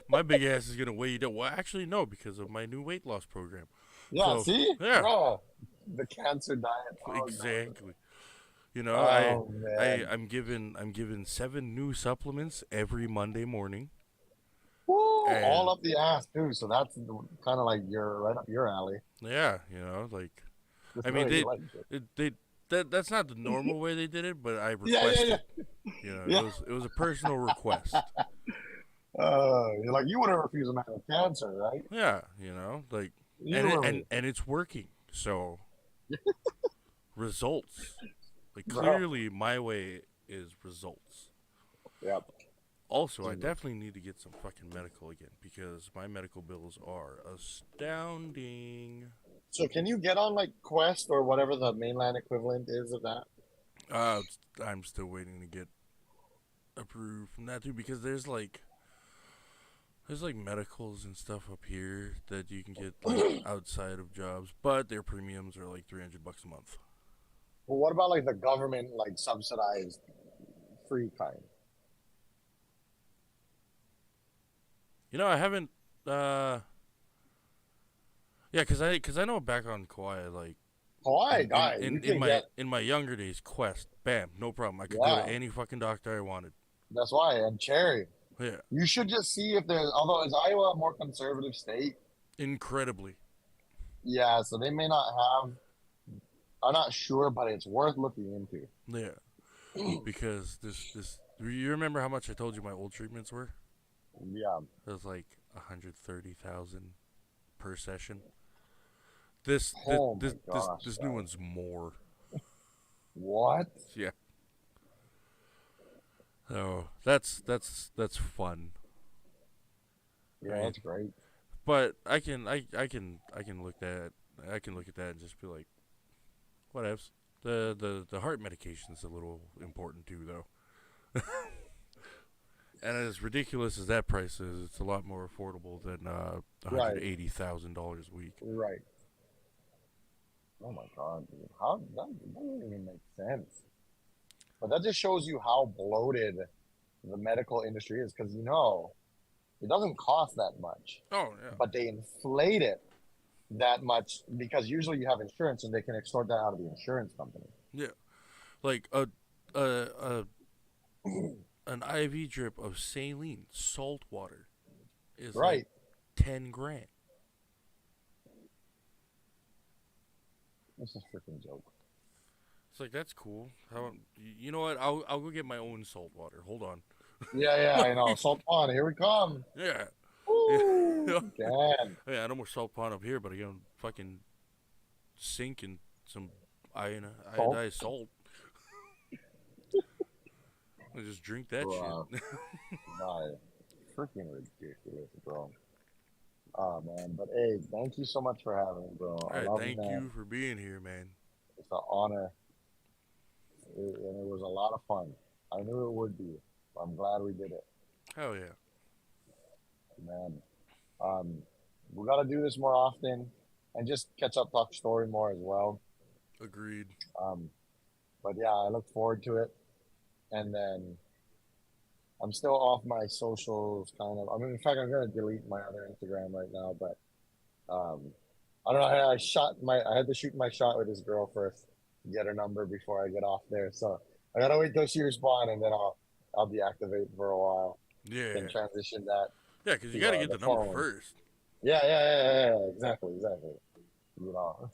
My big ass is gonna weigh you down. Well, actually, no, because of my new weight loss program. Yeah, So, see, yeah. bro, the cancer diet. Oh, God. Exactly. You know, Oh man. I'm given 7 new supplements every Monday morning. Woo, And- all up the ass too. So that's kind of like you're right up your alley. Yeah, you know, like That's I mean, really like it. that's not the normal way they did it, but I Yeah, requested. yeah. You know, Yeah. it was a personal request. You're like you wouldn't refuse a man with cancer, right? Yeah, you know, like You and were- and it's working. So results. Like Bro. clearly my way is results. Yep. Also, I definitely need to get some fucking medical again because my medical bills are astounding. So can you get on like Quest or whatever the mainland equivalent is of that? I'm still waiting to get approved from that too because there's like medicals and stuff up here that you can get like outside of jobs, but their premiums are like $300 a month. Well, what about like the government like subsidized free kind? You know, I haven't. Yeah, cause I know back on Kauai, like Hawaii, guy, you can get. in my younger days, Quest, bam, no problem. I could go Yeah. to any fucking doctor I wanted. That's why. And Cherry, Yeah, you should just see if there's. Although is Iowa a more conservative state? incredibly. Yeah, so they may not have. I'm not sure, but it's worth looking into. Yeah, because this. You remember how much I told you my old treatments were? Yeah. It was like 130,000 per session. This Oh my gosh, this new guys. one's more. What? Yeah. So that's fun. Yeah, Right. that's great. But I can look at that and just be like, whatevs. The heart medication's a little important too, though. And as ridiculous as that price is, it's a lot more affordable than $180,000 a week. Right. Oh my God, dude. How that doesn't even make sense. But that just shows you how bloated the medical industry is, because it doesn't cost that much, Oh yeah. but they inflate it that much because usually you have insurance and they can extort that out of the insurance company. Yeah, like an IV drip of saline salt water is Right. like 10 grand. It's a freaking joke. It's like that's cool. You know what? I'll go get my own salt water. Hold on. Yeah, I know. Salt Pond, here we come. Yeah. Woo! Yeah. Damn. Yeah, I know more salt pond up here, but I got fucking sink in some iodized salt. I just drink that Bro. shit. Nah, freaking ridiculous, bro. Oh man, but hey, thank you so much for having me, bro. All I right, love thank man. you for being here, man. It's an honor, and it was a lot of fun. I knew it would be. I'm glad we did it, Hell yeah. man. We got to do this more often and just catch up, talk story more as well. Agreed. Um, but yeah, I look forward to it. And then I'm still off my socials, kind of. I mean, in fact, I'm gonna delete my other Instagram right now. But I don't know. I had to shoot my shot with this girl first, get her number before I get off there. So I gotta wait till she responds, and then I'll deactivate for a while, Yeah. then transition that Yeah, because you to got to get the the number phone. first. Yeah. Exactly. You know,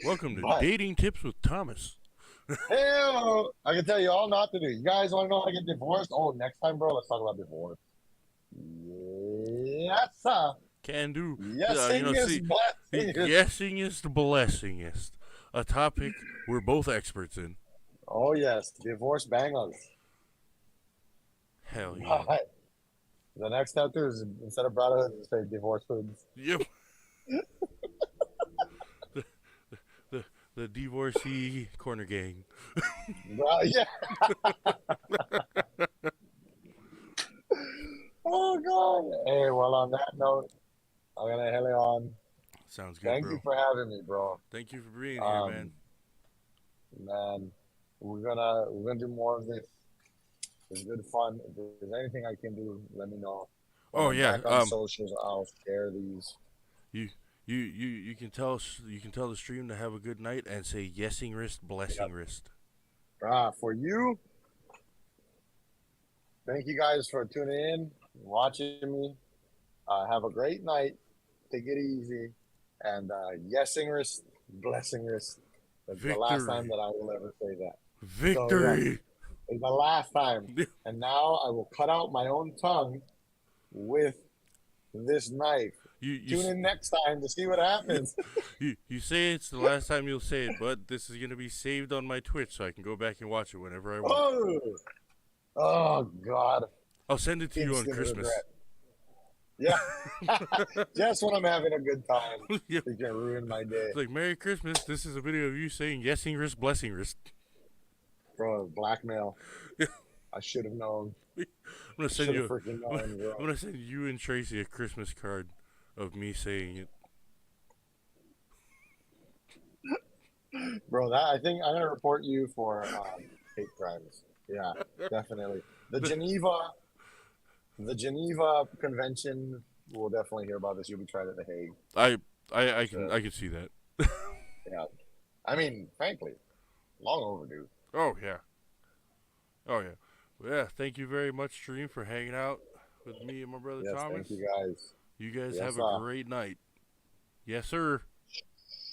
Welcome to but Dating Tips with Thomas. hell, I can tell you all not to do. You guys want to know how to get divorced? Oh, next time, bro, let's talk about divorce. Yes, sir. Can do. Yes, You know, see, blessing. yesingest, blessingest. A topic we're both experts in. Oh yes, divorce bangers. Hell yeah. But the next tattoo is instead of brotherhood, say divorce hoods. Yep. the divorcee corner gang. Yeah. Oh god. Hey, well, on that note, I'm gonna heli on. Sounds good, Thank bro. you for having me, bro. Thank you for being here, man. Man, we're gonna do more of this. It's good fun. If there's anything I can do, let me know. When Oh I'm yeah. back on socials, I'll share these. You can tell the stream to have a good night and say yesing wrist, blessing wrist. For you, thank you guys for tuning in, watching me. Have a great night. Take it easy. And yesing wrist, blessing wrist. That's the last Victory. time that I will ever say that. Victory. It's the last time. And now I will cut out my own tongue with this knife. Tune in next time to see what happens. You say it's the last time you'll say it, but this is gonna be saved on my Twitch, so I can go back and watch it whenever I want. Oh God! I'll send it to you on Instant Christmas. regret. Yeah, just when I'm having a good time, Yep. you can ruin my day. It's like, Merry Christmas. This is a video of you saying yesing wrist, blessing wrist. Bro, blackmail. I should have known. I'm gonna send Should you. have freaking known, bro. I'm gonna send you and Tracy a Christmas card of me saying it. Bro, I think I'm gonna report you for hate crimes. Yeah, definitely. The Geneva Convention. We'll definitely hear about this. You'll be tried at the Hague. I can see that. Yeah, I mean, frankly, long overdue. Oh yeah. Well, yeah. Thank you very much, stream, for hanging out with me and my brother Yes, Thomas. thank you guys. You guys Yes, have a great night. Yes, sir.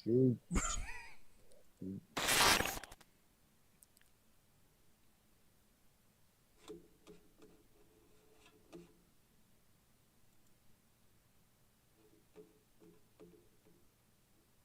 Shoot.